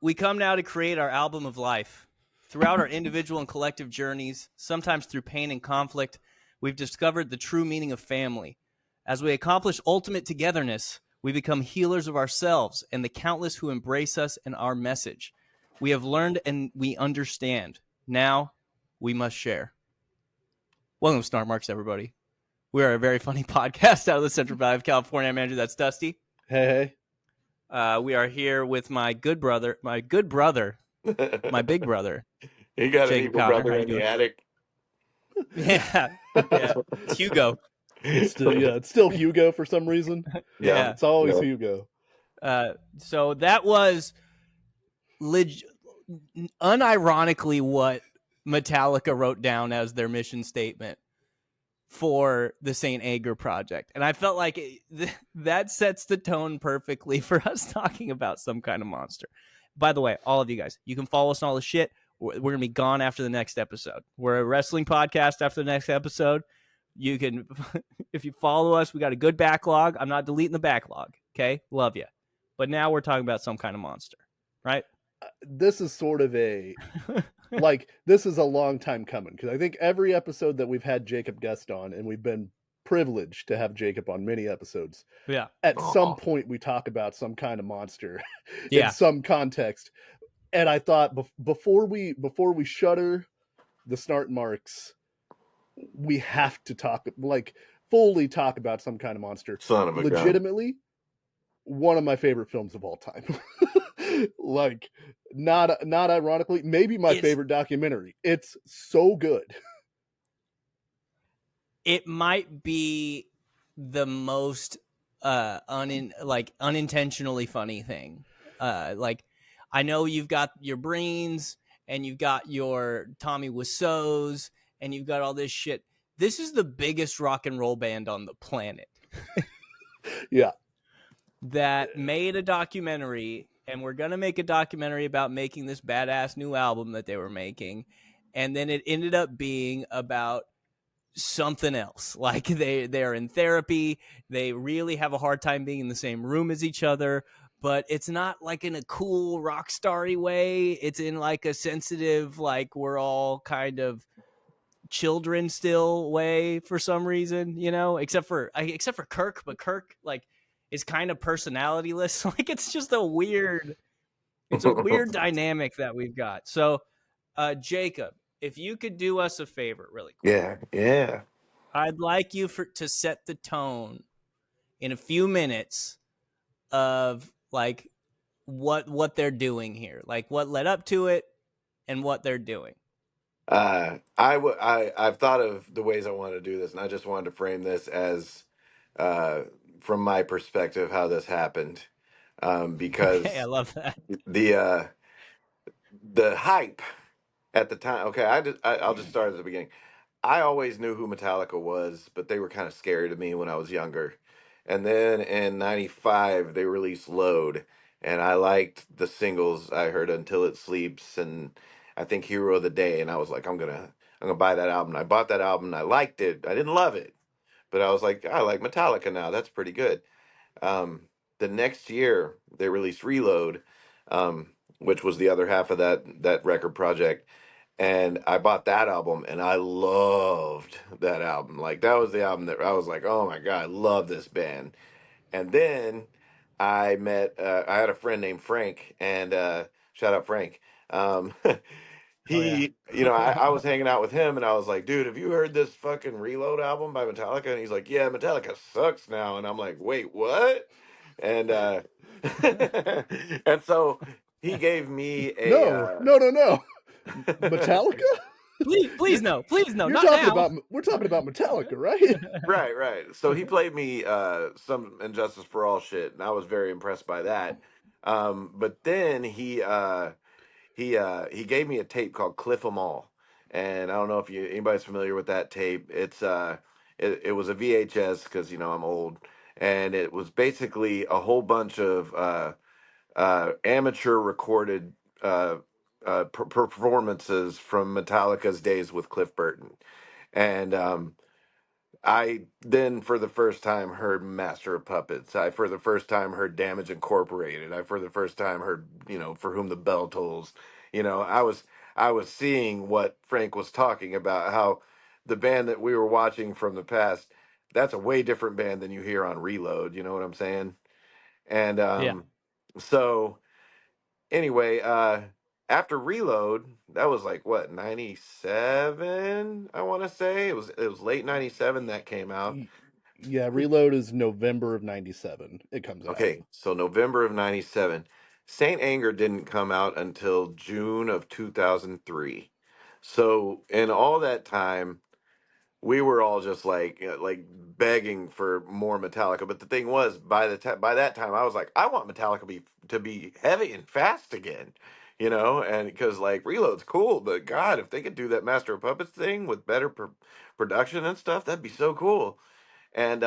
We come now to create our album of life. Throughout our individual and collective journeys, sometimes through pain and conflict, we've discovered the true meaning of family. As we accomplish ultimate togetherness, we become healers of ourselves and the countless who embrace us and our message. We have learned and we understand. Now, we must share. Welcome to Snark Marks, everybody. We are a very funny podcast out of the Central Valley of California. I'm Andrew. That's Dusty. Hey. We are here with my big brother, You got an Jacob evil Cotner. brother in the attic. Yeah, Hugo. It's still Hugo for some reason. Yeah. It's always Hugo. So that was unironically what Metallica wrote down as their mission statement for the St. Anger project. And I felt like that sets the tone perfectly for us talking about Some Kind of Monster. By the way, all of you guys, you can follow us on all the shit. We're going to be gone after the next episode. We're a wrestling podcast after the next episode. You can, if you follow us, we got a good backlog. I'm not deleting the backlog. Okay. Love you. But now we're talking about Some Kind of Monster, right? This is sort of a, this is a long time coming, because I think every episode that we've had Jacob guest on, and we've been privileged to have Jacob on many episodes. Yeah. At some point we talk about Some Kind of Monster Yeah. in some context. And I thought before we shutter the Snart Marks, we have to fully talk about Some Kind of Monster. Son of a legitimately one of my favorite films of all time. Not ironically, maybe my favorite documentary. It's so good. It might be the most unintentionally funny thing. I know you've got your Breens and you've got your Tommy Wiseau's and you've got all this shit. This is the biggest rock and roll band on the planet. Yeah. That made a documentary, and we're going to make a documentary about making this badass new album that they were making. And then it ended up being about something else. Like they're in therapy. They really have a hard time being in the same room as each other, but it's not like in a cool rock starry way. It's in like a sensitive, like we're all kind of children still way for some reason, except for Kirk, but Kirk is kind of personalityless. Like it's just a weird dynamic that we've got. So Jacob, if you could do us a favor really quick. Yeah. I'd like you to set the tone in a few minutes of like what they're doing here, like what led up to it and what they're doing. I've thought of the ways I want to do this, and I just wanted to frame this as from my perspective how this happened, because I love that. the hype at the time. Okay, I'll just start at the beginning. I always knew who Metallica was, but they were kind of scary to me when I was younger. And then in '95 they released Load, and I liked the singles. I heard Until It Sleeps and I think Hero of the Day, and I was like, I'm gonna buy that album. I bought that album and I liked it. I didn't love it, but I was like, I like Metallica now. That's pretty good. The next year they released Reload, which was the other half of that record project. And I bought that album and I loved that album. Like that was the album that I was like, oh my God, I love this band. And then I had a friend named Frank, and shout out Frank. I was hanging out with him and I was like, dude, have you heard this fucking Reload album by Metallica? And he's like, yeah, Metallica sucks now. And I'm like, wait, what? And and so he gave me a No. Metallica? Please no. Not now. We're talking about Metallica, right? Right. So he played me some Injustice for All shit, and I was very impressed by that. But then he gave me a tape called Cliff 'Em All, and I don't know if anybody's familiar with that tape. It's it was a VHS because I'm old, and it was basically a whole bunch of amateur recorded performances from Metallica's days with Cliff Burton. And I then, for the first time, heard Master of Puppets. I, for the first time, heard Damage Incorporated. I, for the first time, heard, For Whom the Bell Tolls. I was seeing what Frank was talking about, how the band that we were watching from the past, that's a way different band than you hear on Reload. You know what I'm saying? And Yeah. so anyway, after Reload, that was like what, 97, I want to say. It was late 97 that came out. Yeah, Reload is November of '97. It comes out. Okay, so November of 97. Saint Anger didn't come out until June of 2003. So in all that time, we were all just like begging for more Metallica. But the thing was, by that time, I was like, I want Metallica to be heavy and fast again, and because like Reload's cool, but God, if they could do that Master of Puppets thing with better production and stuff, that'd be so cool. And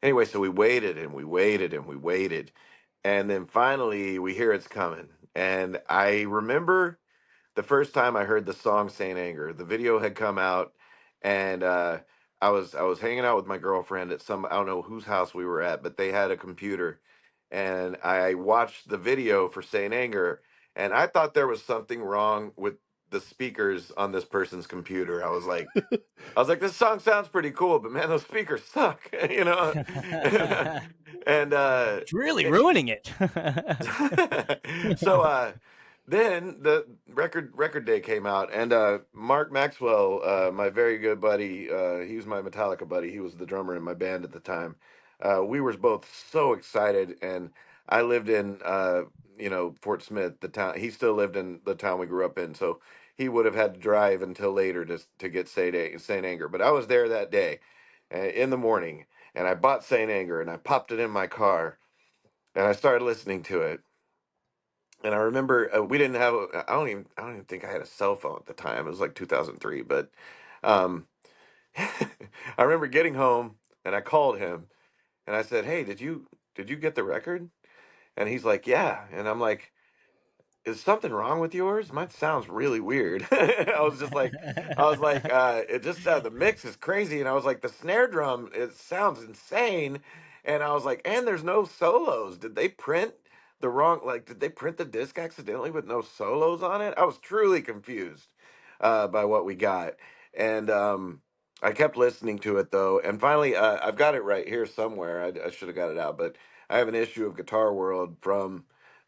anyway, so we waited and we waited and we waited, and then finally we hear it's coming. And I remember the first time I heard the song Saint Anger, the video had come out, and I was hanging out with my girlfriend at some, I don't know whose house we were at, but they had a computer, and I watched the video for Saint Anger, and I thought there was something wrong with the speakers on this person's computer. I was like, this song sounds pretty cool, but man, those speakers suck, and It's really ruining it. so then the record day came out, and Mark Maxwell, my very good buddy, he was my Metallica buddy. He was the drummer in my band at the time. We were both so excited, and I lived in Fort Smith, the town. He still lived in the town we grew up in, so he would have had to drive until later to get Saint Anger. But I was there that day, in the morning, and I bought Saint Anger, and I popped it in my car, and I started listening to it. And I remember we didn't have. I don't even think I had a cell phone at the time. It was like 2003. But um, I remember getting home and I called him and I said, "Hey, did you get the record?" And he's like, "Yeah." And I'm like, is something wrong with yours? Mine sounds really weird. It just the mix is crazy. And I was like, the snare drum, it sounds insane. And I was like, and there's no solos. Did they print did they print the disc accidentally with no solos on it? I was truly confused by what we got. And I kept listening to it though. And finally, I've got it right here somewhere. I should have got it out, but I have an issue of Guitar World from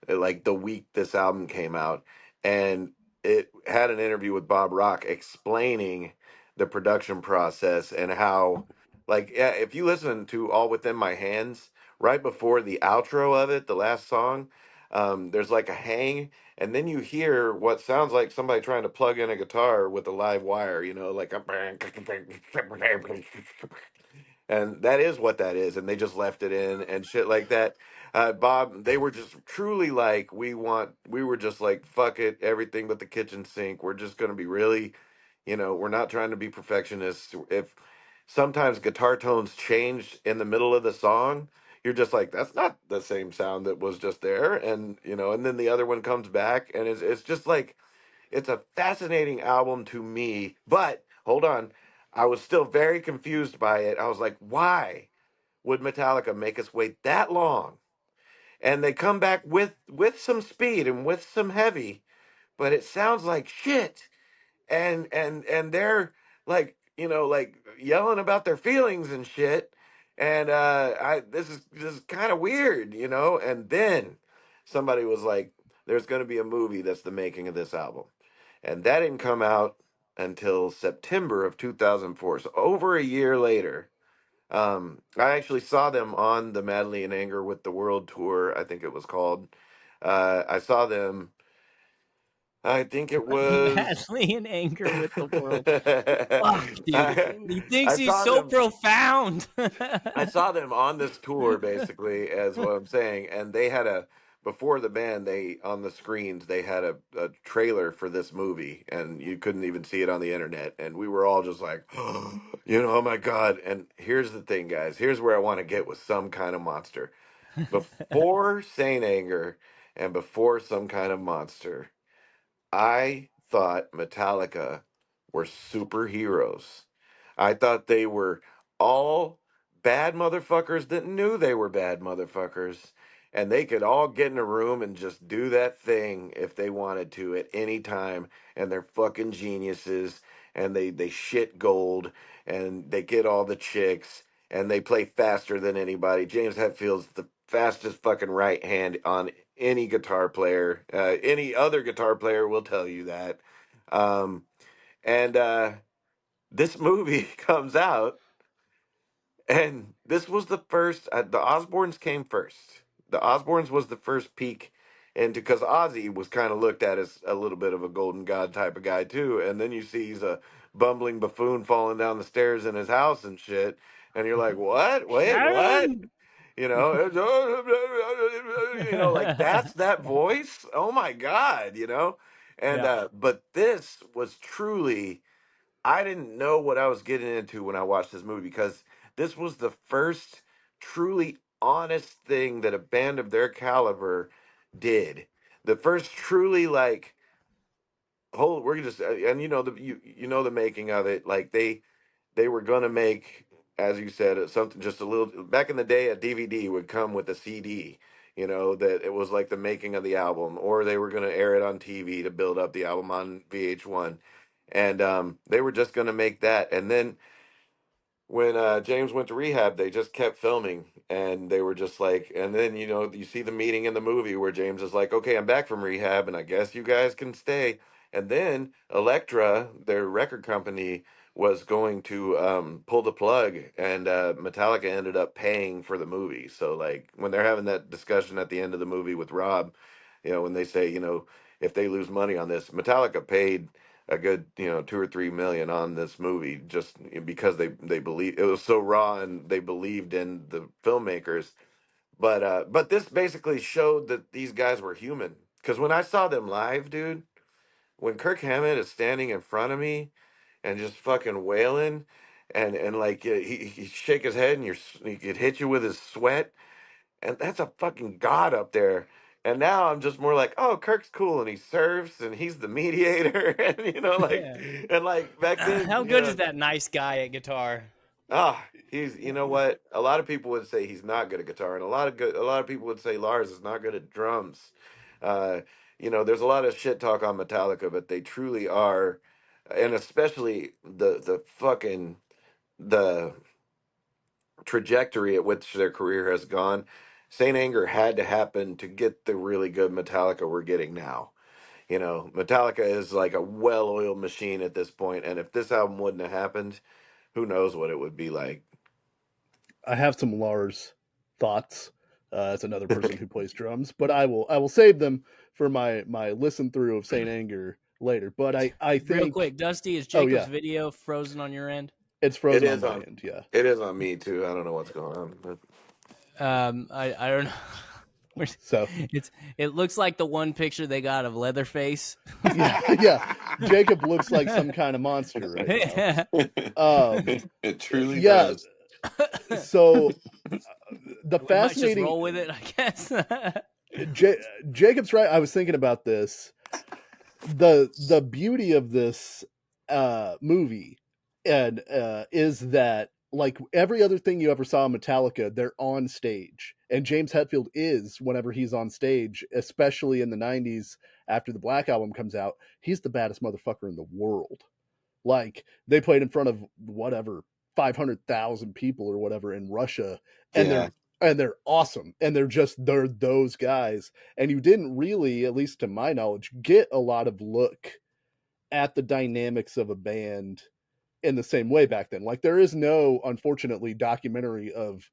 like the week this album came out, and it had an interview with Bob Rock explaining the production process and how, like, yeah, if you listen to All Within My Hands, right before the outro of it, the last song, there's like a hang, and then you hear what sounds like somebody trying to plug in a guitar with a live wire, like a and that is what that is, and they just left it in and shit like that. Bob, they were just truly like, we were just like, fuck it, everything but the kitchen sink. We're just gonna be really, we're not trying to be perfectionists. If sometimes guitar tones change in the middle of the song, you're just like, that's not the same sound that was just there, and then the other one comes back, and it's just like, it's a fascinating album to me, but hold on. I was still very confused by it. I was like, why would Metallica make us wait that long? And they come back with some speed and with some heavy, but it sounds like shit. And they're like yelling about their feelings and shit. And I this is kind of weird, And then somebody was like, there's going to be a movie that's the making of this album. And that didn't come out until September of 2004. So over a year later, I actually saw them on the Madly in Anger with the World Tour, I think it was called. I saw them, I think it was. Madly in anger with the world. Fuck, dude. I, He thinks I he's saw so them. profound. I saw them on this tour, basically, as what I'm saying, and they had before the band, they on the screens they had a trailer for this movie, and you couldn't even see it on the internet, and we were all just like, oh my god! And here's the thing, guys. Here's where I want to get with Some Kind of Monster. Before Saint Anger and before Some Kind of Monster, I thought Metallica were superheroes. I thought they were all bad motherfuckers that knew they were bad motherfuckers, and they could all get in a room and just do that thing if they wanted to at any time, and they're fucking geniuses, and they shit gold, and they get all the chicks, and they play faster than anybody. James Hetfield's the fastest fucking right hand on any guitar player. Any other guitar player will tell you that. And This movie comes out, and this was the first. The Osbournes came first. The Osbournes was the first peak into, because Ozzy was kind of looked at as a little bit of a golden god type of guy too. And then you see he's a bumbling buffoon falling down the stairs in his house and shit, and you're like, what? Wait, what? Sharon! You know, like that's that voice. Oh my god, you know. And Yeah. But this was truly, I didn't know what I was getting into when I watched this movie, because this was the first truly honest thing that a band of their caliber did. The first truly like whole, we're just and you know you know the making of it, like they were gonna make, as you said, something just a little. Back in the day, a DVD would come with a CD. You know that it was like the making of the album, or they were gonna air it on TV to build up the album on VH1, and they were just gonna make that. And then when James went to rehab, they just kept filming, and they were just like, and then you know you see the meeting in the movie where James is like, "Okay, I'm back from rehab, and I guess you guys can stay." And then Elektra, their record company, was going to pull the plug, and Metallica ended up paying for the movie. So like when they're having that discussion at the end of the movie with Rob, you know, when they say, you know, if they lose money on this, Metallica paid a good, you know, 2 or 3 million on this movie, just because they believe it was so raw, and they believed in the filmmakers. But this basically showed that these guys were human, because when I saw them live, dude, when Kirk Hammett is standing in front of me and just fucking wailing, and like he shake his head, and he could hit you with his sweat, and that's a fucking god up there. And now I'm just more like, oh, Kirk's cool, and he serves, and he's the mediator, and like, Yeah. and like back then, How good is that nice guy at guitar? he's, you know what? A lot of people would say he's not good at guitar, and a lot of people would say Lars is not good at drums. Uh, there's a lot of shit talk on Metallica, but they truly are, and especially the fucking the trajectory at which their career has gone. Saint Anger had to happen to get the really good Metallica we're getting now. You know, Metallica is like a well-oiled machine at this point, and if this album wouldn't have happened, who knows what it would be like. I have some Lars thoughts as another person who plays drums, but I will save them for my listen through of Saint Anger later. But I Real think, quick, Dusty, is oh Jacob's yeah, video frozen on your end? it's It frozen on is my on, end. Yeah. it is on me too. I don't know what's going on, but I don't know. So It looks like the one picture they got of Leatherface. yeah, yeah. Jacob looks like some kind of monster right now. it truly Yeah. does. So the We might just fascinating roll with it, I guess. Jacob's right. I was thinking about this. The beauty of this movie and is that, like every other thing you ever saw in Metallica, they're on stage, and James Hetfield is, whenever he's on stage, especially in the 90s after the Black Album comes out, he's the baddest motherfucker in the world. Like they played in front of whatever 500,000 people or whatever in Russia, and Yeah, they're awesome, and they're those guys. And you didn't really, at least to my knowledge, get a lot of look at the dynamics of a band in the same way back then. Like there is no, unfortunately, documentary of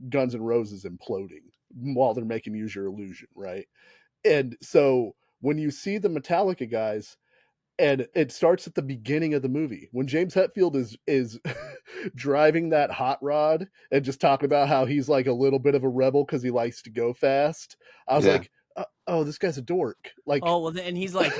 Guns N' Roses imploding while they're making Use Your Illusion, right? And so when you see the Metallica guys, and it starts at the beginning of the movie when James Hetfield is driving that hot rod and just talking about how he's like a little bit of a rebel because he likes to go fast. I was yeah, like, oh, this guy's a dork. Like, Oh well, and he's like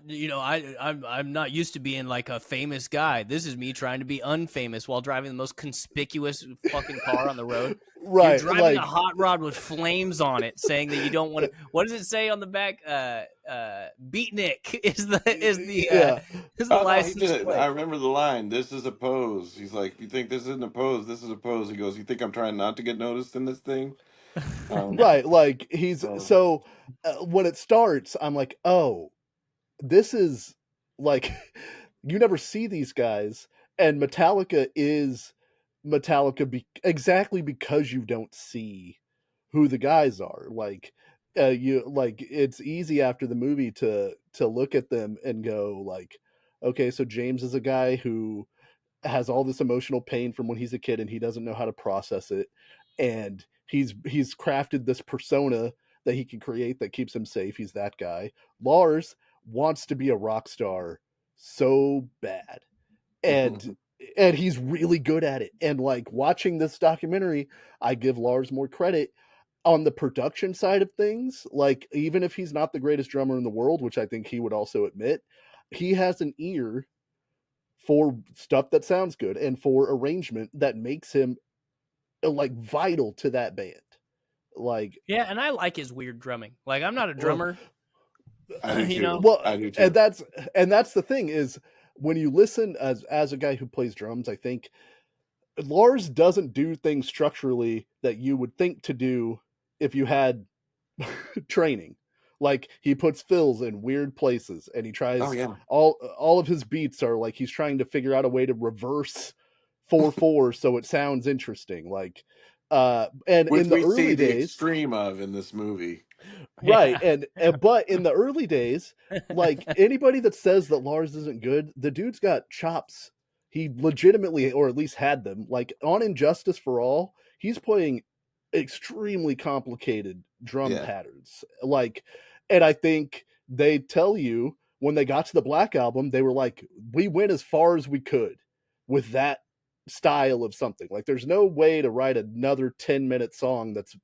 I'm not used to being like a famous guy. This is me trying to be unfamous while driving the most conspicuous fucking car on the road. You're Right, driving a like hot rod with flames on it, saying that you don't want to. What does it say on the back? Beatnik yeah. is the Oh no, he license did it. I plate. remember the line. This is a pose. He's like, "You think this isn't a pose? This is a pose." He goes, "You think I'm trying not to get noticed in this thing?" Um, Right, like he's so so when it starts, I'm like, "Oh, this is like you never see these guys and Metallica is Metallica exactly because you don't see who the guys are. Like you like it's easy after the movie to look at them and go like, okay, so James is a guy who has all this emotional pain from when he's a kid and he doesn't know how to process it, and he's crafted this persona that he can create that keeps him safe. He's that guy. Lars wants to be a rock star so bad, and he's really good at it. And like watching this documentary, I give Lars more credit on the production side of things. Like even if he's not the greatest drummer in the world, which I think he would also admit, he has an ear for stuff that sounds good and for arrangement that makes him like vital to that band. Like, Yeah, and I like his weird drumming. Like I'm not a well, drummer, I do you too. know. well, I do and too. that's the thing is when you listen as a guy who plays drums, I think Lars doesn't do things structurally that you would think to do if you had training. Like he puts fills in weird places and he Oh tries yeah. all of his beats are like he's trying to figure out a way to reverse 4/4 so it sounds interesting. Like and Which in the we see early the days, extreme of in this movie. right, Yeah. and but in the early days, like anybody that says that Lars isn't good, the dude's got chops. He legitimately, or at least had them. Like on Injustice for All, he's playing extremely complicated drum Yeah. patterns. Like, and I think they tell you when they got to the Black Album, they were like, we went as far as we could with that style of something. Like, there's no way to write another 10-minute song that's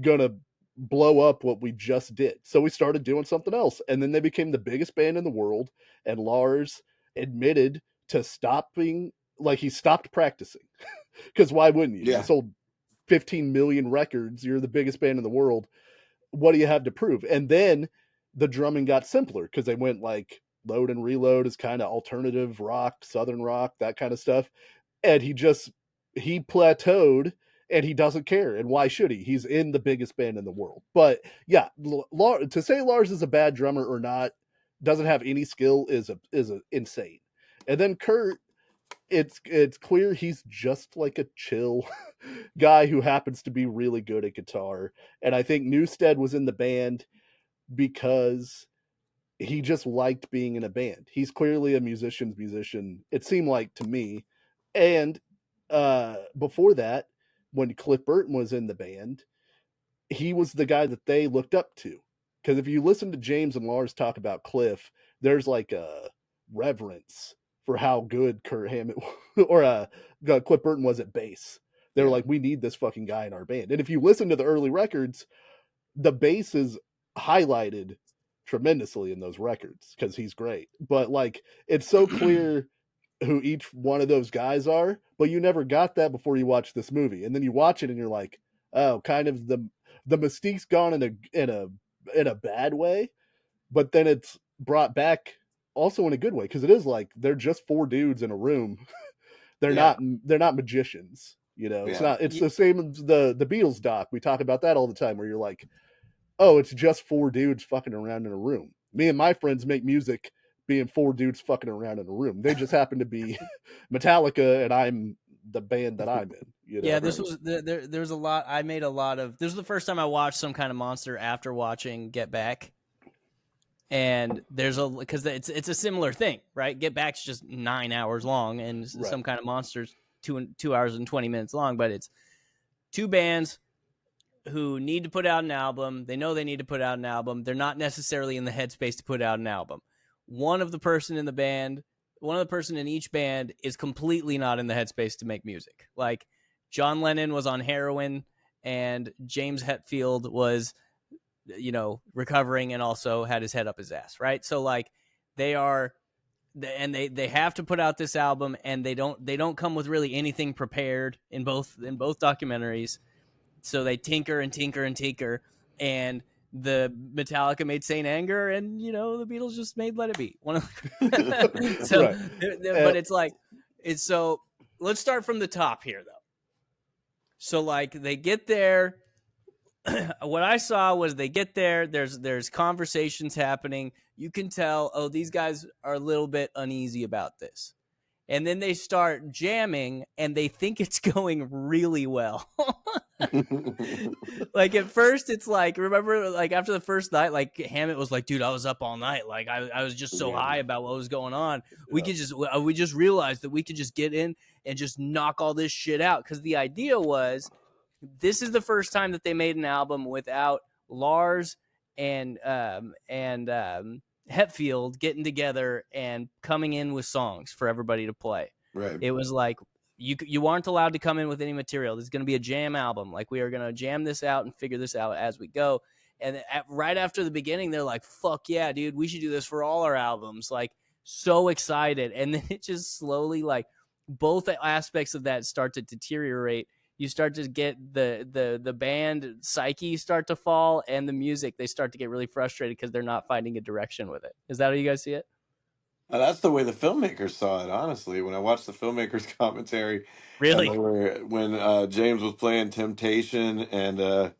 gonna blow up what we just did. So we started doing something else. And then they became the biggest band in the world. And Lars admitted to stopping, like he stopped practicing. Because why wouldn't you? You Yeah. sold 15 million records. You're the biggest band in the world. What do you have to prove? And then the drumming got simpler because they went like load and reload is kind of alternative rock, southern rock, that kind of stuff. And he plateaued and he doesn't care. And why should he? He's in the biggest band in the world. But yeah, to say Lars is a bad drummer or not, doesn't have any skill is insane. And then Kurt, it's clear he's just like a chill guy who happens to be really good at guitar. And I think Newstead was in the band because he just liked being in a band. He's clearly a musician's musician, it seemed like to me. And before that, when Cliff Burton was in the band, he was the guy that they looked up to. Because if you listen to James and Lars talk about Cliff, there's like a reverence for how good Kurt Hammett or Cliff Burton was at bass. They were Yeah. like, we need this fucking guy in our band. And if you listen to the early records, the bass is highlighted tremendously in those records because he's great. But like, it's so clear who each one of those guys are, but you never got that before you watched this movie. And then you watch it and you're like, oh, kind of the mystique's gone in a bad way, but then it's brought back also in a good way because it is like they're just four dudes in a room. they're Yeah. not they're not magicians. You know, Yeah. it's the same as the Beatles doc. We talk about that all the time where you're like, oh, it's just four dudes fucking around in a room. Me and my friends make music being four dudes fucking around in a room. They just happen to be Metallica, and I'm the band that I'm in. You Yeah, know, this Right. was there's a lot. I made a lot of. This was the first time I watched some kind of monster after watching Get Back, and there's a because it's a similar thing, right? Get Back's just 9 hours long, and right? some kind of monsters 2 hours and 20 minutes long. But it's two bands who need to put out an album. They know they need to put out an album. They're not necessarily in the headspace to put out an album. One of the person in the band, one of the person in each band is completely not in the headspace to make music. Like John Lennon was on heroin and James Hetfield was, recovering and also had his head up his ass, right? So like they are, and they have to put out this album, and they don't come with really anything prepared in both documentaries. So they tinker and tinker and tinker, and the Metallica made Saint Anger, and the Beatles just made Let It Be. One of so, Right. but it's like it's so. Let's start from the top here, though. So like they get there. What I saw was they get there. There's conversations happening. You can tell, oh, these guys are a little bit uneasy about this. And then they start jamming, and they think it's going really well. Like at first, it's like, remember, like after the first night, like Hammett was like, "Dude, I was up all night. Like I was just so high about what was going on. We Yeah. could just we just realized that we could just get in and just knock all this shit out." Because the idea was, this is the first time that they made an album without Lars and Hetfield getting together and coming in with songs for everybody to play. Right. It was like you aren't allowed to come in with any material. This is going to be a jam album. Like, we are going to jam this out and figure this out as we go. And right after the beginning, they're like, "Fuck yeah, dude, we should do this for all our albums." Like, so excited. And then it just slowly, like, both aspects of that start to deteriorate. You start to get the band psyche start to fall, and the music, they start to get really frustrated because they're not finding a direction with it. Is that how you guys see it? That's the way the filmmakers saw it, honestly. When I watched the filmmakers' commentary, and Really? they were when James was playing Temptation, and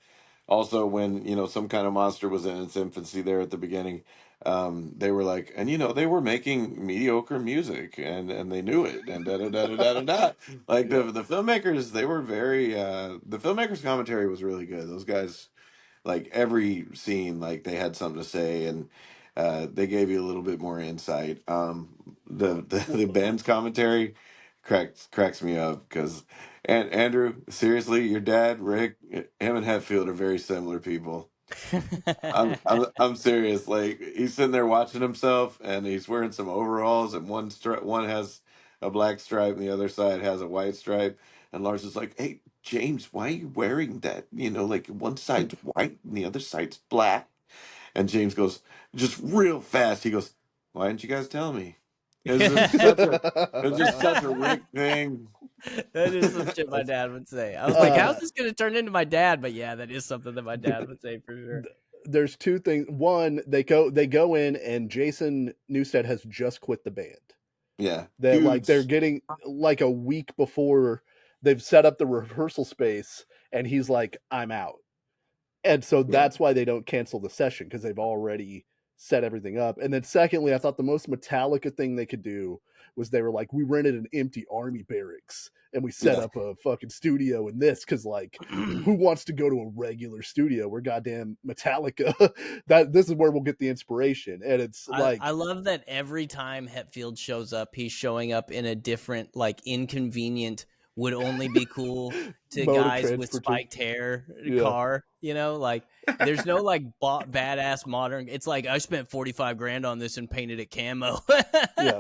also when Some Kind of Monster was in its infancy there at the beginning, they were like, and they were making mediocre music, and they knew it, and da da da da da da da. Like Yeah. the filmmakers, they were very. The filmmakers' commentary was really good. Those guys, like every scene, like they had something to say, and they gave you a little bit more insight. The band's commentary cracks me up because, and Andrew, seriously, your dad Rick, him and Hetfield are very similar people. I'm serious. Like, he's sitting there watching himself, and he's wearing some overalls, and one has a black stripe, and the other side has a white stripe. And Lars is like, "Hey, James, why are you wearing that? Like one side's white and the other side's black." And James goes, just real fast. He goes, "Why didn't you guys tell me?" It's just such a Rick thing. That is some shit my That's dad would say. I was like, how's uh this going to turn into my dad? But yeah, that is something that my dad would say for sure. there's two things. One, they go in and Jason Newsted has just quit the band. Yeah, That, like, they're huge. getting like a week before they've set up the rehearsal space, and he's like, "I'm out." And so Yeah. that's why they don't cancel the session, because they've already set everything up. And then secondly, I thought the most Metallica thing they could do was they were like, "We rented an empty army barracks and we set Yeah. up a fucking studio in this," because, like, who wants to go to a regular studio? We're goddamn Metallica. That this is where we'll get the inspiration. And it's I like love that every time Hetfield shows up, he's showing up in a different, like, inconvenient, would only be cool to mode of guys with transportation. spiked hair Yeah. car. Like, there's no like badass modern. It's like, I spent 45 grand on this and painted it camo. Yeah.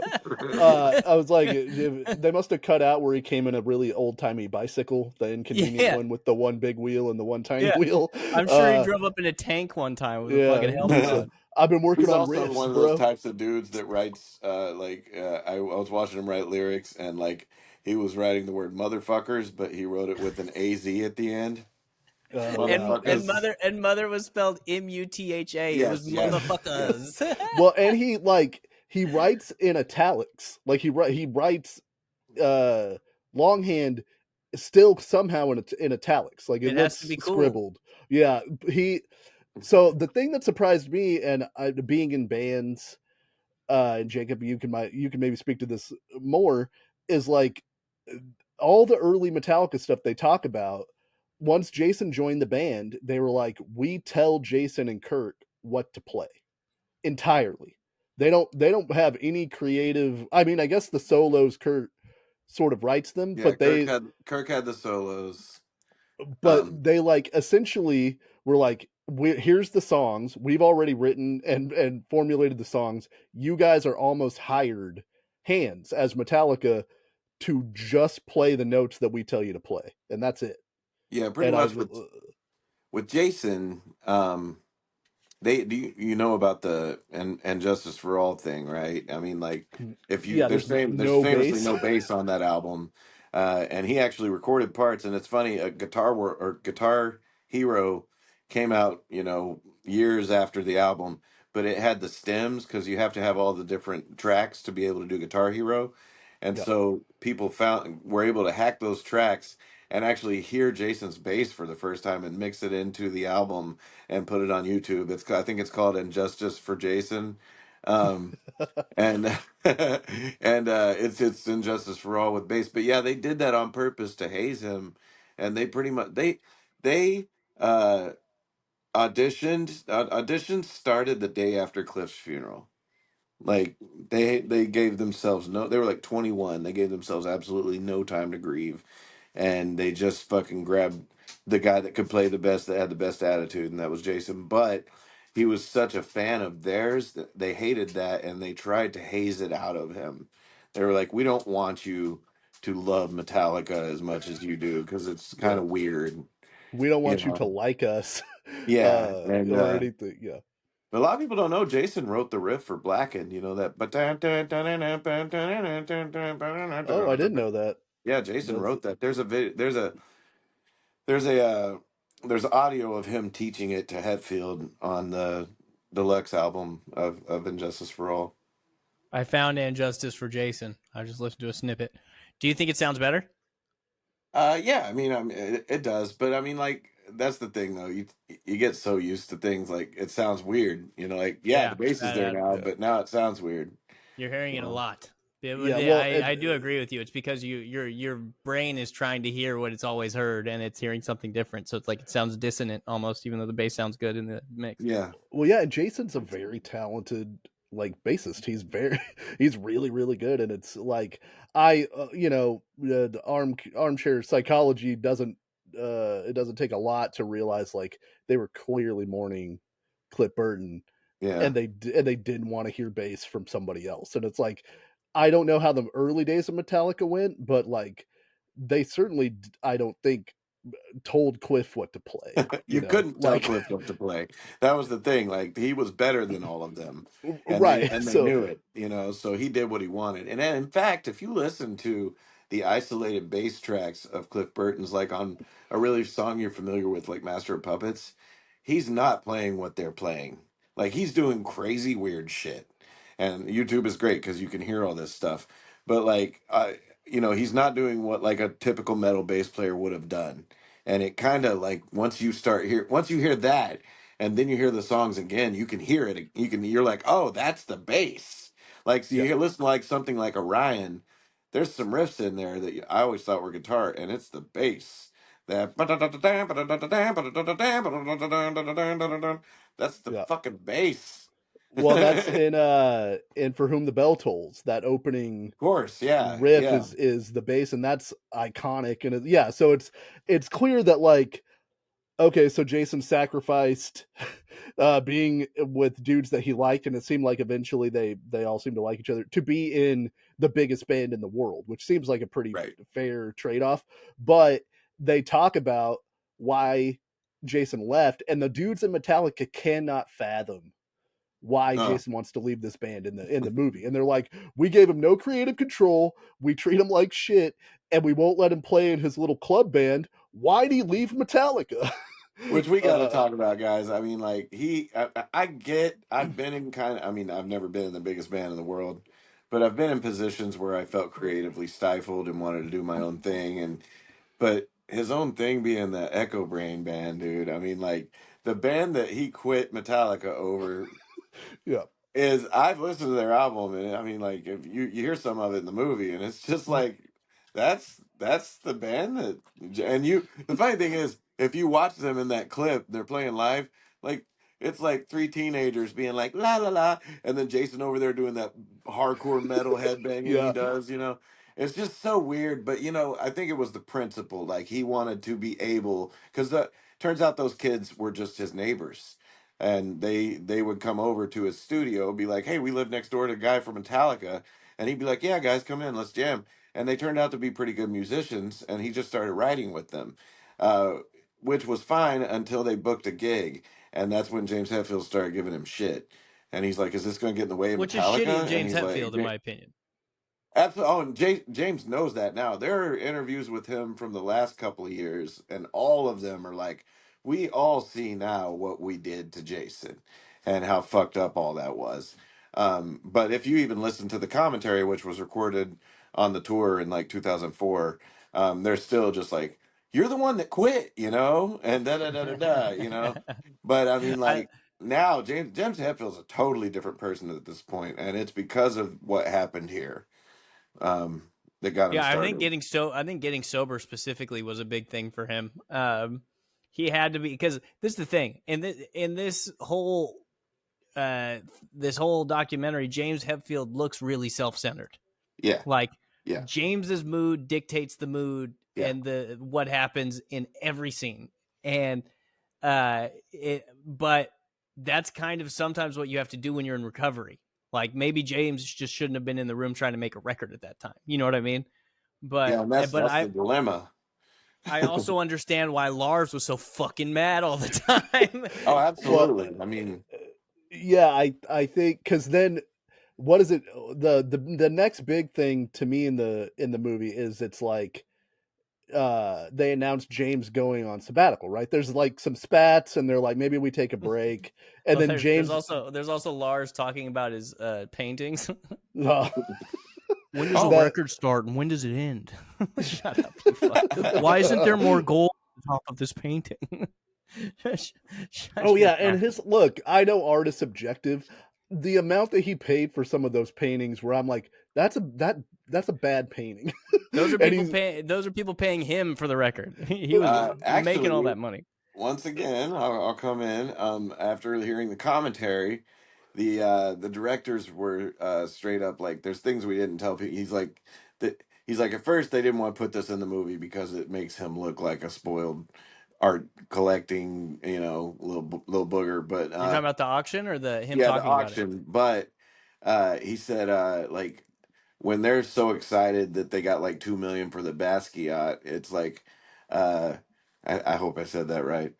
I was like, they must have cut out where he came in a really old timey bicycle, the inconvenient Yeah, one with the one big wheel and the one tiny yeah. wheel. I'm sure he drove up in a tank one time with a Yeah, fucking helmet he's on. I've been working He's on also riffs, one of those bro. types of dudes that writes I was watching him write lyrics, and like he was writing the word motherfuckers, but he wrote it with an AZ at the end. Yeah. And Motherfuckers. mother was spelled Mutha. It was Yes, yes. motherfuckers. Well, and he writes in italics. Like, he writes uh longhand still somehow in italics. Like, it It has to looks be cool. scribbled. Yeah, so the thing that surprised me, and being in bands, and Jacob, you can maybe speak to this more, is like, all the early Metallica stuff they talk about. Once Jason joined the band, they were like, "We tell Jason and Kurt what to play entirely." They don't have any creative. I mean, I guess the solos Kurt sort of writes them, Yeah, Kirk had the solos. but Um, they, like, essentially were like, here's the songs we've already written and formulated the songs. You guys are almost hired hands as Metallica to just play the notes that we tell you to play, and that's it. yeah, pretty And I much with Jason. They do you know about the and Justice for All thing, right? I mean, like if you Yeah, there's there's there's no famously bass. no bass on that album, and he actually recorded parts. And it's funny, a Guitar Hero came out, years after the album, but it had the stems because you have to have all the different tracks to be able to do Guitar Hero, and Yeah. so people found were able to hack those tracks and actually hear Jason's bass for the first time and mix it into the album and put it on YouTube. I think it's called Injustice for Jason, um, and and it's Injustice for All with bass. But yeah, they did that on purpose to haze him, and they pretty much they uh, auditions started the day after Cliff's funeral. Like they gave themselves no. They were like 21. They gave themselves absolutely no time to grieve, and they just fucking grabbed the guy that could play the best, that had the best attitude, and that was Jason. But he was such a fan of theirs that they hated that, and they tried to haze it out of him. They were like, "We don't want you to love Metallica as much as you do because it's kind Yeah. of weird, We don't you want you to know." like us, Yeah, and or anything. Yeah. a lot of people don't know Jason wrote the riff for Blackened. You know that, but Oh, I didn't know that. yeah, Jason That's wrote that. There's a there's audio of him teaching it to Hetfield on the deluxe album of Injustice for All. I found Injustice for Jason. I just listened to a snippet. Do you think it sounds better? Yeah, I mean, it does, but I mean, like that's the thing though. You get so used to things, like it sounds weird. Like yeah, the Yeah, bass is there now, yeah. but now it sounds weird. you're hearing You it a know? lot. Yeah. Well, I do agree with you. It's because your brain is trying to hear what it's always heard, and it's hearing something different. So it's like it sounds dissonant almost, even though the bass sounds good in the mix. Yeah, well, yeah. And Jason's a very talented bassist. He's very he's really really good, and it's like the armchair psychology doesn't it doesn't take a lot to realize like they were clearly mourning Cliff Burton, yeah. and they didn't want to hear bass from somebody else. And it's like I don't know how the early days of Metallica went, but like they certainly I don't think told Cliff what to play. You couldn't tell Like Cliff what to play. That was the thing. Like he was better than all of them, and they right. and they So knew it. So he did what he wanted. And in fact, if you listen to the isolated bass tracks of Cliff Burton's, like on a really song you're familiar with, like Master of Puppets, he's not playing what they're playing. Like he's doing crazy weird shit. And YouTube is great because you can hear all this stuff. But like, he's not doing what like a typical metal bass player would have done. And it kind of like once you hear that and then you hear the songs again, you can hear it. You're like, oh, that's the bass. Like so yeah, listen to like something like Orion. There's some riffs in there that I always thought were guitar, and it's the bass. That that's the yeah. fucking bass. Well, that's Of in For Whom the Bell Tolls. That opening course, yeah, riff yeah, is the bass, and that's iconic. And yeah, so it's clear that like okay, so Jason sacrificed being with dudes that he liked, and it seemed like eventually they all seemed to like each other to be in the biggest band in the world, which seems like a pretty right. fair trade off. But they talk about why Jason left, and the dudes in Metallica cannot fathom why Oh, Jason wants to leave this band in the movie. And they're like, we gave him no creative control, we treat him like shit, and we won't let him play in his little club band. Why'd he leave Metallica? which we got to uh talk about, guys. I mean, like I get. I've been in kind of. I mean, I've never been in the biggest band in the world, but I've been in positions where I felt creatively stifled and wanted to do my own thing. But his own thing being the Echo Brain band, dude. I mean, like the band that he quit Metallica over yeah. is I've listened to their album, and I mean, like if you hear some of it in the movie, and it's just like that's the band that. And the funny thing is, if you watch them in that clip, they're playing live, like it's like three teenagers being like la la la, and then Jason over there doing that hardcore metal headbanging he Yeah. does, it's just so weird. But I think it was the principle, like he wanted to be able, because the turns out those kids were just his neighbors, and they would come over to his studio, be like, "Hey, we live next door to a guy from Metallica," and he'd be like, "Yeah, guys, come in, let's jam." And they turned out to be pretty good musicians, and he just started writing with them, uh, which was fine until they booked a gig, and that's when James Hetfield started giving him shit. And he's like, "Is this going to get in the way of Which is shitty of Metallica?" And James he's like, Hetfield, in my opinion. Absolutely. Oh, and James knows that now. There are interviews with him from the last couple of years, and all of them are like, "We all see now what we did to Jason, and how fucked up all that was." But if you even listen to the commentary, which was recorded on the tour in like 2004, they're still just like, "You're the one that quit," and da da da da da. But I mean, I like now, James Hetfield's a totally different person at this point, and it's because of what happened here um, that got him Yeah, started. I think getting sober specifically was a big thing for him. He had to be, because this is the thing in uh, this whole documentary. James Hetfield looks really self centered. Yeah, Like yeah, James's mood dictates the mood yeah, and the what happens in every scene, and but that's kind of sometimes what you have to do when you're in recovery. Like maybe James just shouldn't have been in the room trying to make a record at that time. You know what I mean? yeah. And that's But that's the dilemma. I also understand why Lars was so fucking mad all the time. Oh, Well, absolutely. I mean, yeah, I think because then what is it? The next big thing to me in the movie is it's like they announced James going on sabbatical, right? There's like some spats and they're like maybe we take a break, and Well, then James there's also Lars talking about his paintings. uh, When does a oh, that record start and when does it end? Shut up, you fuck. Why isn't there more gold on top of this painting? Shut oh your yeah, and mouth. his look, I know art is subjective. The amount that he paid for some of those paintings where I'm like, that's a bad painting. And he's Those are people paying him for the record. He was making all actually, that money. once again, I'll come in. After hearing the commentary, the directors were straight up like, "There's things we didn't tell people." He's like that. He's like, at first they didn't want to put this in the movie because it makes him look like a spoiled art collecting, little booger. But You're talking about the auction or the him yeah, the talking about it? auction. But he said, like when they're so excited that they got like 2 million for the Basquiat, it's like, uh, I hope I said that right.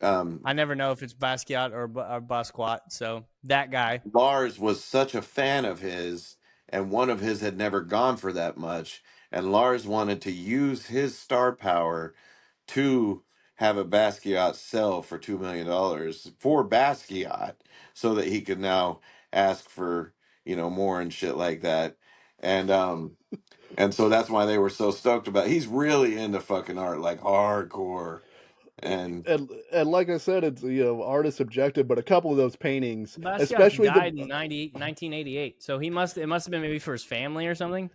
Um, I never know if it's Basquiat or Basquiat. So that guy. Lars was such a fan of his, and one of his had never gone for that much, and Lars wanted to use his star power to have a Basquiat sell for $2 million for Basquiat, so that he could now ask for more and shit like that, and so that's why they were so stoked about. He's really into fucking art, like hardcore, and and like I said, it's art is subjective, but a couple of those paintings, Basquiat especially the died in 1988. So it must have been maybe for his family or something.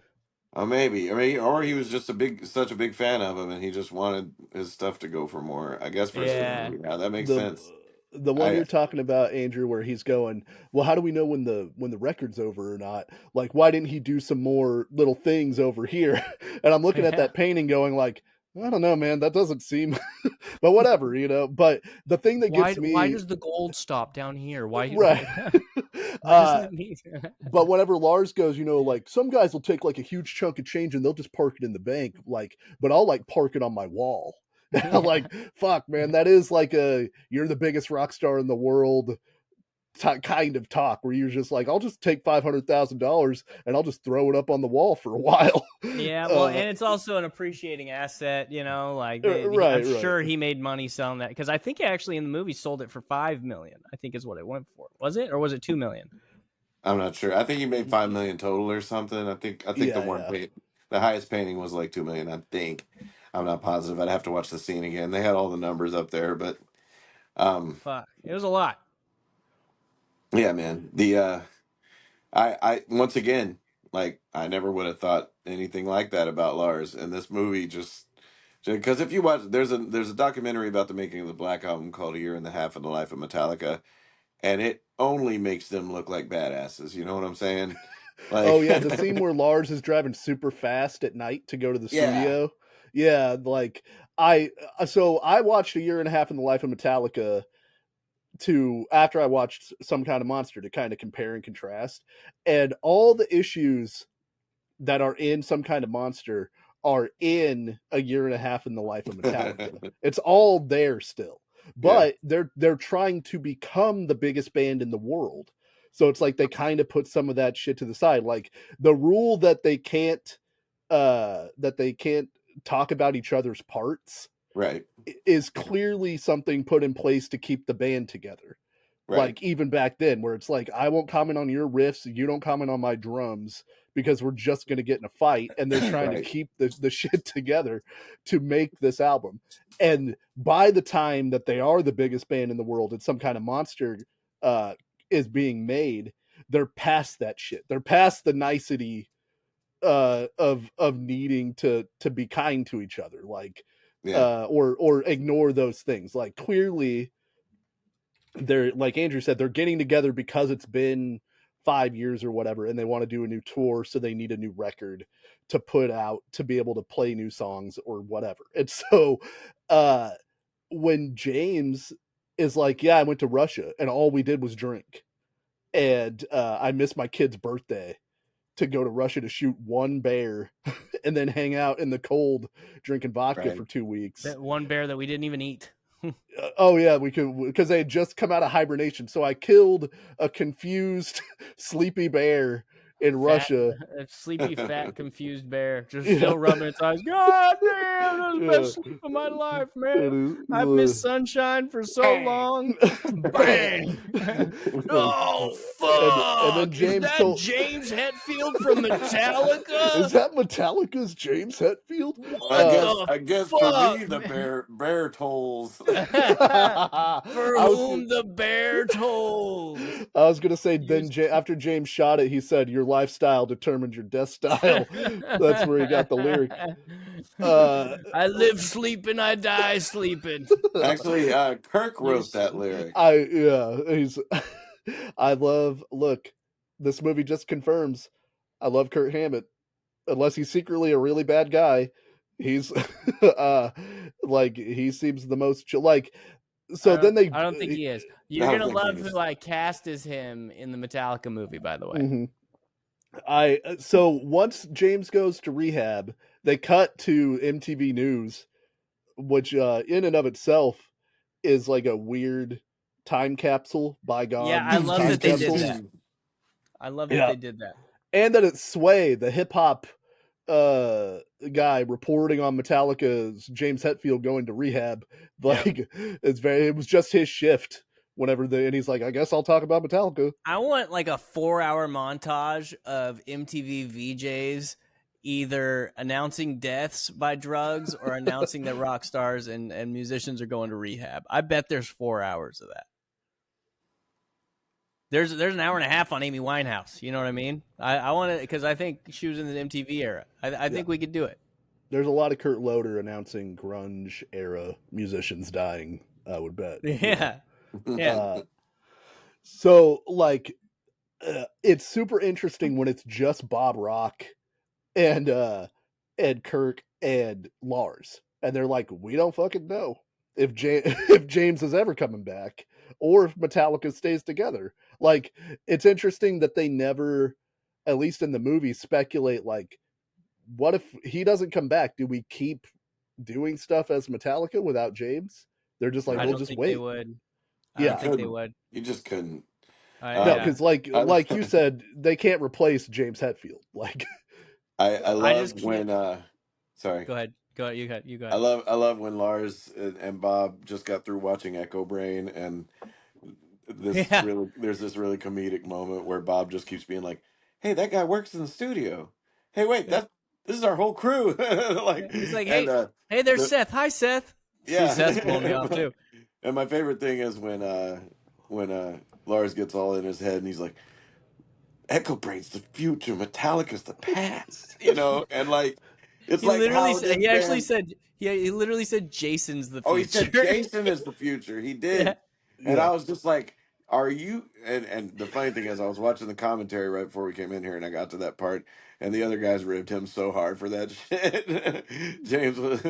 maybe, I mean, or he was just such a big fan of him, and he just wanted his stuff to go for more. I guess for his Yeah. family. Yeah, that makes the sense. the one I you're talking about, Andrew, where he's going, well, how do we know when the record's over or not? Like, why didn't he do some more little things over here? And I'm looking at Yeah. that painting, going like, I don't know, man, that doesn't seem, but whatever, But the thing that gets Why me does the gold stop down here? Why right, why doesn't uh, it need but whenever Lars goes, like some guys will take like a huge chunk of change and they'll just park it in the bank, like, but I'll like park it on my wall. And I'm Yeah. like, fuck, man, that is like a you're the biggest rock star in the world kind of talk where you're just like, I'll just take $500,000 and I'll just throw it up on the wall for a while. Yeah, well, uh, and it's also an appreciating asset, like I'm right, right. sure he made money selling that, because I think he actually in the movie sold it for 5 million. I think is what it went for. Was it, or was it 2 million? I'm not sure. I think he made 5 million total or something. I think the Yeah, one yeah. the highest painting was like 2 million. I think. I'm not positive. I'd have to watch the scene again. They had all the numbers up there, but Fuck, it was a lot. yeah, man. I once again, like, I never would have thought anything like that about Lars, and this movie just because if you watch, there's a documentary about the making of the Black Album called A Year and a Half in the Life of Metallica, and it only makes them look like badasses. You know what I'm saying? Oh Like, yeah, the scene where Lars is driving super fast at night to go to the yeah. studio. Yeah, like I watched a year and a half in the life of Metallica to after I watched Some Kind of Monster to kind of compare and contrast. And all the issues that are in Some Kind of Monster are in a year and a half in the life of Metallica. It's all there still. but they're trying to become the biggest band in the world. So it's like they kind of put some of that shit to the side. Like the rule that they can't talk about each other's parts Right. is clearly something put in place to keep the band together. Right. Like even back then, where it's like, I won't comment on your riffs, you don't comment on my drums, because we're just going to get in a fight. And they're trying to Right. keep the shit together to make this album. And by the time that they are the biggest band in the world and some kind of monster is being made, they're past that shit. They're past the nicety of needing to be kind to each other, like Yeah. or ignore those things. Like clearly they're, like Andrew said, they're getting together because it's been 5 years or whatever, and they want to do a new tour, so they need a new record to put out to be able to play new songs or whatever. And so uh when James is like, yeah, I went to Russia and all we did was drink, and I missed my kid's birthday to go to Russia to shoot one bear and then hang out in the cold drinking vodka Right. for 2 weeks. That one bear that we didn't even eat. Oh yeah, we could, because they had just come out of hibernation. So I killed a confused, sleepy bear in Russia. A sleepy, fat, confused bear, just Yeah. still rubbing its eyes. God damn, that's the Yeah. best sleep of my life, man. I've It missed sunshine for so long. Bang! Oh and then fuck! Is James that told James Hetfield from Metallica? Is that Metallica's James Hetfield? What the I guess for fuck, me the man? bear tolls. For I was whom the bear tolls. I was gonna say, You then after James shot it, he said, "Your lifestyle determines your death style." That's where he got the lyric. I live sleeping, I die sleeping. Actually, Kirk wrote Please. that lyric. He's I love, look, this movie just confirms I love Kurt Hammett. Unless he's secretly a really bad guy, he's like, he seems the most chill. Like, so then they I don't think he is. I You're don't gonna think he love is. who I cast as him in the Metallica movie, by the way. so once James goes to rehab, they cut to MTV News, which in and of itself is like a weird time capsule, Yeah, I bygone love time that they did capsule. that. I love that Yeah, they did that. and that it's Sway, the hip hop uh guy, reporting on Metallica's James Hetfield going to rehab. Like, it was just his shift whenever and he's like, I guess I'll talk about Metallica. I want like a 4-hour montage of MTV VJs either announcing deaths by drugs or announcing that rock stars and musicians are going to rehab. I bet there's 4 hours of that. There's an hour and a half on Amy Winehouse. You know what I mean? I want to, because I think she was in the MTV era. I think we could do it. There's a lot of Kurt Loder announcing grunge era musicians dying, I would bet. Yeah. Yeah. So like, it's super interesting when it's just Bob Rock and Kirk and Lars, and they're like, we don't fucking know if if James is ever coming back or if Metallica stays together. Like, it's interesting that they never, at least in the movie, speculate like, what if he doesn't come back? Do we keep doing stuff as Metallica without James? They're just like, I we'll don't just think they wait. would. I Yeah. don't think they would. You just couldn't. No, Yeah. because like I, you said, they can't replace James Hetfield. Like, I I just love can't. when sorry. Go ahead. Go ahead. You go I ahead. love when Lars and Bob just got through watching Echo Brain, and Yeah. there's this really comedic moment where Bob just keeps being like, "Hey, that guy works in the studio. Hey, wait, Yeah. this is our whole crew." Like, He's like, and hey, there's the Seth. Hi, Seth. See, Seth's blowing me off yeah. too. And my favorite thing is when Lars gets all in his head and he's like, Echo Brain's the future, Metallica's the past, and like it's He like literally how said. this He actually band. said. Yeah, he literally said Jason's the Oh, he said future. Jason is the future. He Yeah. did. And yeah. I was just like, are you and the funny thing is I was watching the commentary right before we came in here and I got to that part and the other guys ribbed him so hard for that shit. James was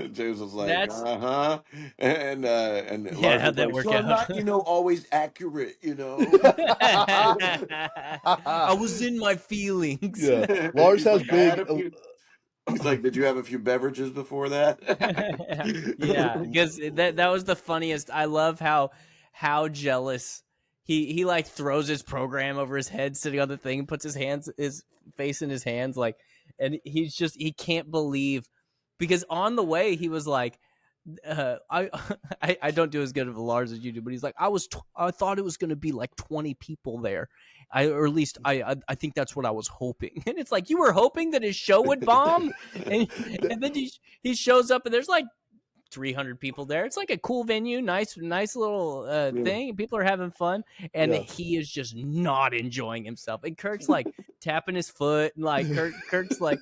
like, That's uh-huh. And yeah. Lars How'd was that like, so work I'm out? not, always accurate, I was in my feelings. Yeah. Lars He's has like, I had big a few. He's like, "Did you have a few beverages before that?" Yeah, because that was the funniest. I love how jealous he like throws his program over his head, sitting on the thing, and puts his face in his hands, like, and he can't believe, because on the way he was like, I, I don't do as good of a Lars as you do, but he's like, I thought it was going to be like 20 people there. Or at least I think that's what I was hoping. And it's like, you were hoping that his show would bomb, and then he shows up and there's like 300 people there. It's like a cool venue, nice little Yeah. thing. People are having fun, and Yeah. he is just not enjoying himself. And Kirk's like tapping his foot, and like Kirk's like,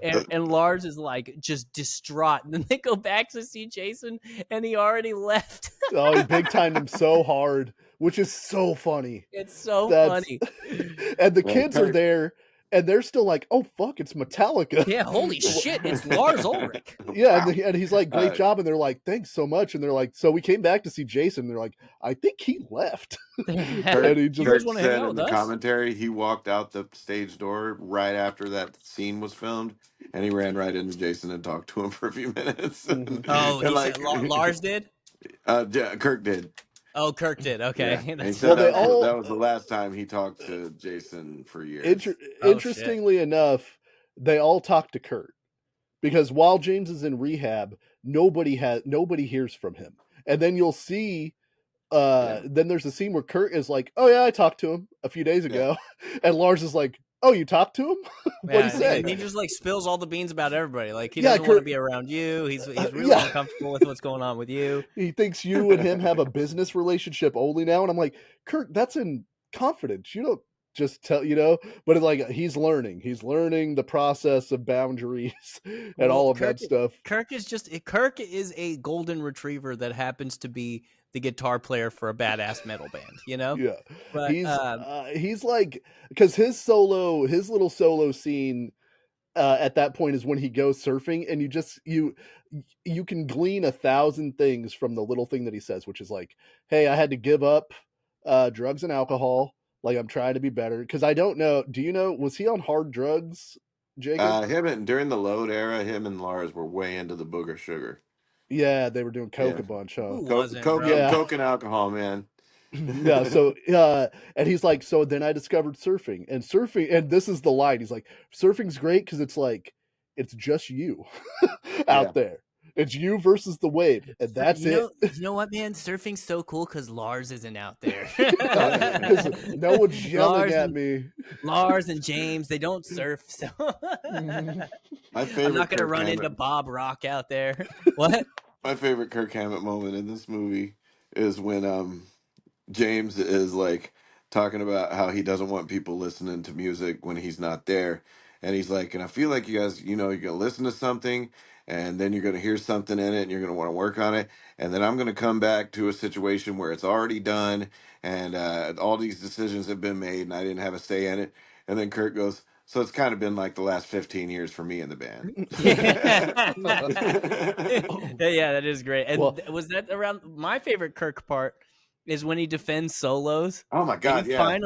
and Lars is like just distraught. And then they go back to see Jason, and he already left. Oh, he big timed him so hard, which is so funny. It's so That's funny. and the Yeah, kids are there, and they're still like, "Oh fuck, it's Metallica." Yeah, holy shit, it's Lars Ulrich. Yeah, Wow. and he's like, "Great job," and they're like, "Thanks so much," and they're like, "So we came back to see Jason." And they're like, "I think he left," Kurt, and he You just guys Kurt want to hang said out in with the us? commentary he walked out the stage door right after that scene was filmed, and he ran right into Jason and talked to him for a few minutes. Mhm. Oh, And he said like, Lars did. yeah, Kirk did. Oh, Kirk did. Yeah, Okay, and he that's said Well, funny. they that all was the last time he talked to Jason for years. Oh shit. interestingly enough, they all talk to Kurt because while James is in rehab, nobody hears from him, and then you'll see. Yeah, Then there's a scene where Kurt is like, "Oh yeah, I talked to him a few days yeah. ago," and Lars is like, "Oh, you talked to him? What'd Yeah, he say?" and he just like spills all the beans about everybody. Like he Yeah, doesn't want to Kurt. be around you. He's really Yeah, uncomfortable with what's going on with you. he thinks you and him have a business relationship only now, and I'm like, Kurt, that's in confidence. You don't just tell, but it's like he's learning the process of boundaries and Well, all of that stuff. Kirk is a golden retriever that happens to be the guitar player for a badass metal band. Yeah, But he's like, because his little solo scene at that point is when he goes surfing, and you can glean 1,000 things from the little thing that he says, which is like, "Hey, I had to give up drugs and alcohol. Like I'm trying to be better." Because I don't know. Do you know? Was he on hard drugs, Jacob? Him and during the load era, him and Lars were way into the booger sugar. Yeah, they were doing coke Yeah, a bunch, huh? who wasn't, bro? Yeah. coke and alcohol, man. Yeah, so and he's like, so then I discovered surfing, and this is the line. He's like, surfing's great because it's like it's just you Yeah, out there. It's you versus the wave, and that's it. You know what, man? Surfing's so cool because Lars isn't out there. Because no one's yelling Lars at and me. Lars and James, they don't surf, so my I'm not favorite gonna Kirk run into Hammett. Bob Rock out there. What? My favorite Kirk Hammett moment in this movie is when James is like talking about how he doesn't want people listening to music when he's not there. And he's like, and I feel like you guys, you're going to listen to something and then you're going to hear something in it and you're going to want to work on it. And then I'm going to come back to a situation where it's already done and all these decisions have been made and I didn't have a say in it. And then Kurt goes, so it's kind of been like the last 15 years for me in the band. Yeah. Yeah, that is great. And Well, was that around my favorite Kirk part is when he defends solos Oh my and God. Yeah.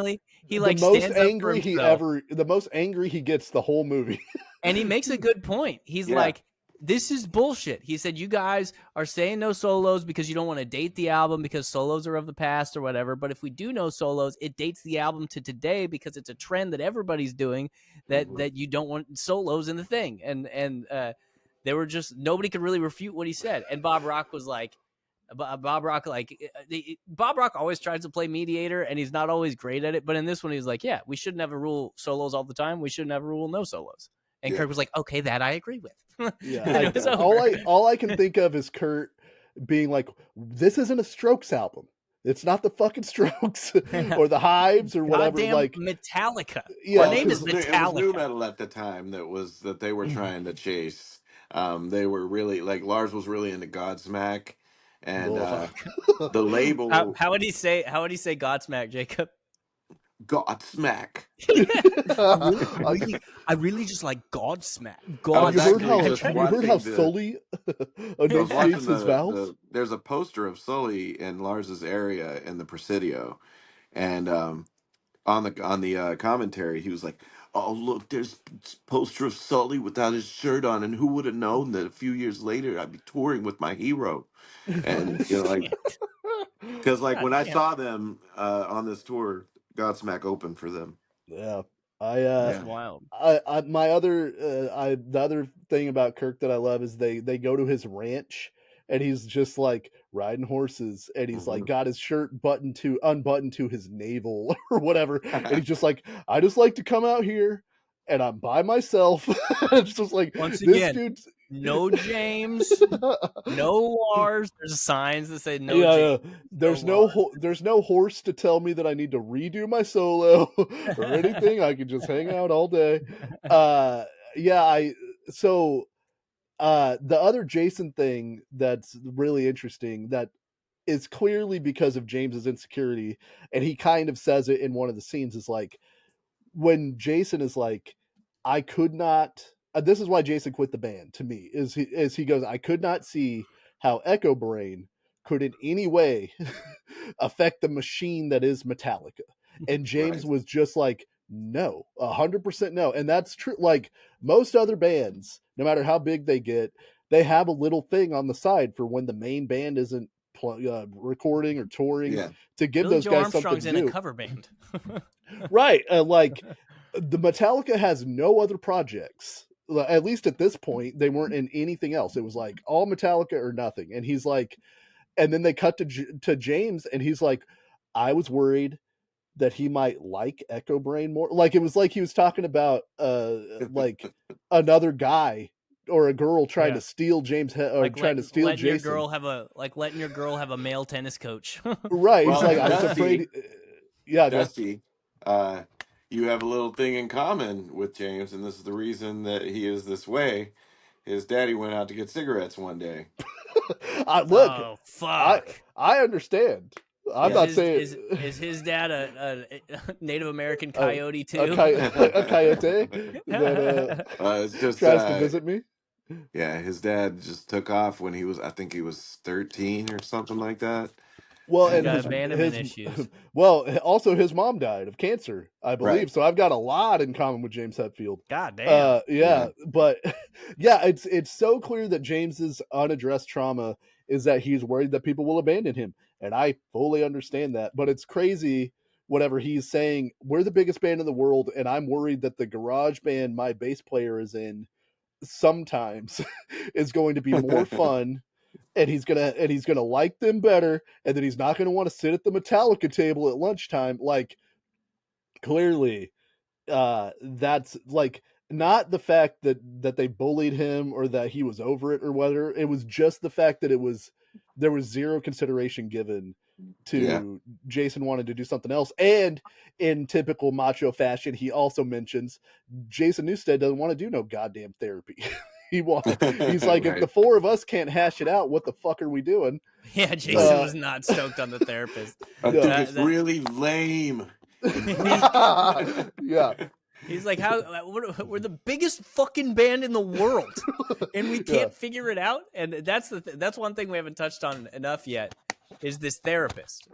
he like stands up for himself. the most angry he gets the whole movie. And he makes a good point. He's Yeah. like, this is bullshit. He said, you guys are saying no solos because you don't want to date the album because solos are of the past or whatever. But if we do no solos, it dates the album to today because it's a trend that everybody's doing Mhm. that you don't want solos in the thing. And they were just, nobody could really refute what he said. And Bob Rock was like, Bob Rock, Bob Rock always tries to play mediator and he's not always great at it. But in this one, he was like, yeah, we shouldn't have a rule solos all the time. We shouldn't have a rule no solos. And Yeah. Kirk was like, okay, that I agree with. Yeah, And it was over. all I can think of is Kurt being like, "This isn't a Strokes album. It's not the fucking Strokes or the Hives or whatever." Goddamn Like, Metallica. yeah, Our Well, name is it was new Metallica. metal at the time that they were trying to chase. They were really like Lars was really into Godsmack, and ugh. the label How would he say Godsmack, Jacob? Godsmack. I really just like Godsmack. Have you heard actually how just have you heard how watching the. Sully I was watching enunciates his vowels? there's a poster of Sully in Lars's area in the Presidio, and on the commentary, he was like, "Oh, look, there's a poster of Sully without his shirt on, and who would have known that a few years later I'd be touring with my hero?" Oh And like, shit! because like God when I damn. saw them on this tour, Godsmack opened for them. Yeah. I That's Yeah. wild. my other the other thing about Kirk that I love is they go to his ranch and he's just like riding horses and he's like Hmm. got his shirt buttoned to unbuttoned to his navel or whatever, and he's just like, I just like to come out here and I'm by myself. It's just like Once this again, dude's no James, no Lars. There's signs that say no yeah, James, yeah. no Lars. There's no horse to tell me that I need to redo my solo or anything. I can just hang out all day. Uh yeah, I so the other Jason thing that's really interesting that is clearly because of James's insecurity, and he kind of says it in one of the scenes, is like when Jason is like, I could not. This is why Jason quit the band. To me, is he goes, I could not see how Echo Brain could in any way affect the machine that is Metallica. And James Right. was just like, no, 100% no. And that's true. Like most other bands, no matter how big they get, they have a little thing on the side for when the main band isn't recording or touring, Yeah. to give Billy those Joe guys something Armstrong's to in a do. cover band. Right. Like the Metallica has no other projects. At least at this point, they weren't in anything else. It was like all Metallica or nothing. And he's like, and then they cut to James, and he's like, I was worried that he might like Echo Brain more. Like it was like he was talking about like another guy or a girl trying Yeah, to steal or trying to steal letting your Jason. girl have a male tennis coach. Right. He's Well, like, and I was afraid. Yeah, go. Dusty, uh, you have a little thing in common with James, and this is the reason that he is this way. His daddy went out to get cigarettes one day. Look, Oh I fuck! I understand. I'm Is Yeah. not his saying is his dad a Native American coyote too? a coyote that It's just, tries to visit me. yeah, his dad just took off when he was, I think he was 13 or something like that. Well, He's and got And abandonment issues. well, also his mom died of cancer, I right. believe. So I've got a lot in common with James Hetfield. God damn. Yeah, Yeah. but yeah, it's so clear that James's unaddressed trauma is that he's worried that people will abandon him, and I fully understand that. But it's crazy. Whatever he's saying, we're the biggest band in the world, and I'm worried that the garage band my bass player is in sometimes is going to be more fun, and he's gonna like them better, and then he's not gonna want to sit at the Metallica table at lunchtime. Like clearly, that's like not the fact that they bullied him or that he was over it or whether it was just the fact that there was zero consideration given Yeah. to Jason wanted to do something else. And in typical macho fashion, he also mentions Jason Newsted doesn't want to do no goddamn therapy. He's like, if the Right. four of us can't hash it out, what the fuck are we doing? Yeah, Jason Right. Uh, was not stoked on the therapist. I think yeah. it's That really lame and weak. Yeah. he's like, how we're the biggest fucking band in the world, and we Yeah. can't figure it out. And that's one thing we haven't touched on enough yet is this therapist.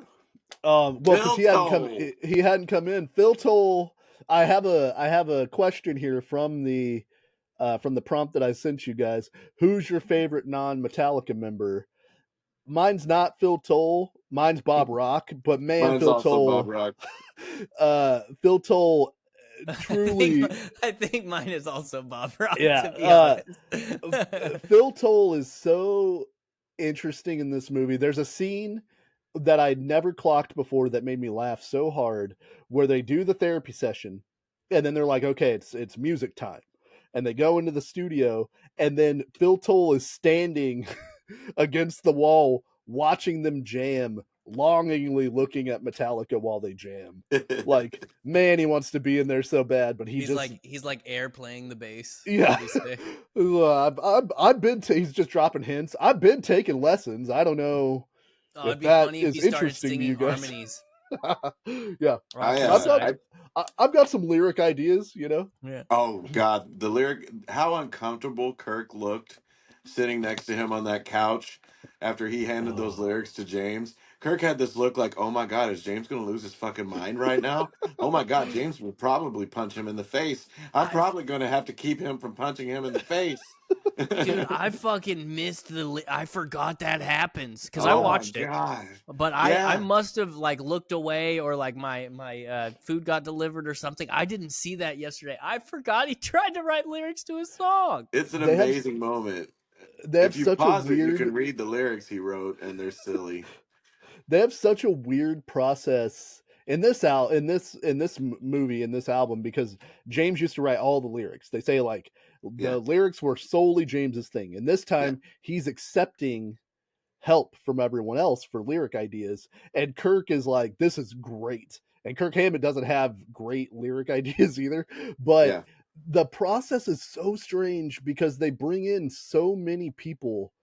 Well, because Bill Toll. he hadn't come in. Phil Toll. I have a question here from the prompt that I sent you guys. Who's your favorite non-Metallica member? Mine's not Phil Toll. Mine's Bob Rock. But man, Mine's also Bob Rock. Phil Toll I think truly, I think mine is also Bob Rock. yeah. To be honest, Phil Toll is so interesting in this movie. There's a scene that I'd never clocked before that made me laugh so hard, where they do the therapy session and then they're like, okay, it's music time. And they go into the studio, and then Phil Toll is standing against the wall watching them jam, longingly looking at Metallica while they jam. Like, man, he wants to be in there so bad, but he just he's like air playing the bass. yeah. That'd be sick. I've been he's just dropping hints. I've been taking lessons. I don't know Oh, if it'd be that funny if is he started interesting to singing you guys. harmonies Yeah, off to the I've got side. I've got some lyric ideas. You know. Yeah. Oh God, the lyric, how uncomfortable Kirk looked sitting next to him on that couch after he handed those Oh, lyrics to James. Kirk had this look like, oh my God, is James going to lose his fucking mind right now? Oh my God, James will probably punch him in the face. I'm I probably going to have to keep him from punching him in the face. dude, I fucking missed I forgot that happens because I Oh my watched it. God. But I Yeah. must have like looked away or like my food got delivered or something. I didn't see that yesterday. I forgot he tried to write lyrics to a song. It's an They have amazing moment. they have If you such a pause it, you weird can read the lyrics he wrote, and they're silly. they have such a weird process in this movie, in this album, because James used to write all the lyrics. They say like Yeah. the lyrics were solely James's thing, and this Yeah. time he's accepting help from everyone else for lyric ideas, and Kirk is like, this is great. And Kirk Hammett doesn't have great lyric ideas either, but Yeah. the process is so strange because they bring in so many people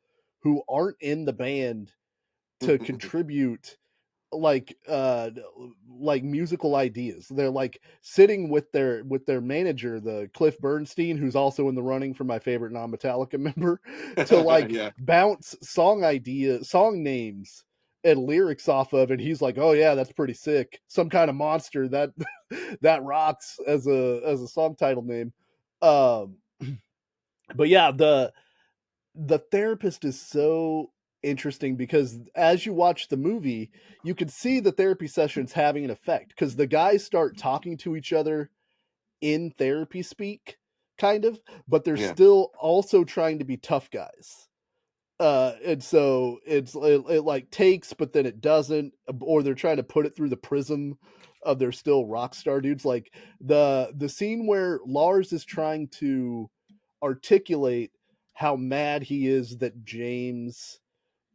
who aren't in the band to contribute like like musical ideas. They're like sitting with their manager, the Cliff Bernstein, who's also in the running for my favorite non-Metallica member, to like Yeah. bounce song names and lyrics off of it. He's like, oh yeah, that's pretty sick, some kind of monster that that rocks as a song title name. um but yeah, the therapist is so interesting because as you watch the movie, you can see the therapy sessions having an effect because the guys start talking to each other in therapy speak, kind of, but they're Yeah. still also trying to be tough guys. And so it like takes, but then it doesn't, or they're trying to put it through the prism of they're still rock star dudes. Like the scene where Lars is trying to articulate how mad he is that James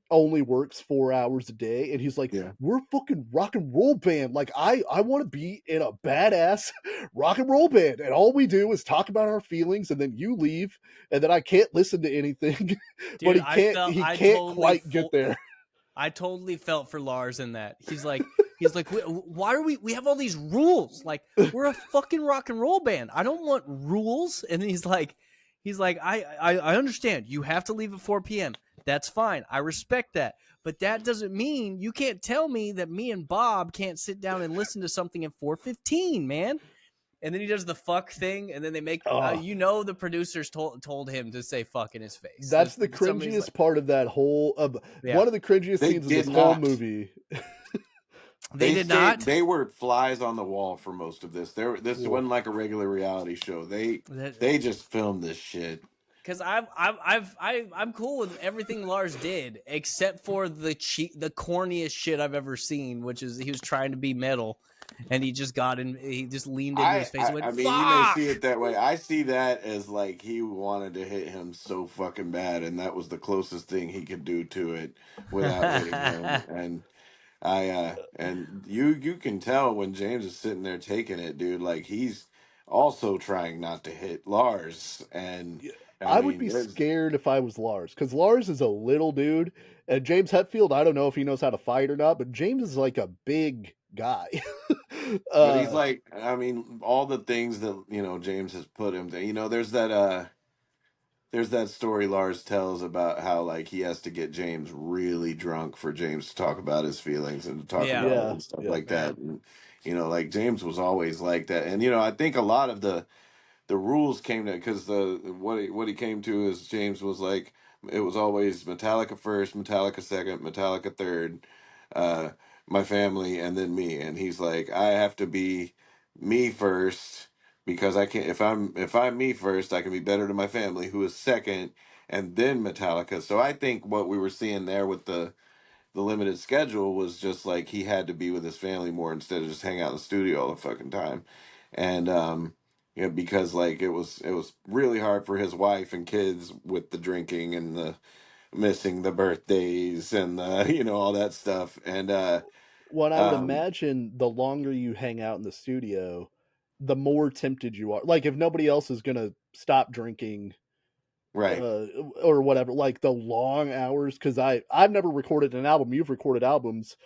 only works 4 hours a day, and he's like, Yeah. we're a fucking rock and roll band, like I want to be in a badass rock and roll band, and all we do is talk about our feelings, and then you leave, and then I can't listen to anything. But Dude, he can't quite get there. I totally felt for Lars in that. He's like, why are we have all these rules? Like, we're a fucking rock and roll band. I don't want rules. And he's like, I understand. You have to leave at 4 p.m. That's fine. I respect that. But that doesn't mean you can't tell me that me and Bob can't sit down and listen to something at 4:15, man. And then he does the fuck thing, and then they make Oh, the producers told him to say fuck in his face. that's the Somebody's like, cringiest part of that whole of yeah, one of the cringiest They scenes in did this whole not. movie. they did not. They were flies on the wall for most of this. This Oh, wasn't like a regular reality show. That They just filmed this shit. because I'm cool with everything Lars did except for the corniest shit I've ever seen, which is he was trying to be metal, and he just leaned into his face and went I mean, you may see fuck. it that way. I see that as like he wanted to hit him so fucking bad, and that was the closest thing he could do to it without hitting him. And and you can tell when James is sitting there taking it, dude. Like he's also trying not to hit Lars, and yeah, I I would mean, be there's scared if I was Lars, because Lars is a little dude, and James Hetfield, I don't know if he knows how to fight or not, but James is like a big guy. but he's uh, like, I mean, all the things that James has put him there. There's that story Lars tells about how like he has to get James really drunk for James to talk about his feelings and to talk Yeah, about it yeah, and stuff yeah. like yeah, that. And like James was always like that. And I think a lot of the rules came to because the what he came to is James was like it was always Metallica first, Metallica second, Metallica third, uh, my family, and then me. And he's like, I have to be me first because I can't if I'm me first, I can be better to my family, who is second, and then Metallica. So I think what we were seeing there with the limited schedule was just like he had to be with his family more instead of just hang out in the studio all the fucking time. And because like it was really hard for his wife and kids with the drinking and the missing the birthdays and the all that stuff. And Well, I would um imagine the longer you hang out in the studio, the more tempted you are. Like if nobody else is gonna stop drinking, right. uh, or whatever, like the long hours. Because I've never recorded an album. You've recorded albums.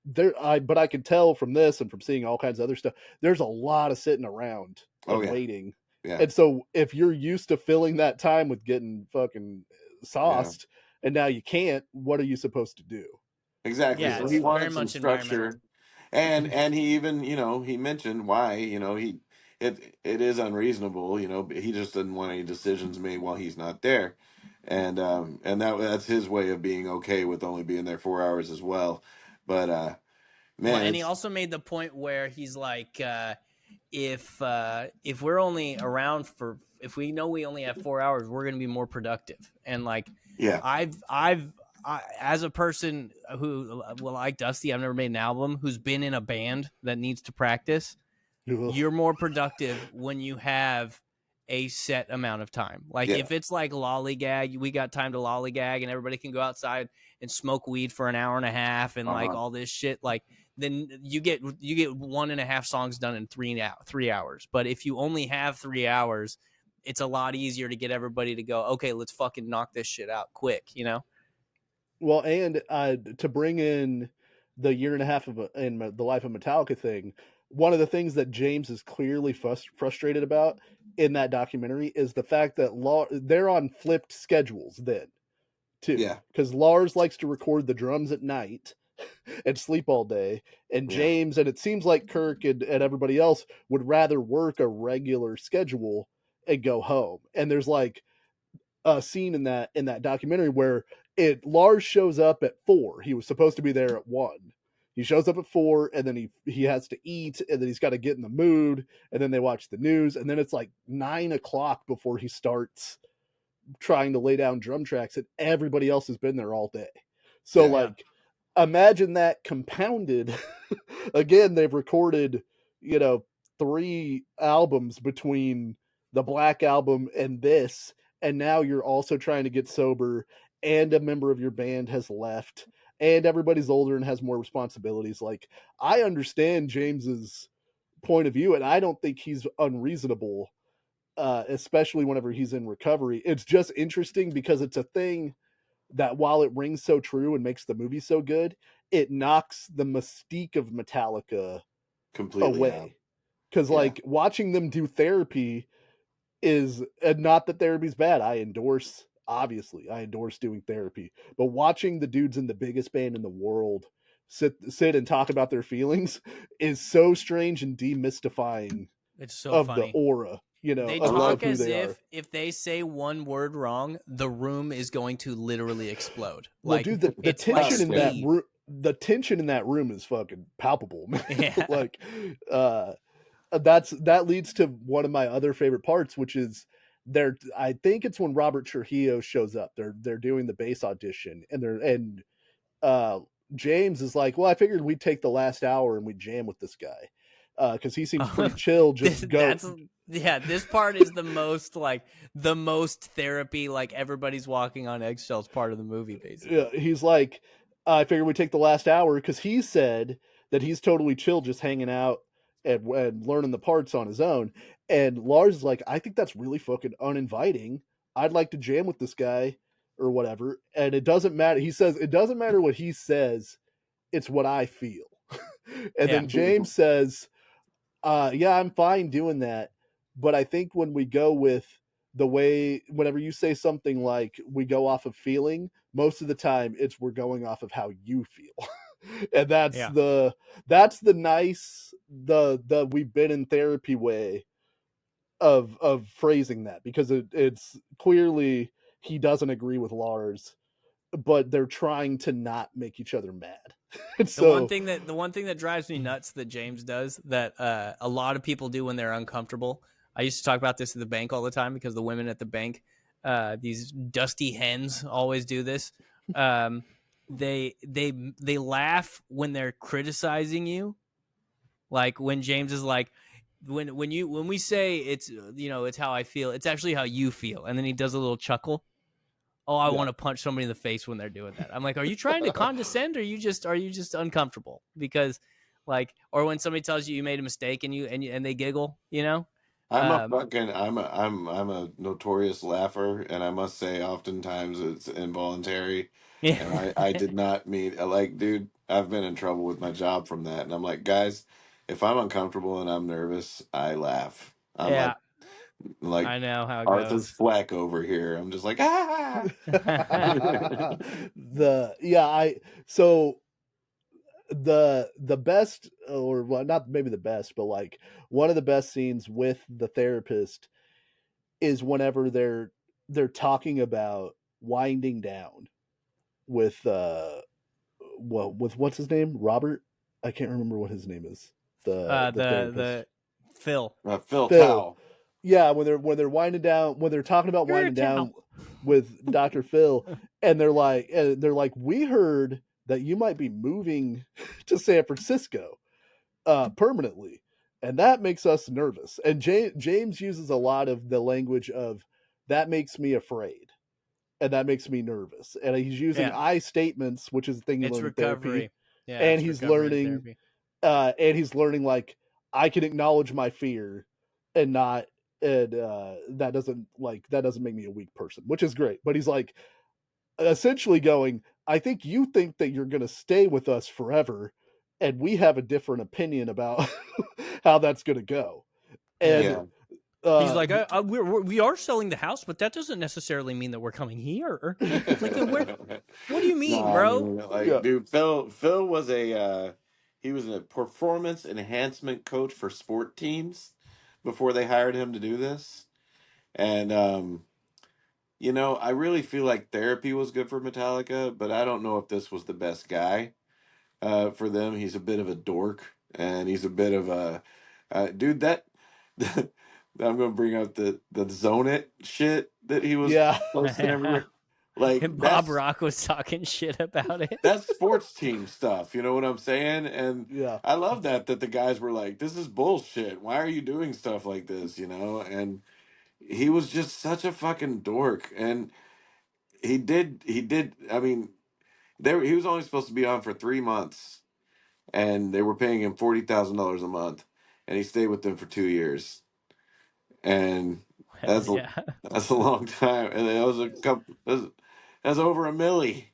But I can tell from this and from seeing all kinds of other stuff, there's a lot of sitting around Oh and yeah. waiting. Yeah. And so if you're used to filling that time with getting fucking Yeah. sauced, and now you can't, what are you supposed to do? exactly. Yeah, So he it's very wanted some much environmental. structure, and he even, he mentioned why, it is unreasonable, but he just didn't want any decisions made while he's not there, and that's his way of being okay with only being there 4 hours as well. But Well, man, and he it's also made the point where he's like, if we're only around for, if we know we only have 4 hours, we're going to be more productive. And like, yeah, as a person who, well, like Dusty, I've never made an album, who's been in a band that needs to practice. Ugh. You're more productive when you have a set amount of time. Like yeah, if it's like lollygag, we got time to lollygag and everybody can go outside and smoke weed for an hour and a half and like uh-huh. all this shit. Like then you get 1.5 songs done in 3 hours. But if you only have 3 hours, it's a lot easier to get everybody to go, okay, let's fucking knock this shit out quick, you know? Well, and to bring in the year and a half in the life of Metallica thing, one of the things that James is clearly frustrated about in that documentary is the fact that they're on flipped schedules then too, Yeah, because Lars likes to record the drums at night and sleep all day, and yeah, James, and it seems like Kirk and everybody else would rather work a regular schedule and go home. And there's like a scene in that documentary where it Lars shows up at 4. He was supposed to be there at 1. He shows up at 4, and then he has to eat, and then he's got to get in the mood, and then they watch the news, and then it's like 9 o'clock before he starts trying to lay down drum tracks, and everybody else has been there all day. So yeah, Yeah. like, imagine that compounded. Again, they've recorded, you know, 3 albums between the Black Album and this, and now you're also trying to get sober, and a member of your band has left, and everybody's older and has more responsibilities. Like, I understand James's point of view, and I don't think he's unreasonable, especially whenever he's in recovery. It's just interesting because it's a thing that, while it rings so true and makes the movie so good, it knocks the mystique of Metallica completely out. away. Because, Yeah, like, watching them do therapy is, and not that therapy's bad. Obviously, I endorse doing therapy. But watching the dudes in the biggest band in the world sit and talk about their feelings is so strange and demystifying It's so of the funny. aura, They I of talk love. who as they are. if they say one word wrong, the room is going to literally explode. Well, Like dude, the it's like tension in that speed. room, is fucking palpable, man. Yeah. Like, uh, that leads to one of my other favorite parts, which is there. I think it's when Robert Trujillo shows up. They're doing the bass audition, and uh, James is like, "Well, I figured we'd take the last hour and we'd jam with this guy, because he seems pretty chill. Just go." That's yeah, this part is the most therapy, like everybody's walking on eggshells part of the movie, basically. He's like, I figured we'd take the last hour, because he said that he's totally chill just hanging out and learning the parts on his own. And Lars is like, I think that's really fucking uninviting. I'd like to jam with this guy or whatever. And it doesn't matter. He says, it doesn't matter what he says, it's what I feel. And Yeah. then James says, yeah, I'm fine doing that, but I think when we go with the way, whenever you say something like we go off of feeling, most of the time it's we're going off of how you feel. And Yeah. that's the nice, the we've been in therapy way of phrasing that, because it's clearly he doesn't agree with Lars, but they're trying to not make each other mad. And so The one thing that drives me nuts that James does that a lot of people do when they're uncomfortable. I used to talk about this at the bank all the time because the women at the bank, these dusty hens, always do this. Um, they laugh when they're criticizing you, like when James is like, when we say it's, it's how I feel, it's actually how you feel, and then he does a little chuckle. Oh, I yeah. want to punch somebody in the face when they're doing that. I'm like, are you trying to condescend, or are you just uncomfortable? Because like, or when somebody tells you made a mistake and they giggle, you know? Um, I'm a notorious laugher, and I must say, oftentimes it's involuntary. yeah, And I did not mean, like, dude, I've been in trouble with my job from that. And I'm like, guys, if I'm uncomfortable and I'm nervous, I laugh. I'm yeah, like I know how it Arthur goes. Fleck over here. I'm just like, ah. The yeah I so the best, or well, not maybe the best, but like one of the best scenes with the therapist is whenever they're talking about winding down with with what's his name, Robert, I can't remember what his name is, the therapist, The Phil. Phil Phil. Tao. Yeah, when they're winding down, when they're talking about You're a winding cow. down with Dr. Phil, and they're like, we heard that you might be moving to San Francisco permanently, and that makes us nervous. And James uses a lot of the language of that makes me afraid, and that makes me nervous. And he's using Yeah, I statements, which is the thing you it's learn in therapy, recovery. Yeah, and it's he's recovery and learning therapy. like I can acknowledge my fear and not and that doesn't make me a weak person, which is great. But he's like essentially going, I think you think that you're going to stay with us forever, and we have a different opinion about how that's going to go. Yeah. And Yeah. He's like, the, we are selling the house, but that doesn't necessarily mean that we're coming here. It's like, then what do you mean, Nah, I bro? mean, like, yeah, dude, Phil was he was a performance enhancement coach for sport teams before they hired him to do this. And I really feel like therapy was good for Metallica, but I don't know if this was the best guy for them. He's a bit of a dork, and he's a bit of a dude that I'm gonna bring up the Zone It shit that he was yeah, posting everywhere. Like And Bob Rock was talking shit about it. that's sports team stuff. You know what I'm saying? And yeah. I love that the guys were like, "This is bullshit. Why are you doing stuff like this?" And he was just such a fucking dork. And he did. I mean, he was only supposed to be on for 3 months, and they were paying him $40,000 a month, and he stayed with them for 2 years, and Hell that's a yeah. that's a long time, and that was a couple. That's over a milli,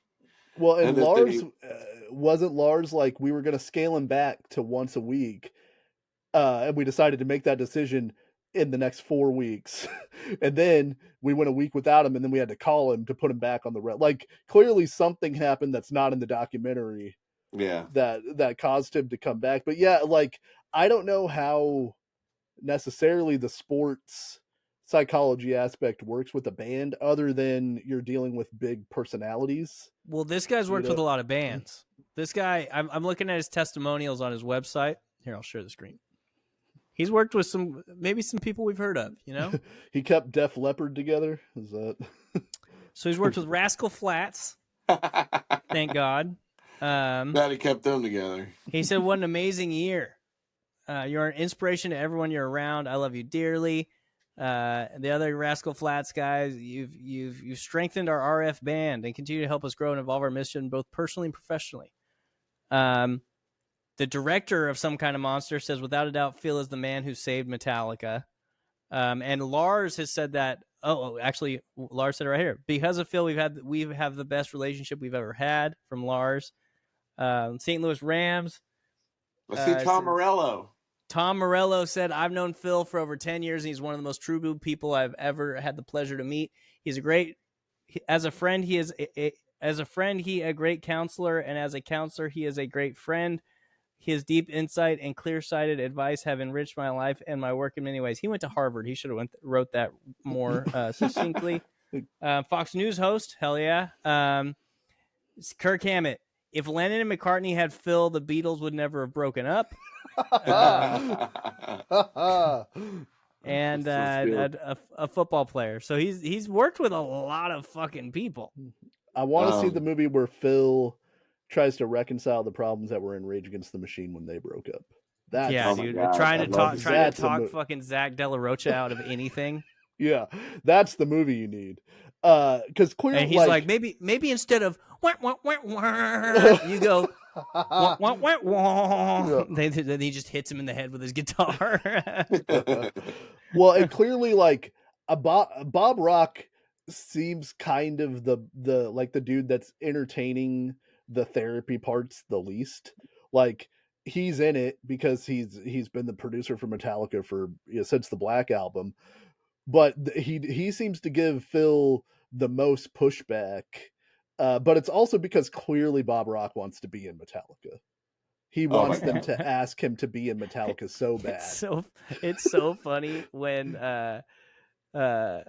Well, and and this Lars thing. wasn't Lars like we were going to scale him back to once a week, and we decided to make that decision in the next 4 weeks, and then we went a week without him, and then we had to call him to put him back on the red. Like clearly something happened that's not in the documentary Yeah. that caused him to come back. But yeah, like I don't know how necessarily the sports psychology aspect works with a band other than you're dealing with big personalities, Well, this guy's you worked with know. a lot of bands. This guy, I'm looking at his testimonials on his website. Here, I'll share the screen. He's worked with maybe some people we've heard of, He kept Def Leppard together. Is that So he's worked with Rascal Flatts, thank God. Glad he kept them together. He said, "What an amazing year! You're an inspiration to everyone you're around. I love you dearly." The other Rascal Flats guys, you've strengthened our RF band and continue to help us grow and evolve our mission both personally and professionally. The director of Some Kind of Monster says, without a doubt, Phil is the man who saved Metallica. And Lars has said that. Oh, actually, Lars said it right here. Because of Phil, we have the best relationship we've ever had. From Lars, St. Louis Rams. Let's see Tom Morello. Tom Morello said, "I've known Phil for over 10 years, and he's one of the most true people I've ever had the pleasure to meet. He's a great, as a friend, he is as a friend, he a great counselor, and as a counselor, he is a great friend. His deep insight and clear-sighted advice have enriched my life and my work in many ways." He went to Harvard. He should have wrote that more succinctly. Fox News host, hell yeah. Kirk Hammett. If Lennon and McCartney had Phil, the Beatles would never have broken up. And a football player. So he's worked with a lot of fucking people. I want to see the Um, movie where Phil tries to reconcile the problems that were in Rage Against the Machine when they broke up. Yeah, oh my dude. god, I'd love to see Trying to it. talk fucking Zach De La Rocha out of anything. Yeah, that's the movie you need. Because clearly, And he's like, maybe instead of wah, wah, wah, wah, you go wah, wah, wah, wah. Yeah. Then he just hits him in the head with his guitar. Well, and clearly, like Bob Rock seems kind of the like the dude that's entertaining the therapy parts the least. Like he's in it because he's been the producer for Metallica for since the Black Album, but he seems to give Phil the most pushback. But it's also because clearly Bob Rock wants to be in Metallica. He Oh my wants them to ask him to be in Metallica so bad. It's so funny when man,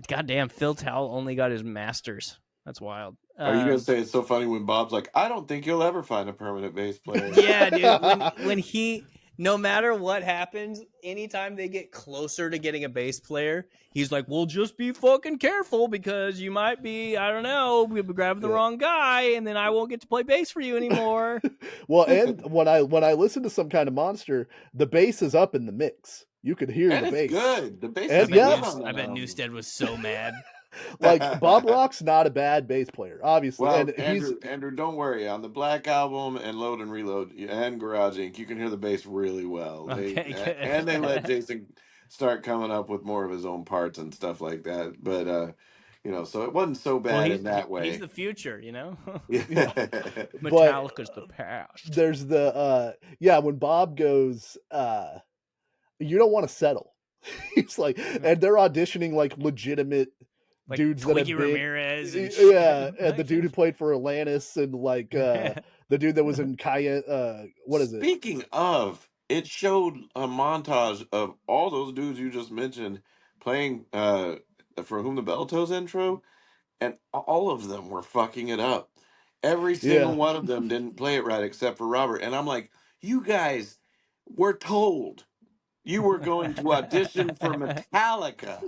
goddamn, Phil Towle only got his masters. That's wild. Are you gonna say it's so funny when Bob's like, I don't think you'll ever find a permanent bass player? Yeah, dude. When he, no matter what happens, anytime they get closer to getting a bass player, he's like, "Well, just be fucking careful because you might be, I don't know, we'll be grabbing the Yeah. wrong guy, and then I won't get to play bass for you anymore." Well, and when I listen to Some Kind of Monster, the bass is up in the mix. You could hear And the it's bass. good. The bass I And is bet good yeah, on that I bet album. Newstead was so mad. like Bob Rock's not a bad bass player, obviously, and Well, he's Andrew, don't worry. On the Black Album and Load and Reload and Garage Inc., you can hear the bass really well. Okay, good. And they let Jason start coming up with more of his own parts and stuff like that. But so it wasn't so Well, bad in that he's way. the future, you know. yeah, Yeah. but Metallica's the past. there's the when Bob goes you don't want to settle. He's like, and they're auditioning like legitimate Like dudes that Twiggy have been Ramirez and yeah, shit. and the dude who played for Atlantis and like the dude that was in Kaya what is it? Speaking of, it showed a montage of all those dudes you just mentioned playing For Whom the Bell Tolls intro, and all of them were fucking it up. Every single Yeah. one of them didn't play it right except for Robert. And I'm like, you guys were told you were going to audition for Metallica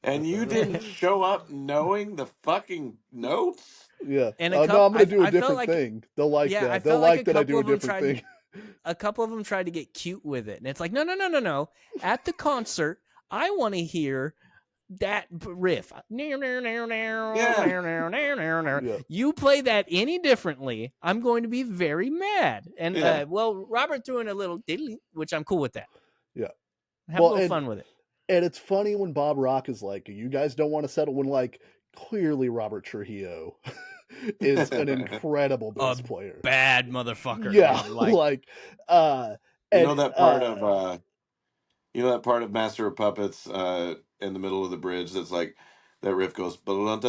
and you didn't show up knowing the fucking notes? Yeah. And No, I'm gonna do a I felt different like, thing. They'll like yeah, I that. They'll felt like like that I do a different thing. a couple of them tried to get cute with it, and it's like, no. At the concert, I want to hear that riff. Yeah. Yeah. You play that any differently, I'm going to be very mad. And Yeah. well, Robert threw in a little diddly, which I'm cool with that. Yeah. Have a Well, little fun with it. and it's funny when Bob Rock is like, you guys don't want to settle when like clearly Robert Trujillo is an incredible A bass player. bad motherfucker. Yeah, Man. Like, like You and know that part of Master of Puppets in the middle of the bridge that's like that riff goes yeah.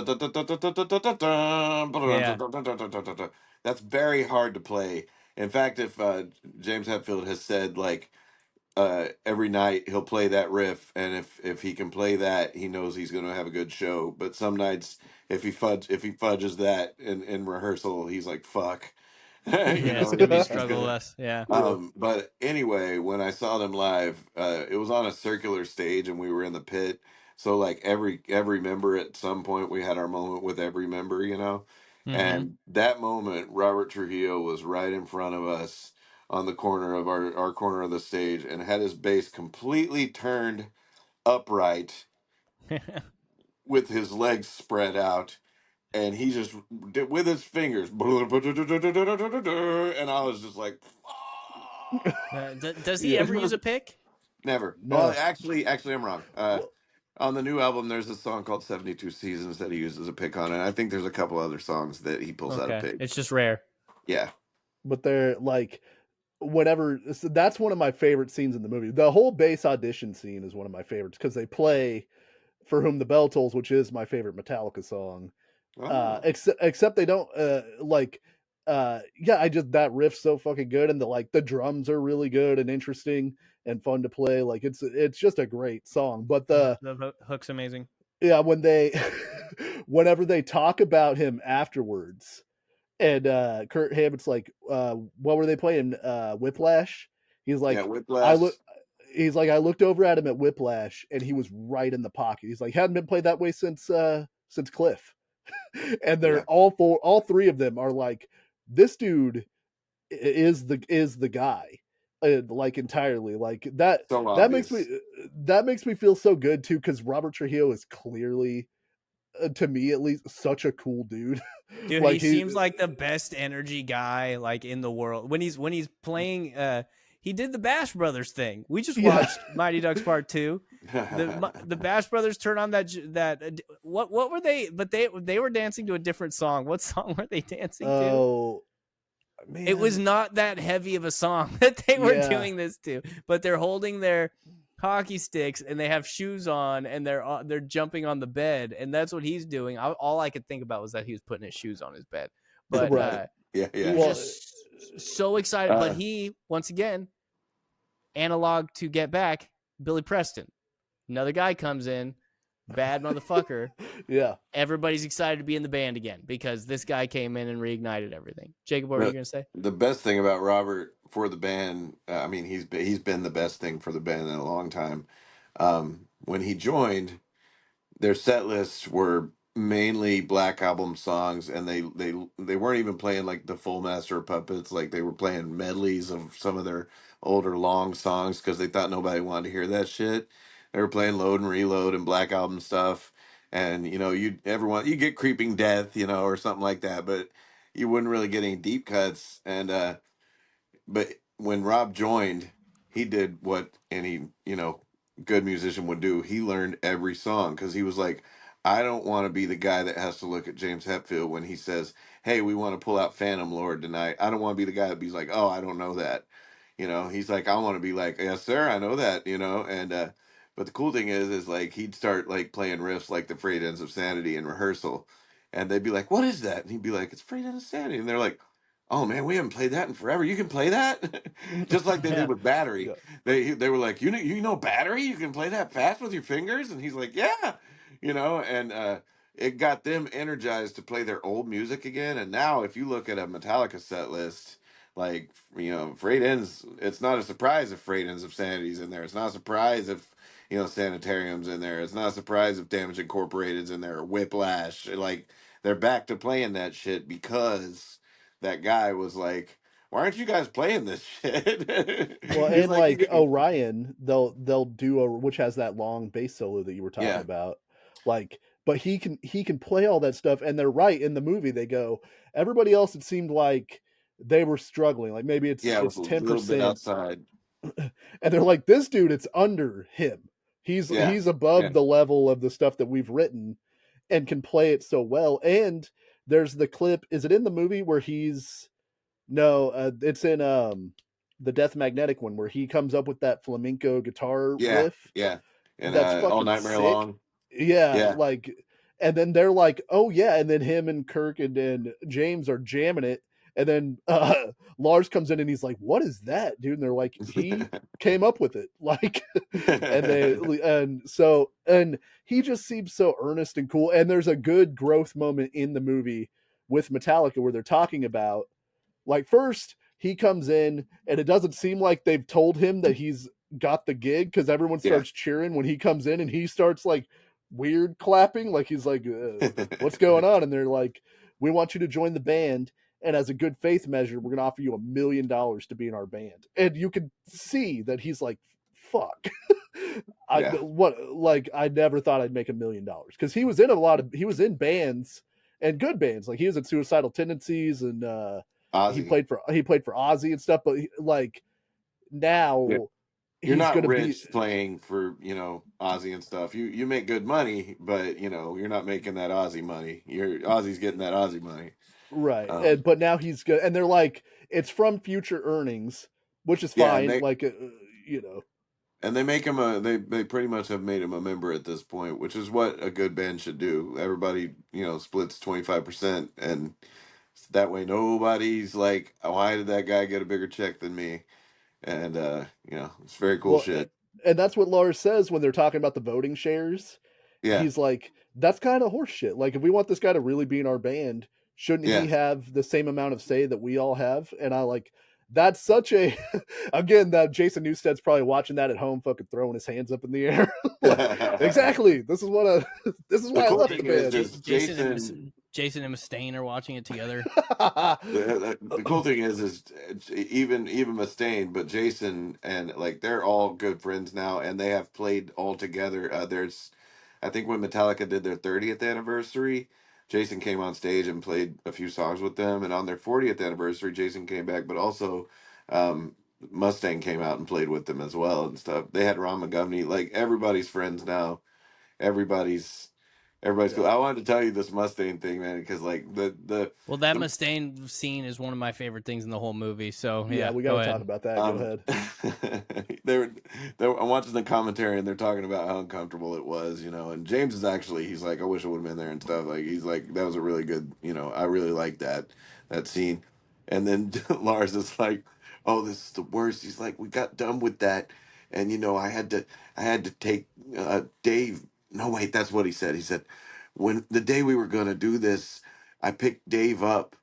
that's very hard to play. In fact, if James Hetfield has said like every night he'll play that riff, and if he can play that, he knows he's going to have a good show. But some nights, if he fudges that in rehearsal, he's like, "Fuck," you Yeah, it's know, gonna be he's struggle gonna. less. Yeah. yeah. But anyway, when I saw them live, it was on a circular stage, and we were in the pit. So like every member at some point, we had our moment with every member, you know. Mm-hmm. And that moment, Robert Trujillo was right in front of us on the corner of our corner of the stage and had his bass completely turned upright with his legs spread out. And he just did with his fingers, and I was just like, Does he Yeah. ever use a pick? never. Well, No. actually, I'm wrong. Well, On the new album, there's a song called "72 Seasons" that he uses a pick on, and I think there's a couple other songs that he pulls out a Okay, pick. it's just rare. Yeah, but they're like whenever so that's one of my favorite scenes in the movie. The whole bass audition scene is one of my favorites because they play For Whom the Bell Tolls, which is my favorite Metallica song. oh, Except they don't yeah, I just that riff's so fucking good, and the drums are really good and interesting and fun to play. Like it's just a great song. But The hook's amazing. yeah, when they whenever they talk about him afterwards, and Kurt Hammett's like, what were they playing? Whiplash. He's yeah, like, I Whiplash. look. He's like, I looked over at him at Whiplash, and he was right in the pocket. He's like, hadn't been played that way since Cliff. And they're Yeah, all three of them are like, this dude is the guy, like entirely like that. so That makes me obvious. feel so good too because Robert Trujillo is clearly, to me at least, such a cool dude. Dude, he Like he, seems like the best energy guy like in the world. When he's playing he did the Bash Brothers thing. We just yeah. watched Mighty Ducks Part 2. The Bash Brothers turn on what were they, but they were dancing to a different song. What song were they dancing to? Oh It was man, not that heavy of a song that they were yeah. doing this to, but they're holding their hockey sticks and they have shoes on and they're jumping on the bed, and that's what he's doing. All I could think about was that he was putting his shoes on his bed, but Right. Yeah, he yeah. was Well, just so excited. But he, once again, analog to Get Back, Billy Preston. Another guy comes in, bad motherfucker. Yeah. Everybody's excited to be in the band again because this guy came in and reignited everything. Jacob, what were you the going to say? the best thing about Robert for the band, I mean, he's been the best thing for the band in a long time. When he joined, their set lists were mainly Black Album songs, and they weren't even playing like the full Master of Puppets. Like they were playing medleys of some of their older long songs because they thought nobody wanted to hear that shit. They were playing Load and Reload and Black Album stuff, and you get Creeping Death, or something like that, but you wouldn't really get any deep cuts. And but when Rob joined, he did what any, good musician would do. He learned every song because he was like, I don't want to be the guy that has to look at James Hetfield when he says, "Hey, we want to pull out Phantom Lord tonight." I don't want to be the guy that be like, "Oh, I don't know that." He's like, I want to be like, "Yes, sir, I know that." And but the cool thing is like he'd start like playing riffs like the Frayed Ends of Sanity in rehearsal, and they'd be like, "What is that?" And he'd be like, "It's Frayed Ends of Sanity," and they're like, "Oh man, we haven't played that in forever. You can play that," just like they did Yeah. with Battery. Yeah. They were like, "You know Battery? You can play that fast with your fingers?" And he's like, "Yeah," and it got them energized to play their old music again. And now, if you look at a Metallica set list, like Freight Ends, it's not a surprise if Freight Ends of Sanity's in there. It's not a surprise if Sanitarium's in there. It's not a surprise if Damage Incorporated's in there or Whiplash. Like they're back to playing that shit because that guy was like, "Why aren't you guys playing this shit?" Well, He's and like, like Orion, they'll do a which has that long bass solo that you were talking "Yeah, about. Like, but he can play all that stuff, and they're right in the movie. They go, everybody else, it seemed like they were struggling. Like maybe it's yeah," with it's a ten little bit percent, outside. and they're like, this dude, it's under him. Yeah, He's yeah, above the level of the stuff that we've written, and can play it so well. And there's the clip. Is it in the movie where he's no, it's in the Death Magnetic one where he comes up with that flamenco guitar yeah, riff yeah. And that's All fucking Nightmare sick. Long. Yeah, Yeah. like, and then they're like, "Oh yeah," and then him and Kirk and James are jamming it, and then Lars comes in and he's like, "What is that, dude?" And they're like, "He came up with it," like, and he just seems so earnest and cool. And there's a good growth moment in the movie with Metallica where they're talking about, like, first he comes in and it doesn't seem like they've told him that he's got the gig because everyone Yeah. starts cheering when he comes in and he starts like weird clapping, like he's like, what's going on? And they're like, we want you to join the band, and as a good faith measure, we're gonna offer you $1 million to be in our band. And you can see that he's like, fuck. Yeah. I never thought I'd make $1 million because he was in bands and good bands, like he was in Suicidal Tendencies, and Ozzy. he played for Ozzy and stuff. But like Yeah. now You're he's not gonna be rich playing for, Ozzy and stuff. You make good money, but you're not making that Ozzy money. Ozzy's getting that Ozzy money. right. Um, But now he's good, and they're like, it's from future earnings, which is yeah, and fine. they Like, you know, and they make him they pretty much have made him a member at this point, which is what a good band should do. Everybody, splits 25%, and that way nobody's like, why did that guy get a bigger check than me? And it's very cool well, shit. and that's what Lars says when they're talking about the voting shares. Yeah. He's like, that's kind of horseshit. Like, if we want this guy to really be in our band, shouldn't he Yeah. have the same amount of say that we all have? And I like, that's such a, again, that Jason Newsted's probably watching that at home, fucking throwing his hands up in the air. Like, exactly. This is The why I cool left the thing is, band. is Jason. Jason and Mustaine are watching it together. The cool thing is even Mustaine, but Jason and like they're all good friends now, and they have played all together. I think when Metallica did their 30th anniversary, Jason came on stage and played a few songs with them, and on their 40th anniversary, Jason came back, but also um, Mustang came out and played with them as well and stuff. They had Ron McGovney, like everybody's friends now. Everybody's everybody's cool. Yeah. I wanted to tell you this Mustang thing, man, because like Well, that the Mustaine scene is one of my favorite things in the whole movie. So Yeah, yeah, we got go to talk ahead. about that. Go Um, ahead. they're, I'm watching the commentary and they're talking about how uncomfortable it was, and James is actually, he's like, I wish I would have been there and stuff. Like, he's like, that was a really good, I really like that scene. And then Lars is like, "Oh, this is the worst." He's like, "We got done with that, and I had to take Dave." No, wait, that's what he said. He said, "When the day we were gonna do this, I picked Dave up,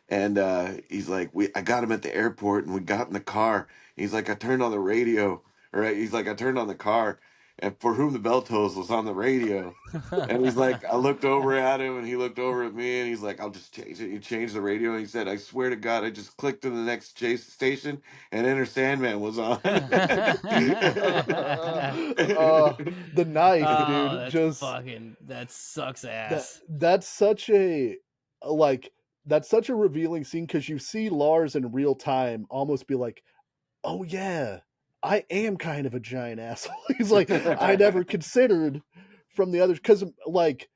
and he's like, I got him at the airport, and we got in the car. He's like, I turned on the radio, or he's like, I turned on the car, and For Whom the Bell Tolls was on the radio." And he's like, I looked over at him, and he looked over at me, and he's like, I'll just change it. He changed the radio, and he said, I swear to God, I just clicked to the next chase station, and Enter Sandman was on. uh, the knife, Oh, dude. Just that sucks that ass. that's such a like that's such a revealing scene because you see Lars in real time almost be like, "Oh yeah, I am kind of a giant asshole." He's like, "I never considered from the others," because like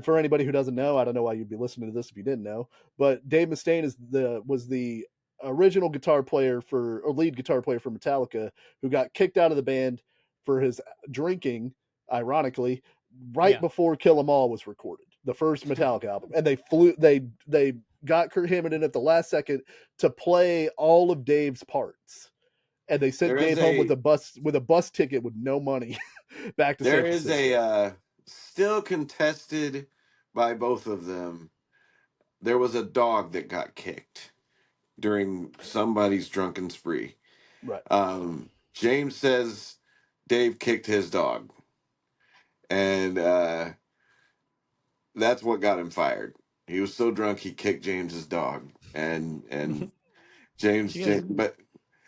for anybody who doesn't know, I don't know why you'd be listening to this if you didn't know, but Dave Mustaine was the original guitar player for or lead guitar player for Metallica who got kicked out of the band for his drinking, ironically, right Yeah. before Kill 'Em All was recorded, the first Metallica album, and they got Kurt Hammond in at the last second to play all of Dave's parts, and they sent there is Dave home a with a bus ticket with no money back to there San is a Francisco. still contested by both of them. There was a dog that got kicked during somebody's drunken spree. Right. James says Dave kicked his dog, and that's what got him fired. He was so drunk he kicked James's dog, and you guys, But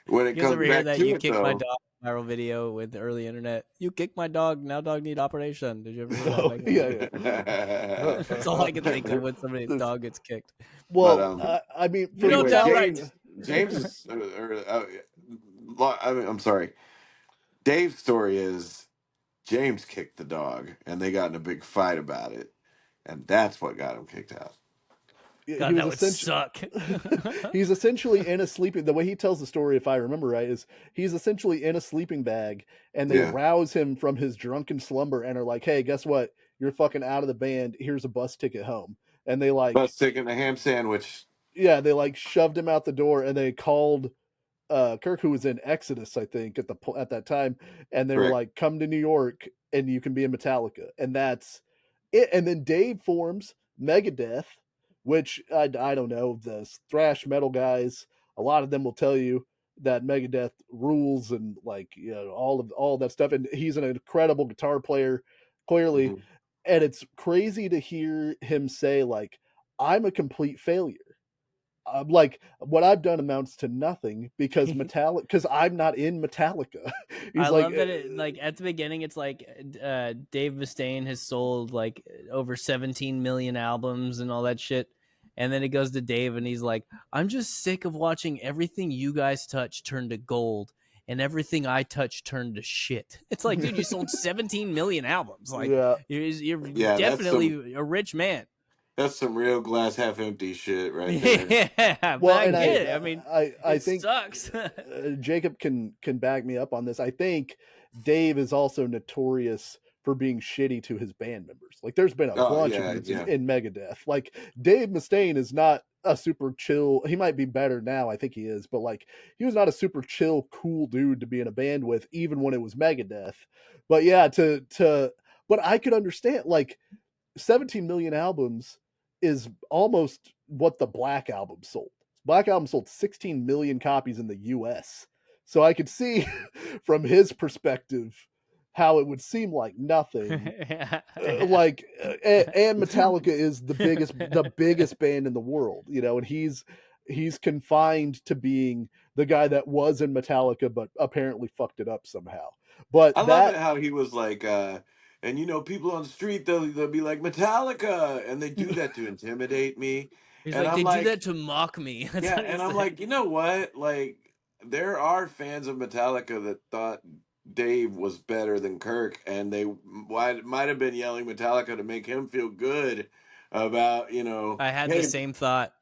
when it you guys ever comes hear back that to "you it, kicked my though, dog" viral video with the early internet? You kicked my dog, now dog need operation. Did you ever hear that Oh back in the yeah, day? yeah. That's all I can think of when somebody's This- dog gets kicked. but well, I mean, You for don't anyway, have Metallica, rights. James is, I mean, I'm sorry. Dave's story is James kicked the dog, and they got in a big fight about it, and that's what got him kicked out. he God, was that would essentially suck. he's essentially in a sleeping the way he tells the story, if I remember right, is he's essentially in a sleeping bag and they Yeah, rouse him from his drunken slumber and are like, "Hey, guess what? You're fucking out of the band. Here's a bus ticket home." And they like bus ticket and a ham sandwich. yeah, they like shoved him out the door and they called Kirk, who was in Exodus, I think, at that time, and they were Correct. like, "Come to New York, and you can be in Metallica," and that's it. And then Dave forms Megadeth, which I don't know the thrash metal guys. A lot of them will tell you that Megadeth rules and like all that stuff. And he's an incredible guitar player, clearly. Mhm. And it's crazy to hear him say like, "I'm a complete failure." Like what I've done amounts to nothing because I'm not in Metallica. I He's like, love that it like at the beginning it's like Dave Mustaine has sold like over 17 million albums and all that shit. And then it goes to Dave and he's like, I'm just sick of watching everything you guys touch turn to gold and everything I touch turn to shit. It's like, dude, you sold 17 million albums. Like yeah. you're Yeah, definitely a rich man. that's some real glass half empty shit right there. Yeah, but Well, I and get it. I mean, I it think sucks. Jacob can back me up on this. I think Dave is also notorious for being shitty to his band members. Like there's been a Oh bunch of yeah, dudes yeah. in Megadeth. Like Dave Mustaine is not a super chill. He might be better now. I think he is, but like he was not a super chill, cool dude to be in a band with, even when it was Megadeth. But yeah, but I could understand like 17 million albums is almost what the Black Album sold. Black Album sold 16 million copies in the US. So I could see from his perspective how it would seem like nothing. And Metallica is the biggest band in the world, and he's confined to being the guy that was in Metallica but apparently fucked it up somehow. But I love it that how he was like, and people on the street they'll be like Metallica, and they do that to intimidate me, He's and like, I'm they do that like, to mock me. That's yeah, what he and I'm said. like, you know what? Like, there are fans of Metallica that thought Dave was better than Kirk, and they might have been yelling Metallica to make him feel good about, I had the hey, same thought.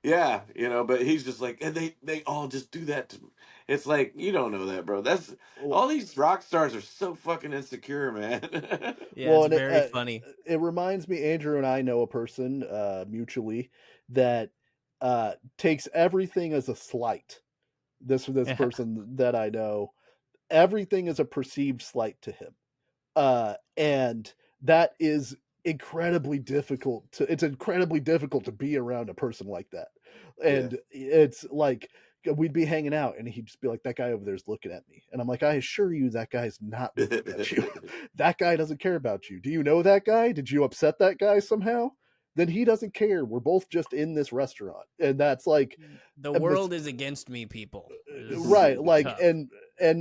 yeah, but he's just like, and they all just do that to me. It's like, you don't know that, bro. That's all these rock stars are so fucking insecure, man. Yeah, well, it's and very funny. it reminds me. Andrew and I know a person mutually that takes everything as a slight. This person that I know, everything is a perceived slight to him, and that is it's incredibly difficult to be around a person like that. Yeah. And it's like we'd be hanging out and he'd just be like, that guy over there's looking at me, and I'm like, I assure you that guy's not looking at you. That guy doesn't care about you. Do you know that guy? Did you upset that guy somehow? Then he doesn't care. We're both just in this restaurant. And that's like The a world is against me, people. Is right, like, tough. and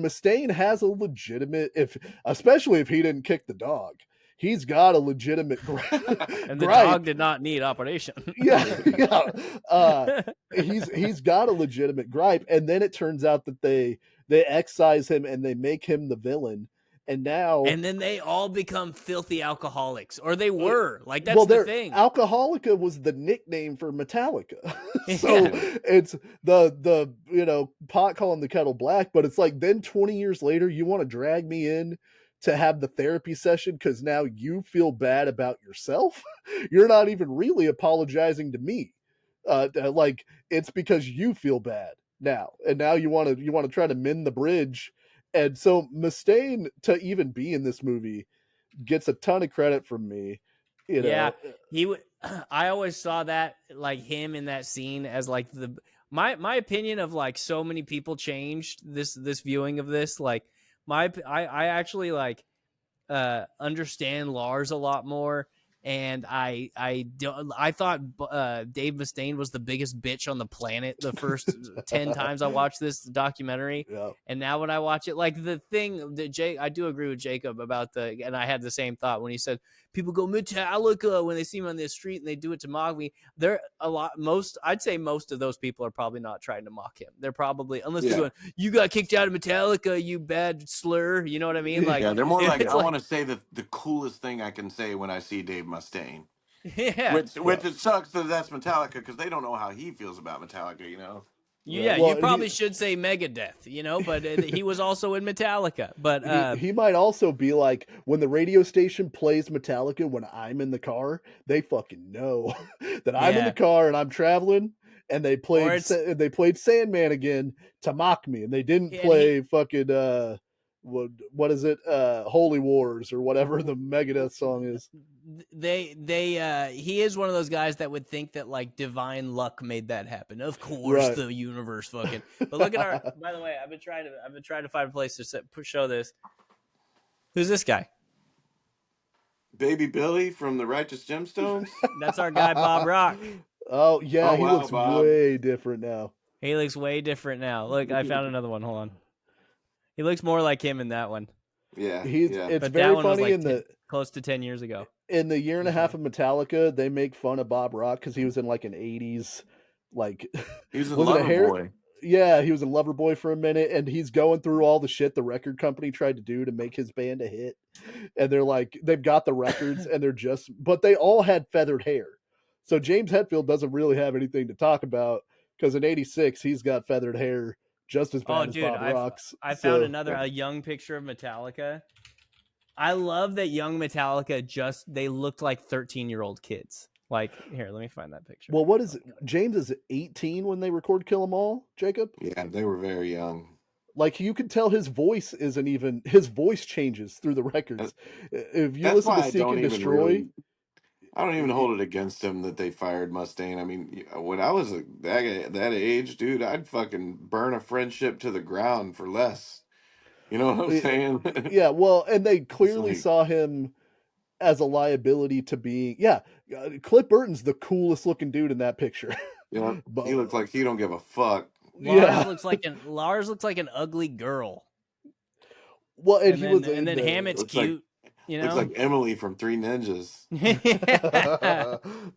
Mustaine has a legitimate, if especially if he didn't kick the dog, he's got a legitimate And the gripe. dog did not need operation. Yeah, yeah. He's got a legitimate gripe, and then it turns out that they excise him and they make him the villain, and now And then they all become filthy alcoholics, or they were. Like, that's well, the their thing. Alcoholica was the nickname for Metallica. So Yeah. it's the pot calling the kettle black, but it's like then 20 years later you want to drag me in to have the therapy session because now you feel bad about yourself. You're not even really apologizing to me. Like it's because you feel bad now, and now you want to try to mend the bridge. And so Mustaine, to even be in this movie, gets a ton of credit from me. You Yeah, know, he would. I always saw that, like, him in that scene as like the my opinion of like so many people changed this viewing of this. Like I actually like understand Lars a lot more. And I thought Dave Mustaine was the biggest bitch on the planet the first 10 times I watched this documentary. yeah. And now when I watch it, like the thing that I do agree with Jacob about and I had the same thought when he said people go Metallica when they see me on the street and they do it to mock me. They're I'd say most of those people are probably not trying to mock him. They're probably, unless they're Yeah. going, you got kicked out of Metallica, you bad slur. You know what I mean? Like, Yeah, they're more like, it's I like, want to say the coolest thing I can say when I see Dave Mustaine. yeah. Yeah. Which it sucks that that's Metallica because they don't know how he feels about Metallica, Yeah, you Well, probably should say Megadeth, but he was also in Metallica. But he might also be like, when the radio station plays Metallica when I'm in the car, they fucking know that I'm in the yeah, car and I'm traveling, and or it's they played Sandman again to mock me, and they didn't and he play fucking what is it, Holy Wars or whatever the Megadeth song is. he is one of those guys that would think that like divine luck made that happen. Of course, Right. the universe fucking. But look at our. By the way, I've been trying to find a place to show this. Who's this guy? Baby Billy from the Righteous Gemstones. That's our guy Bob Rock. Oh yeah, Oh he wow, looks Bob. way different now. He looks way different now. Look, I found another one. Hold on. He looks more like him in that one, Yeah, He's yeah. It's but that very one was funny like in the close to 10 years ago. in the year and a This half one. of Metallica, they make fun of Bob Rock because he was in like an '80s, like, He was in was it a hair? Loverboy. Yeah, he was in Loverboy for a minute, and he's going through all the shit the record company tried to do to make his band a hit. And they're like, they've got the records, and but they all had feathered hair. So James Hetfield doesn't really have anything to talk about because in '86 he's got feathered hair just as Oh, bad as dude, Bob Rock's. I found So another Yeah. a young picture of Metallica. I love that young Metallica they looked like 13-year-old kids. Like, here, let me find that picture. well, what is it? James is 18 when they record Kill 'Em All, Jacob? Yeah, they were very young. Like you can tell his voice changes through the And records. If you that's listen to why Seek and Destroy, I don't even hold it against them that they fired Mustaine. I mean, when I was that age, dude, I'd fucking burn a friendship to the ground for less. You know what I'm saying? yeah, well, and they It's clearly like, saw him as a liability to be, yeah. Cliff Burton's the coolest looking dude in that picture. he But looks like he don't give a fuck. yeah, Lars looks like an ugly girl. well, and And he was then in Hammett's Looks like cute, you looks know? like Emily from Three Ninjas.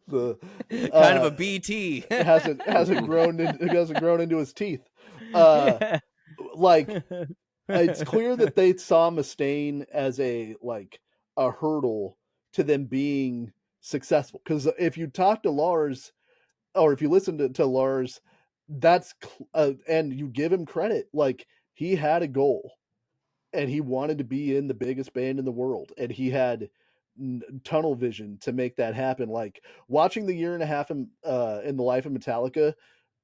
the Kind of uh a BT. hasn't grown into his teeth. Uh, like it's clear that they saw Mustaine as a hurdle to them being successful. Because if you talk to Lars, or if you listen to Lars, and you give him credit, like he had a goal and he wanted to be in the biggest band in the world, and he had tunnel vision to make that happen. Like watching the year and a half in the life of Metallica,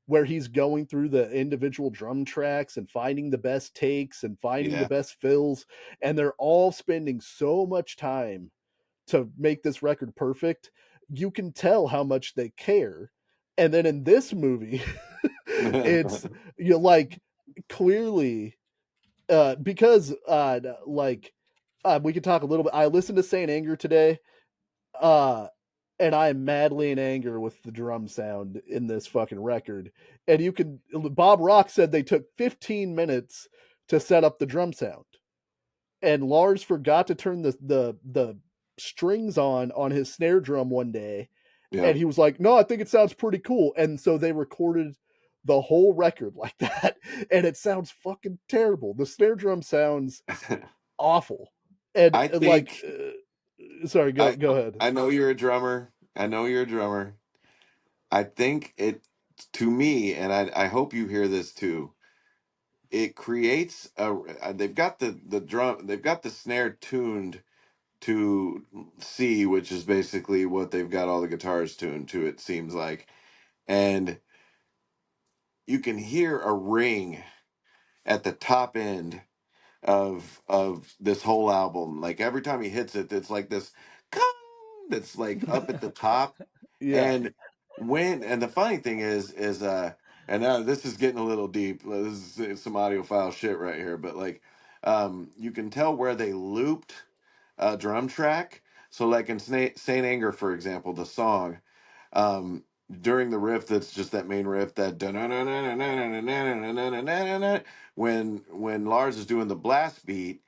where he's going through the individual drum tracks and finding the best takes and finding the Yeah. best fills, and they're all spending so much time to make this record perfect. You can tell how much they care. And then in this movie, it's you like clearly because like we could talk a little bit. I listened to Saint Anger today, uh and I am madly in anger with the drum sound in this fucking record. And you can Bob Rock said they took 15 minutes to set up the drum sound. And Lars forgot to turn the strings on his snare drum one day, Yeah. and he was like, "No, I think it sounds pretty cool." And so they recorded the whole record like that, and it sounds fucking terrible. The snare drum sounds awful. And I like think sorry, go I go ahead. I know you're a drummer. I know you're a drummer. I think it to me, and I hope you hear this too. It creates they've got the drum, they've got the snare tuned to C, which is basically what they've got all the guitars tuned to, it seems like. And you can hear a ring at the top end of this whole album. Like every time he hits it, it's like this "kong" that's like up at the top. Yeah. And the funny thing is and now this is getting a little deep. This is some audiophile shit right here, but like you can tell where they looped a drum track. So like in Saint Anger, for example, the song, um during the riff, that's just that main riff, that when Lars is doing the blast beat,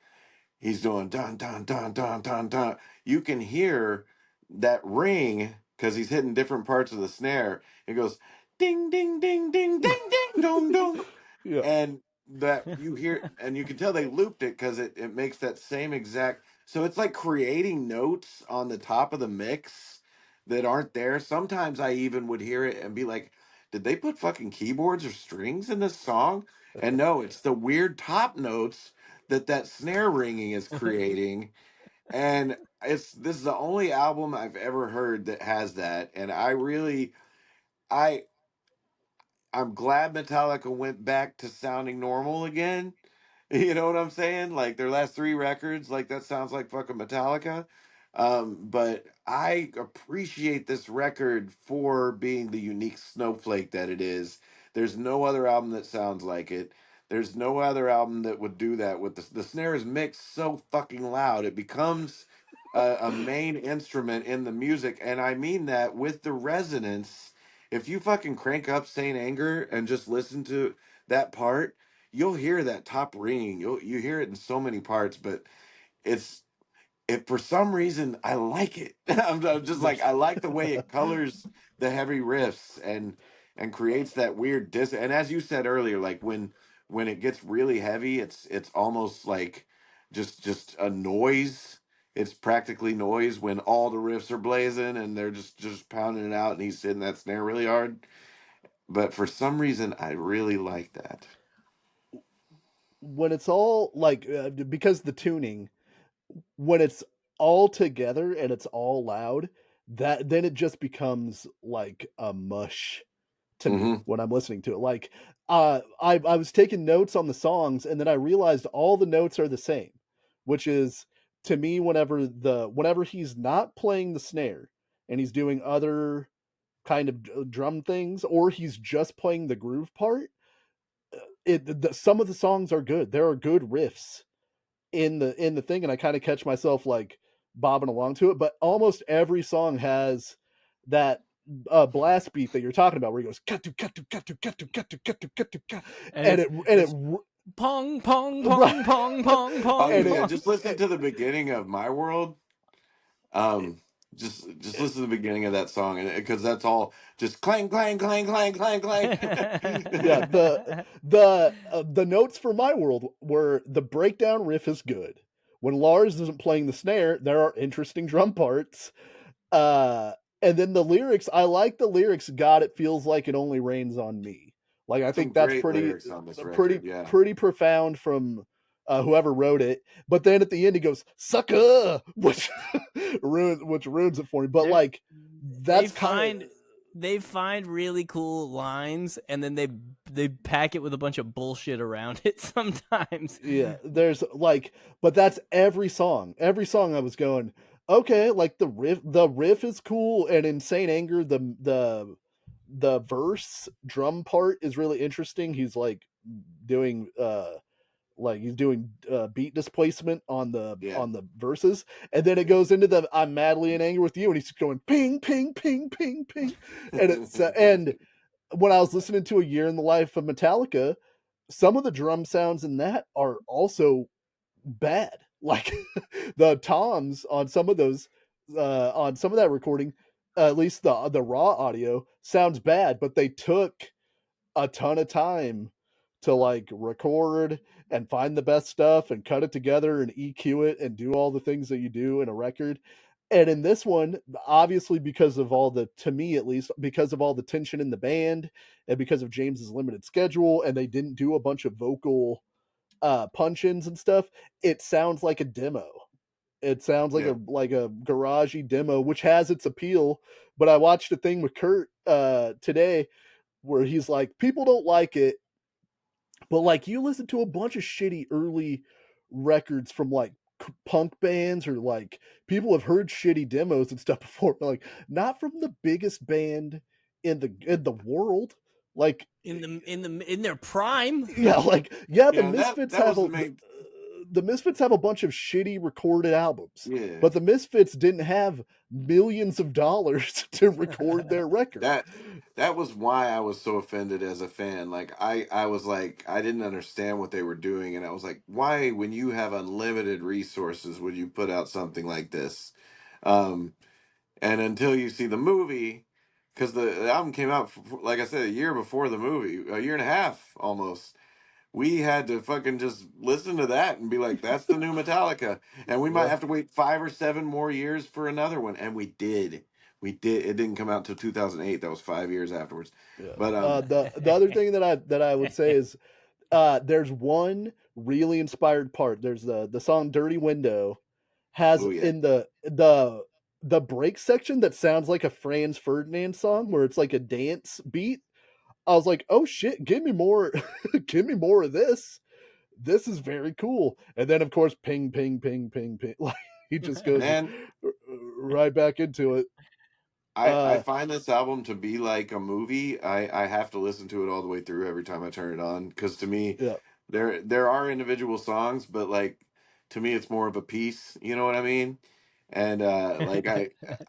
he's doing dun dun dun dun dun dun. You can hear that ring because he's hitting different parts of the snare. It goes ding ding ding ding ding ding dong dong, Yeah. and that you hear, and you can tell they looped it because it makes that same exact. So it's like creating notes on the top of the mix that aren't there. Sometimes I even would hear it and be like, did they put fucking keyboards or strings in this song? And no, it's the weird top notes that snare ringing is creating. And this is the only album I've ever heard that has that. And I I'm glad Metallica went back to sounding normal again. You know what I'm saying? Like their last three records, like that sounds like fucking Metallica. But I appreciate this record for being the unique snowflake that it is. There's no other album that sounds like it. There's no other album that would do that with the snare is mixed so fucking loud. It becomes a main instrument in the music. And I mean that with the resonance. If you fucking crank up Saint Anger and just listen to that part, you'll hear that top ringing. You hear it in so many parts, but it's it for some reason I like it. I'm just like I like the way it colors the heavy riffs and creates that weird dis. And as you said earlier, like when it gets really heavy, it's almost like just a noise. It's practically noise when all the riffs are blazing and they're just pounding it out, and he's hitting that snare really hard. But for some reason, I really like that. When it's all like because the tuning, when it's all together and it's all loud, that then it just becomes like a mush to me Hmm. when I'm listening to it. Like I was taking notes on the songs, and then I realized all the notes are the same, which is to me whenever he's not playing the snare and he's doing other kind of drum things, or he's just playing the groove part, some of the songs are good. There are good riffs in the thing, and I kind of catch myself like bobbing along to it. But almost every song has that blast beat that you're talking about, where he goes katu katu katu katu katu katu katu katu, and and it's pong pong right, pong pong pong Oh pong and yeah, pong. just listen to the beginning of My World. Um, just listen to the beginning of that song, and because that's all just clang clang clang clang clang clang. yeah, the notes for My World were the breakdown riff is good. When Lars isn't playing the snare, there are interesting drum parts. Uh, and then the lyrics, I like the lyrics. God, it feels like it only rains on me. Like I Some think that's great lyrics on this pretty, record. Yeah. pretty profound from whoever wrote it. But then at the end he goes "sucker," which ruins it for me. But They're, like they that's kind of find they find really cool lines and then they pack it with a bunch of bullshit around it sometimes. yeah. There's like, but that's every song. Every song I was going, okay, like the riff is cool, and Insane Anger, the verse drum part is really interesting. He's doing he's doing beat displacement Yeah. on the verses, and then it goes into the "I'm madly in anger with you," and he's going ping ping ping ping ping, and it's and when I was listening to A Year in the Life of Metallica, some of the drum sounds in that are also bad. Like the toms on some of those, on some of that recording, at least the raw audio sounds bad, but they took a ton of time to like record and find the best stuff and cut it together and EQ it and do all the things that you do in a record. And in this one, obviously, because of all the, to me at least, because of all the tension in the band and because of James's limited schedule, and they didn't do a bunch of vocal punch-ins and stuff, it sounds like a demo. It sounds Yeah. like a garagey demo, which has its appeal. But I watched a thing with Kurt today where he's like, people don't like it, but like you listen to a bunch of shitty early records from like punk bands, or like people have heard shitty demos and stuff before, but like not from the biggest band in the world. Like In their prime. yeah, like yeah, Yeah, that was the main. The Misfits have a bunch of shitty recorded albums, Yeah, but the Misfits didn't have millions of dollars to record their record. that that was why I was so offended as a fan. Like I was like I didn't understand what they were doing, and I was like, why, when you have unlimited resources, would you put out something like this? Um, and until you see the movie, because the album came out, like I said, a year before the movie, a year and a half almost. We had to fucking just listen to that and be like, that's the new Metallica. And we might Yeah, have to wait 5 or 7 more years for another one. And we did. We did. It didn't come out till 2008. That was 5 years afterwards. yeah. But The other thing that I would say is there's one really inspired part. There's the song "Dirty Window" has oh yeah. in the break section that sounds like a Franz Ferdinand song where it's like a dance beat. I was like, oh shit, give me more, give me more of this. This is very cool. And then of course, ping, ping, ping, ping, ping. Like he just goes Man, right back into it. I Uh, find this album to be like a movie. I have to listen to it all the way through every time I turn it on, because to me, yeah. there are individual songs, but like to me it's more of a piece, you know what I mean? And like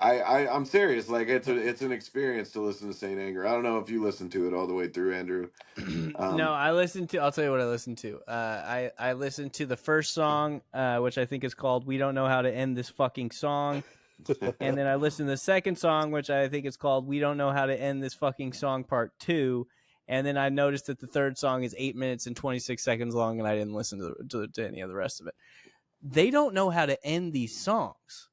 I'm serious, like it's an experience to listen to Saint Anger. I don't know if you listen to it all the way through, Andrew. No, Um I listened to. I'll tell you what I listened to. I listened to the first song, which I think is called "We Don't Know How to End This Fucking Song," and then I listened to the second song, which I think is called "We Don't Know How to End This Fucking Song Part 2." And then I noticed that the third song is 8 minutes and 26 seconds long, and I didn't listen to any of the rest of it. They don't know how to end these songs.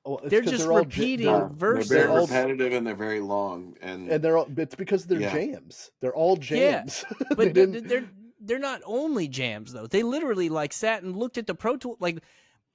Well, it's They're because just they're all repeating they're they're very all verses. repetitive and they're very long, and and they're all. It's because they're yeah. jams. They're all Yeah, jams. They but didn't. they're not only jams though. They literally like sat and looked at the Pro Tool. Like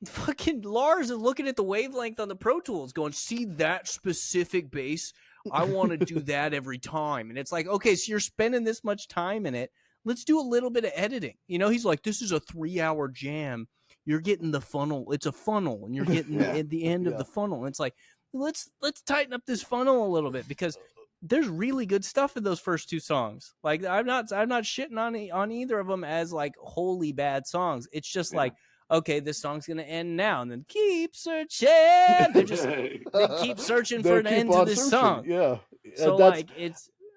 fucking Lars is looking at the wavelength on the Pro Tools, going, "See that specific bass? I want to do that every time." And it's like, okay, so you're spending this much time in it. Let's do a little bit of editing. You know, he's like, "This is a 3 hour jam. You're getting the funnel. It's a funnel, and you're getting Yeah. at the end of Yeah. the funnel." And it's like, let's tighten up this funnel a little bit, because there's really good stuff in those first two songs. Like I'm not shitting on either of them as like wholly bad songs. It's just Yeah. like, okay, this song's gonna end now, and then keep searching. They keep searching for They an keep end to on this searching. song. Yeah, So that's like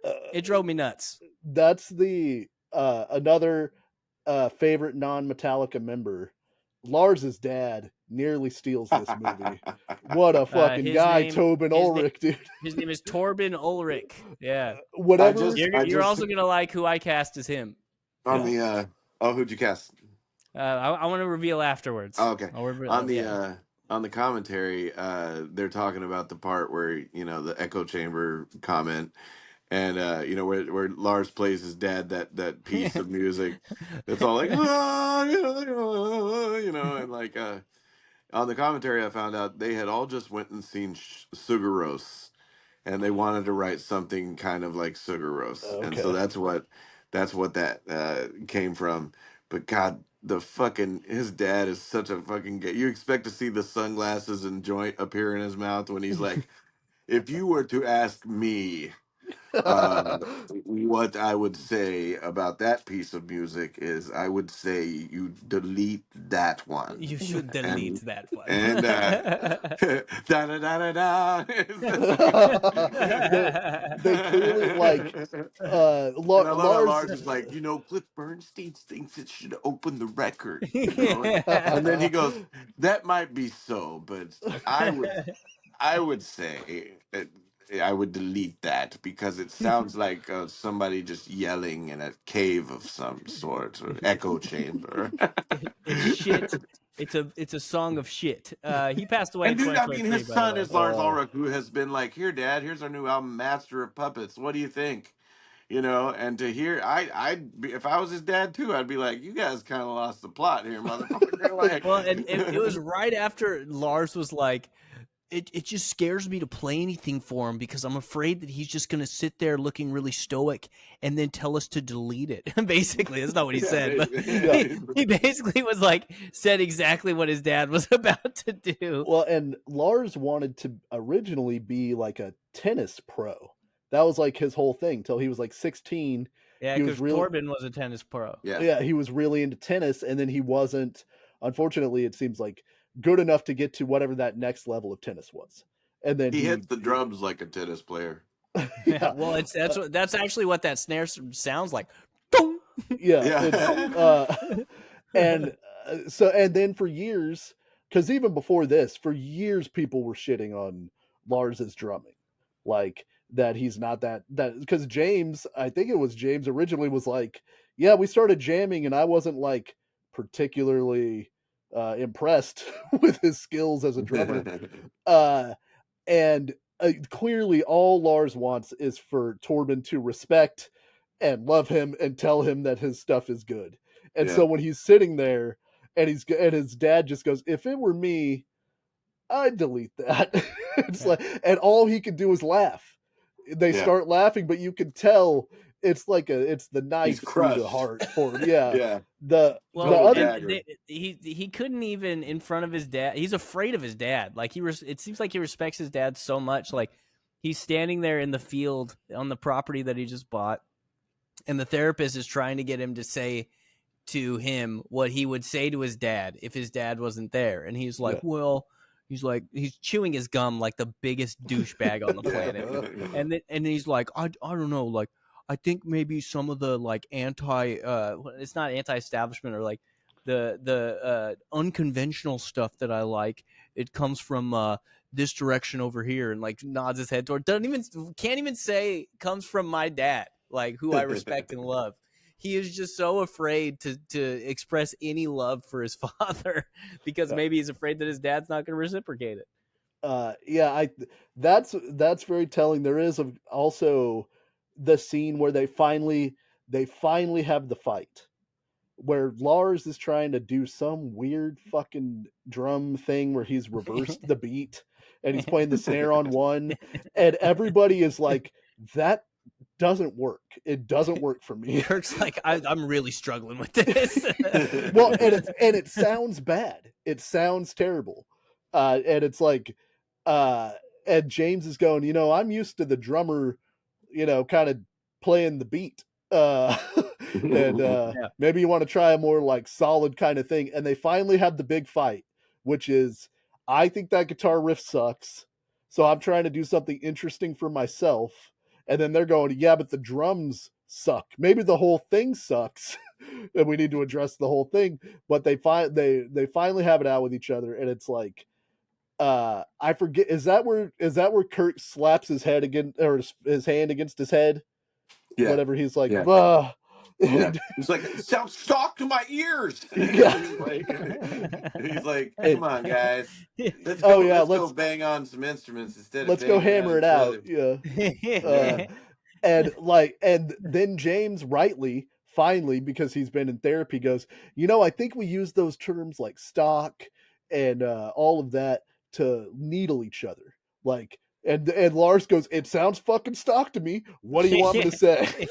uh, it drove me nuts. that's the another favorite non-Metallica member. Lars's dad nearly steals this movie. What a fucking His guy, name Tobin his name Ulrich, dude. his name is Torben Ulrich. Yeah, Whatever. I you're just also gonna like who I cast as him. on Yeah. the oh, who'd you cast? I want to reveal afterwards. Oh, okay. I'll On reveal. the Yeah. on the commentary, they're talking about the part where, the echo chamber comment, and where Lars plays his dad that piece of music that's all like "Ah, and like on the commentary I found out they had all just went and seen Sugaros, and they wanted to write something kind of like Sugaros, and so Okay. that's what that came from. But God, the fucking his dad is such a fucking gay. You expect to see the sunglasses and joint appear in his mouth when he's like, if you were to ask me uh, what I would say about that piece of music is I would say you delete that You one. should delete And that one. and da da da da they they clearly like and I love how Lars. Lars is like, Cliff Bernstein thinks it should open the record, and then he goes, that might be so, but I would say I would delete that because it sounds like somebody just yelling in a cave of some sort or echo chamber. It's shit. It's a song of shit. He passed away And in dude, I mean, 2023, his by the son way. is Lars Ulrich, who has been like, "Here, Dad, here's our new album, Master of Puppets. What do you think?" And to hear, if I was his dad too, I'd be like, "You guys kind of lost the plot here, motherfucker." Like, Well, and it was right after Lars was like, it just scares me to play anything for him because I'm afraid that he's just going to sit there looking really stoic and then tell us to delete it. Basically, that's not what he yeah, said, but Yeah. he basically was like, said exactly what his dad was about to do. Well, and Lars wanted to originally be like a tennis pro. That was like his whole thing till he was like 16. Yeah, He was because really Torben was a tennis pro. yeah. Yeah, he was really into tennis, and then he wasn't, unfortunately, it seems like good enough to get to whatever that next level of tennis was. And then He hits the drums like a tennis player. yeah, Well, that's actually what that snare sounds like. Dong! yeah, it's Yeah. and so and then for years, because even before this, for years people were shitting on Lars's drumming, like that he's not that because James, I think it was James originally was like, yeah, we started jamming and I wasn't like particularly impressed with his skills as a drummer, uh, and clearly all Lars wants is for Torben to respect and love him and tell him that his stuff is good. And Yeah. so when he's sitting there and his dad just goes, "If it were me, I'd delete that." It's like, and all he can do is laugh. They Yeah. start laughing, but you can tell it's the He's knife through the crushed. heart for him. Yeah. Yeah. The Well, Total other and dagger. he couldn't even in front of his dad. He's afraid of his dad. Like it seems like he respects his dad so much. Like he's standing there in the field on the property that he just bought, and the therapist is trying to get him to say to him what he would say to his dad if his dad wasn't there, and he's like, yeah. "Well," he's chewing his gum like the biggest douchebag on the planet. And he's like, I don't know, like I think maybe some of the like it's not anti-establishment or like the unconventional stuff that I like, it comes from this direction over here, and like nods his head toward, can't even say comes from my dad, like who I respect and love. He is just so afraid to express any love for his father because Yeah. maybe he's afraid that his dad's not going to reciprocate it. Yeah, I that's very telling. There is also the scene where they finally have the fight where Lars is trying to do some weird fucking drum thing where he's reversed the beat and he's playing the snare on one, and everybody is like, that doesn't work. It doesn't work for me. Kirk's like, I'm really struggling with this. Well, and it sounds bad. It sounds terrible. And it's like uh and James is going, I'm used to the drummer, kind of playing the beat. And Yeah. maybe you want to try a more like solid kind of thing. And they finally have the big fight, which is, I think that guitar riff sucks. So I'm trying to do something interesting for myself. And then they're going, yeah, but the drums suck. Maybe the whole thing sucks. And we need to address the whole thing. But they finally have it out with each other, and it's like, I forget, is that where Kurt slaps his head again, or his hand against his head Yeah. whenever he's like, Yeah. "Ugh." Yeah. He's like, it sounds stock to my ears. Yeah. he's like, And come on, guys. Let's oh go yeah, let's go bang on some instruments instead of let's go banging hammer around it each out. other. Yeah. Uh, Yeah. and then James rightly, finally, because he's been in therapy, goes, I think we use those terms like stock and all of that to needle each other. Like, and Lars goes, it sounds fucking stock to me. What do you want me to say?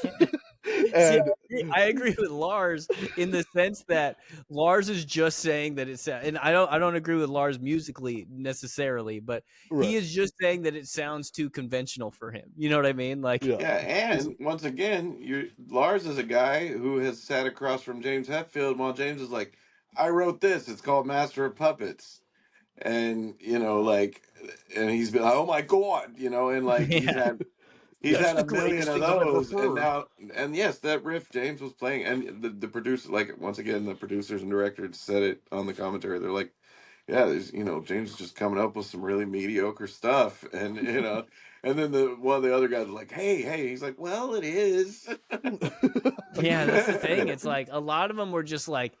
See, And I agree with Lars in the sense that Lars is just saying that it's, and I don't agree with Lars musically necessarily, but he right, is just saying that it sounds too conventional for him. You know what I mean? Like, yeah, Yeah, he's and once again, Lars is a guy who has sat across from James Hetfield while James is like, I wrote this. It's called Master of Puppets. And, like, and he's been like, oh my God, and like yeah, he's that's had the a million greatest of thing I've ever those. And heard. now, and yes, that riff James was playing, and the producer, like, once again, the producers and directors said it on the commentary. They're like, yeah, there's, James is just coming up with some really mediocre stuff. And, and then one of the other guys was like, hey, he's like, well, it is. Yeah, that's the thing. It's like a lot of them were just like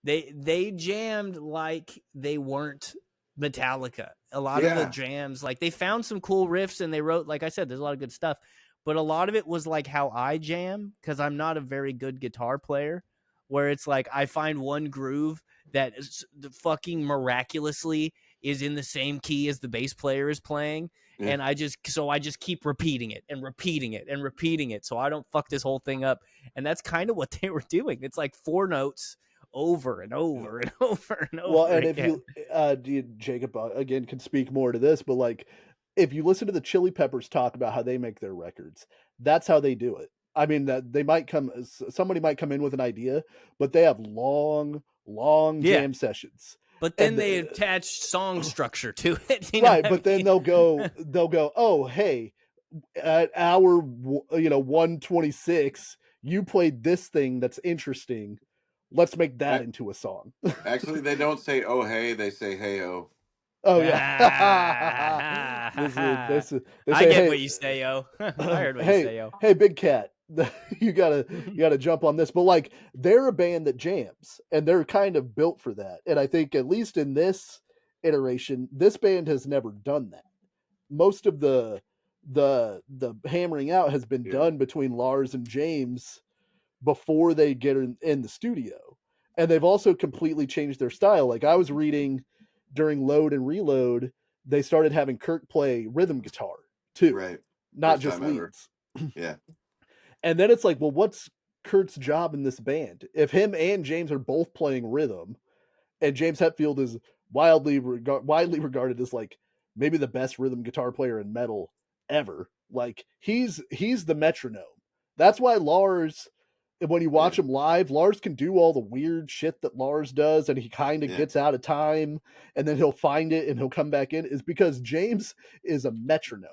they jammed like they weren't Metallica. A lot of the Yeah. jams, like they found some cool riffs and they wrote, like I said, there's a lot of good stuff, but a lot of it was like how I jam because I'm not a very good guitar player. Where it's like I find one groove that is the fucking miraculously is in the same key as the bass player is playing, Yeah. and I just keep repeating it and repeating it and repeating it so I don't fuck this whole thing up. And that's kind of what they were doing. It's like four notes over and yeah. over and over and Well, over and if again. you, Jacob, again, can speak more to this, but like, if you listen to the Chili Peppers talk about how they make their records, that's how they do it. I mean, that they might somebody might come in with an idea, but they have long, long Yeah. jam sessions, But and then they attach song structure to it. You know right. what But I then mean? they'll go, oh, hey, at hour, 126, you played this thing that's interesting. Let's make that A- into a song. Actually, they don't say, oh, hey, they say, hey, oh. Oh yeah. They I say, get hey, what you say, yo. I heard what you hey, say, yo. hey, big cat, you gotta jump on this. But like, they're a band that jams, and they're kind of built for that. And I think at least in this iteration, this band has never done that. Most of the hammering out has been Yeah. done between Lars and James before they get in the studio. And they've also completely changed their style. Like I was reading during Load and Reload, they started having Kirk play rhythm guitar too, Right. not First just time ever. leads. Yeah. And then it's like, well, what's Kurt's job in this band? If him and James are both playing rhythm, and James Hetfield is widely regarded as like maybe the best rhythm guitar player in metal ever. Like he's the metronome. That's why Lars, when you watch Yeah. him live, Lars can do all the weird shit that Lars does, and he kind of Yeah. gets out of time, and then he'll find it and he'll come back in. Is because James is a metronome.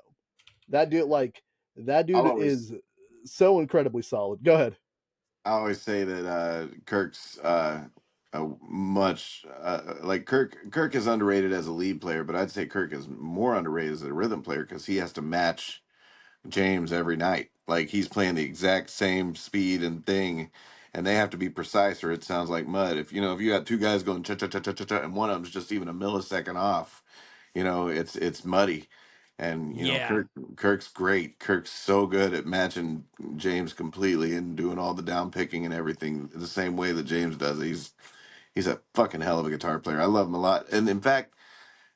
That dude, like that I'll dude, always is so incredibly solid. Go ahead. I always say that Kirk's a much like Kirk is underrated as a lead player, but I'd say Kirk is more underrated as a rhythm player because he has to match James every night. Like he's playing the exact same speed and thing, and they have to be precise or it sounds like mud. If you got two guys going cha cha cha cha cha cha, and one of them's just even a millisecond off, it's muddy. And Yeah. Kirk's great. Kirk's so good at matching James completely and doing all the down picking and everything the same way that James does. He's a fucking hell of a guitar player. I love him a lot. And in fact,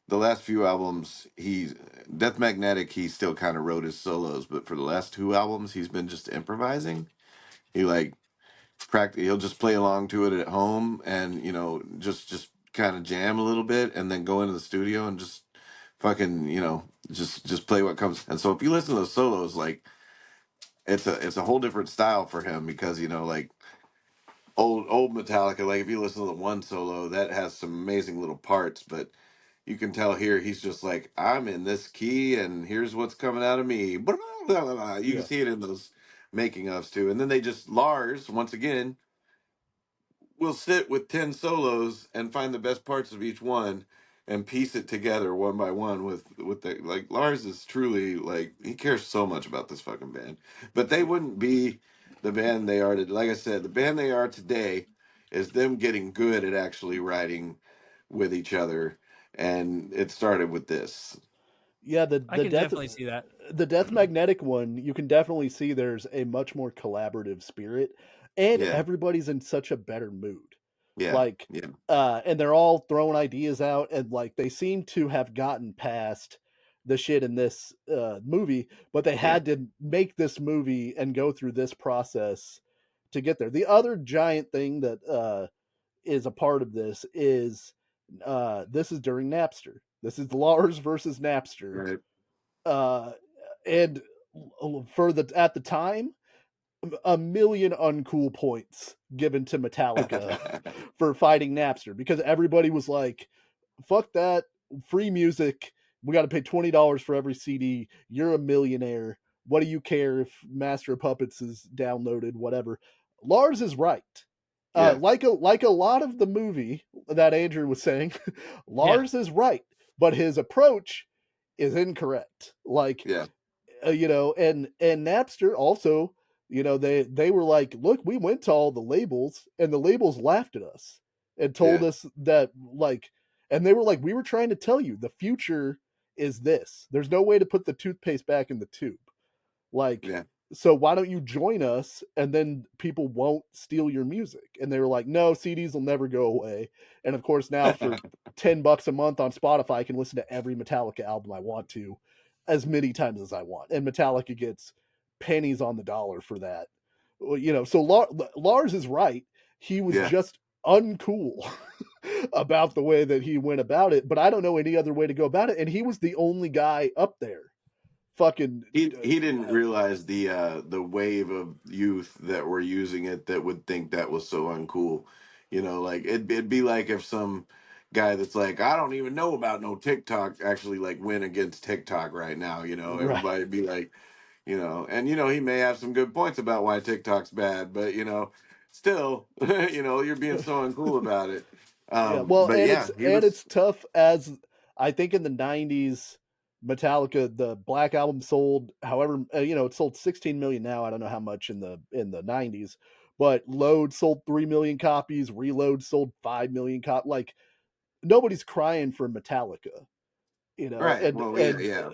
the last few albums, he's Death Magnetic. He still kind of wrote his solos, but for the last two albums, he's been just improvising. He like He'll just play along to it at home, and just kind of jam a little bit, and then go into the studio and just fucking just play what comes. And so if you listen to the solos, like it's a whole different style for him because like old Metallica. Like if you listen to the one solo, that has some amazing little parts, but you can tell here he's just like, I'm in this key and here's what's coming out of me. Blah, blah, blah, blah. You can Yeah. see it in those making ofs too. And then Lars, once again, will sit with 10 solos and find the best parts of each one and piece it together one by one with the like Lars is truly like he cares so much about this fucking band. But they wouldn't be the band they are today. Like I said, the band they are today is them getting good at actually writing with each other, and it started with this. Yeah, I can definitely see that. the Death Magnetic one, you can definitely see there's a much more collaborative spirit, and Yeah, everybody's in such a better mood. yeah, Like, yeah, and they're all throwing ideas out, and like they seem to have gotten past the shit in this movie, but they yeah. had to make this movie and go through this process to get there. The other giant thing that is a part of this is during Napster. This is Lars versus Napster, Right. uh, and for the at the time, a million uncool points given to Metallica for fighting Napster because everybody was like, "Fuck that, free music. We got to pay $20 for every CD. You're a millionaire. What do you care if Master of Puppets is downloaded? Whatever." Lars is right. Yeah, Like a lot of the movie that Andrew was saying, Yeah. Lars is right, but his approach is incorrect. Like, yeah, and Napster also, they were like, look, we went to all the labels, and the labels laughed at us and told yeah, us that, like, and they were like, we were trying to tell you the future is this. There's no way to put the toothpaste back in the tube. Like, yeah. so why don't you join us, and then people won't steal your music? And they were like, no, CDs will never go away. And of course, now for $10 a month on Spotify, I can listen to every Metallica album I want to, as many times as I want. And Metallica gets pennies on the dollar for that. Well, so Lars is right. He was Yeah. just uncool about the way that he went about it, but I don't know any other way to go about it. And he was the only guy up there fucking He didn't realize the wave of youth that were using it that would think that was so uncool. You know, like it'd be like if some guy that's like, I don't even know about no TikTok actually like win against TikTok right now, you know. right. Everybody'd be like, you know, and you know, he may have some good points about why TikTok's bad, but you know, still, you know, you're being so uncool about it. Yeah, well, But yeah, he was it's tough as I think in the '90s, Metallica, the Black Album sold, however, it sold 16 million now. I don't know how much in the '90s, but Load sold 3 million copies. Reload sold 5 million copies. Like nobody's crying for Metallica, right. Well, yeah, yeah,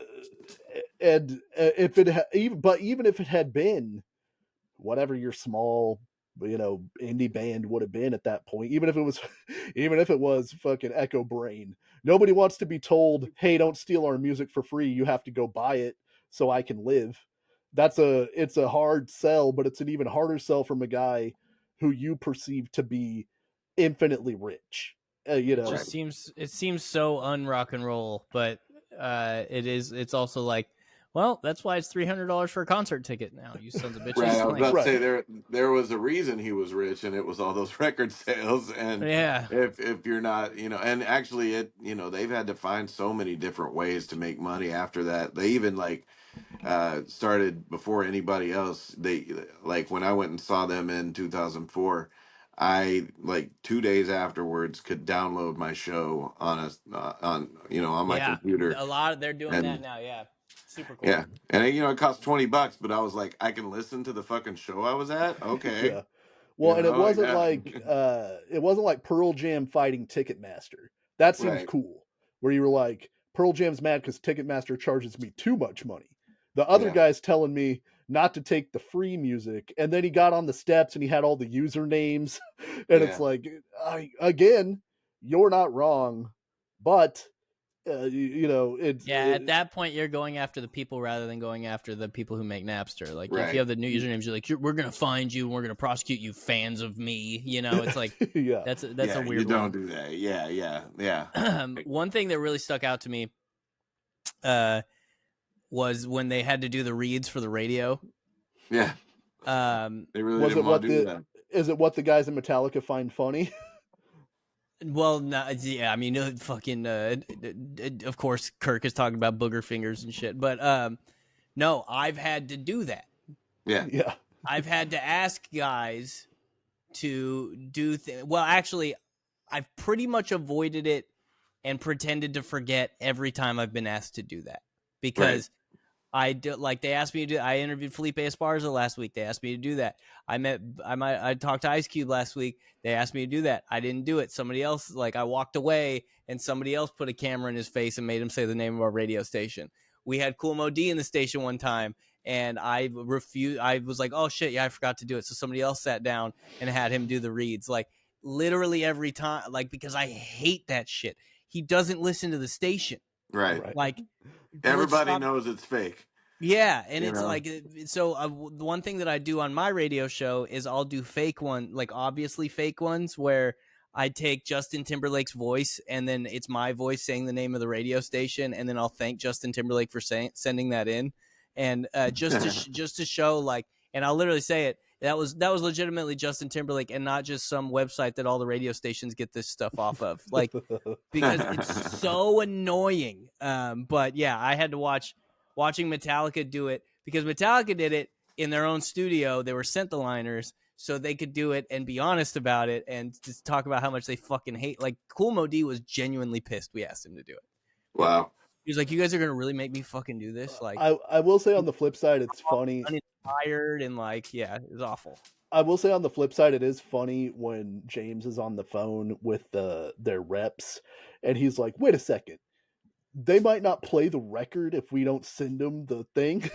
if it even if it had been whatever your small indie band would have been at that point, even if it was even if it was fucking Echo Brain, nobody wants to be told, hey, don't steal our music for free, you have to go buy it so I can live. It's a hard sell, but it's an even harder sell from a guy who you perceive to be infinitely rich, It right. just seems so unrock and roll, but it's also like, well, that's why it's $300 for a concert ticket now, you sons of Right, bitches. I was Like, about to right. say there was a reason he was rich, and it was all those record sales. And yeah. if you're not, you know, and actually it, you know, they've had to find so many different ways to make money after that. They even like started before anybody else. They like when I went and saw them in 2004. I like 2 days afterwards could download my show on on you know on my Yeah. computer. A lot of they're doing that And now, yeah. Super cool. yeah, and you know it cost $20, but I was like, I can listen to the fucking show I was at. Okay, Yeah. you Well, and know, yeah, it wasn't like Pearl Jam fighting Ticketmaster. That seems right, cool. Where you were like, Pearl Jam's mad because Ticketmaster charges me too much money. The other yeah, guy's telling me not to take the free music, and then he got on the steps and he had all the usernames, and it's yeah, like, again, you're not wrong, but Yeah, at that point, you're going after the people rather than going after the people who make Napster. Like, if you right, have the new usernames, you're like, we're gonna find you and we're gonna prosecute you, fans of me. You know, it's like yeah, that's a yeah. You weird one. don't do that. Yeah, yeah, yeah, One thing that really stuck out to me uh, was when they had to do the reads for the radio. yeah. Um, They really was didn't it want what to do the that. is it what the guys in Metallica find funny? well, no, yeah, I mean, fucking, of course, Kirk is talking about booger fingers and shit, but no, I've had to do that. Yeah, Yeah, I've had to ask guys to do well, actually, I've pretty much avoided it and pretended to forget every time I've been asked to do that right. because I do, like, they asked me to do. I interviewed Felipe Esparza last week. They asked me to do that. I talked to Ice Cube last week. They asked me to do that. I didn't do it. Somebody else, like, I walked away and somebody else put a camera in his face and made him say the name of our radio station. We had Cool Mo D in the station one time, and I refused. I was like, oh shit, yeah, I forgot to do it. So somebody else sat down and had him do the reads, like, literally every time, like, because I hate that shit. He doesn't listen to the station. Right. Right. Like, let's Everybody stop. knows it's fake. Yeah, and You it's know. like, so the one thing that I do on my radio show is I'll do fake one, like obviously fake ones, where I take Justin Timberlake's voice and then it's my voice saying the name of the radio station, and then I'll thank Justin Timberlake for sending that in, and just to show, like, and I'll literally say it. That was legitimately Justin Timberlake and not just some website that all the radio stations get this stuff off of. Like, because it's so annoying. But yeah, I had to watching Metallica do it, because Metallica did it in their own studio. They were sent the liners so they could do it and be honest about it and just talk about how much they fucking hate. Like, Cool Mo D was genuinely pissed we asked him to do it. Wow. He was like, "You guys are gonna really make me fucking do this?" Like, I will say on the flip side, it's funny. uninspired and, like, yeah, it was awful. I will say on the flip side, it is funny when James is on the phone with their reps, and he's like, "Wait a second, they might not play the record if we don't send them the thing,"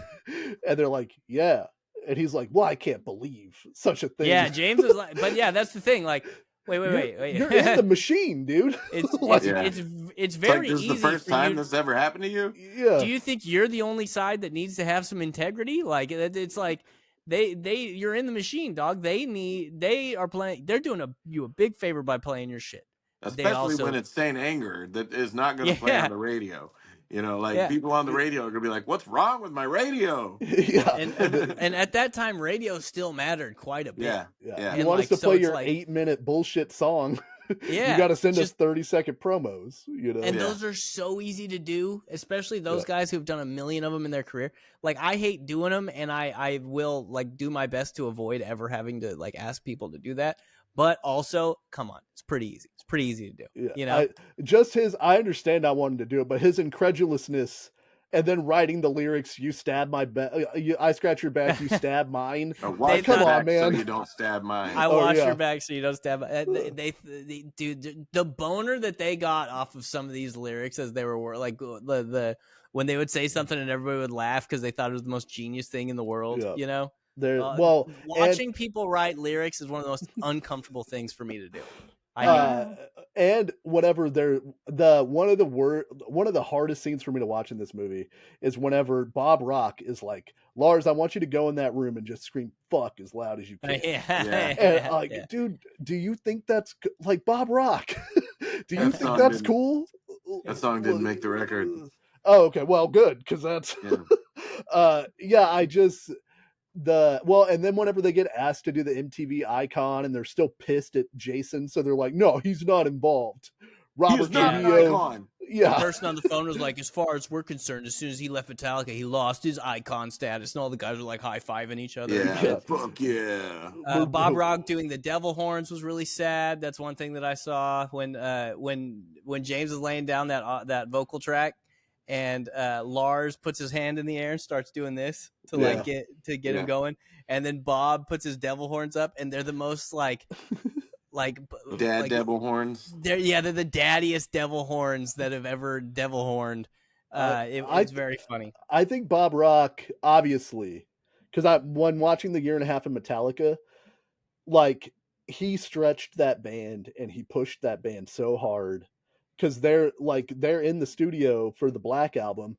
and they're like, "Yeah," and he's like, "Well, I can't believe such a thing." Yeah, James is like, but yeah, that's the thing. Like, wait. You're in the machine, dude. It's Like, Yeah. it's It's like, very this is the easy first for time you. this ever happened to you? yeah. Do you think you're the only side that needs to have some integrity? Like, it's like you're in the machine, dog. They are playing. They're doing you a big favor by playing your shit. They Especially when also, it's Saint Anger that is not going to play on yeah, the radio. You know, like, yeah. people on the radio are going to be like, what's wrong with my radio? Yeah. And at that time, radio still mattered quite a bit. Yeah. Yeah. Yeah. You And, want us like, to so play it's your like, 8-minute bullshit song. You yeah, got to send us just 30-second promos, you know? and Yeah. those are so easy to do, especially those Yeah. guys who've done a million of them in their career. Like, I hate doing them, and I will, like, do my best to avoid ever having to, like, ask people to do that. But also, come on, it's pretty easy. It's pretty easy to do. Yeah. You know? I understand not wanting to do it, but his incredulousness and then writing the lyrics, "You stab my back, I scratch your back, you stab mine." Watch Come your on, back so man. you don't stab mine. I Oh watch yeah. your back so you don't stab. Dude, the boner that they got off of some of these lyrics as they were, like, the when they would say something and everybody would laugh because they thought it was the most genius thing in the world. Yeah. You know, And watching people write lyrics is one of the most uncomfortable things for me to do. I hate it. and whenever one of the hardest scenes for me to watch in this movie is whenever Bob Rock is like, "Lars, I want you to go in that room and just scream fuck as loud as you can." Yeah, And like, yeah. dude, do you think that's like Bob Rock? Do you That think song that's didn't cool? that song didn't make the record. Oh, okay. Well, good, because that's Yeah. yeah, and then whenever they get asked to do the MTV icon and they're still pissed at Jason, so they're like, "No, he's not involved." He is Robert not an Trujillo, icon. The yeah, person on the phone was like, as far as we're concerned, as soon as he left Metallica, he lost his icon status, and all the guys were like high-fiving each other and Yeah. shit. Fuck yeah. Bob Rock doing the devil horns was really sad. That's one thing that I saw when James is laying down that vocal track, and Lars puts his hand in the air and starts doing this to Yeah. like get Yeah. him going, and then Bob puts his devil horns up, and they're the most like Dad devil horns. they're the daddiest devil horns that have ever devil horned. It's very funny. I think Bob Rock, obviously, because when watching the year and a half of Metallica, like, he stretched that band and he pushed that band so hard because they're in the studio for the Black album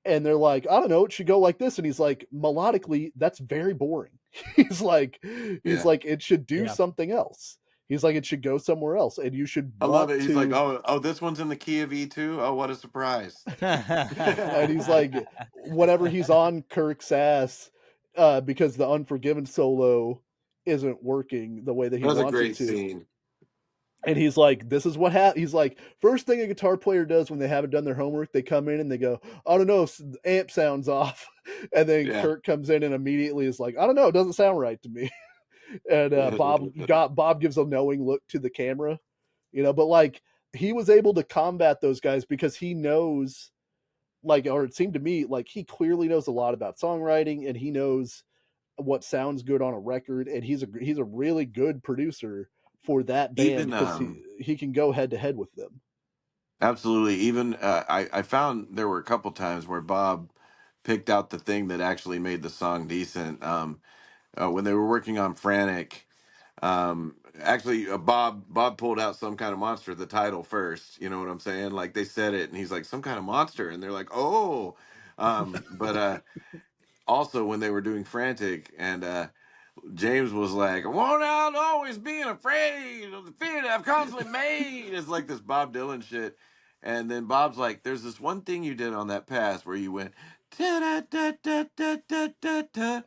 and they're like, "I don't know, it should go like this," and he's like, "Melodically, that's very boring." he's like Yeah. "It should do Yeah. something else." He's like, "It should go somewhere else, and you should." I love it. He's like, oh, this one's in the key of E2. Oh, what a surprise. And he's like, whenever he's on Kirk's ass, because the Unforgiven solo isn't working the way that he That was a wants it great to. scene. And he's like, "This is what happened." He's like, first thing a guitar player does when they haven't done their homework, they come in and they go, "I don't know, the amp sounds off." And then Yeah. Kirk comes in and immediately is like, "I don't know, it doesn't sound right to me." And Bob gives a knowing look to the camera, but like, he was able to combat those guys because he knows like, or it seemed to me like he clearly knows a lot about songwriting, and he knows what sounds good on a record, and he's a really good producer for that band Even because he can go head to head with them. absolutely. Even I found there were a couple times where Bob picked out the thing that actually made the song decent. When they were working on Frantic, actually, Bob pulled out Some Kind of Monster, the title first. You know what I'm saying? Like they said it, and he's like, Some Kind of Monster, and they're like, oh. But also when they were doing Frantic, and James was like, "Worn out, always being afraid of the fear that I've constantly made." It's like this Bob Dylan shit. And then Bob's like, "There's this one thing you did on that pass where you went da da da da da da da da,"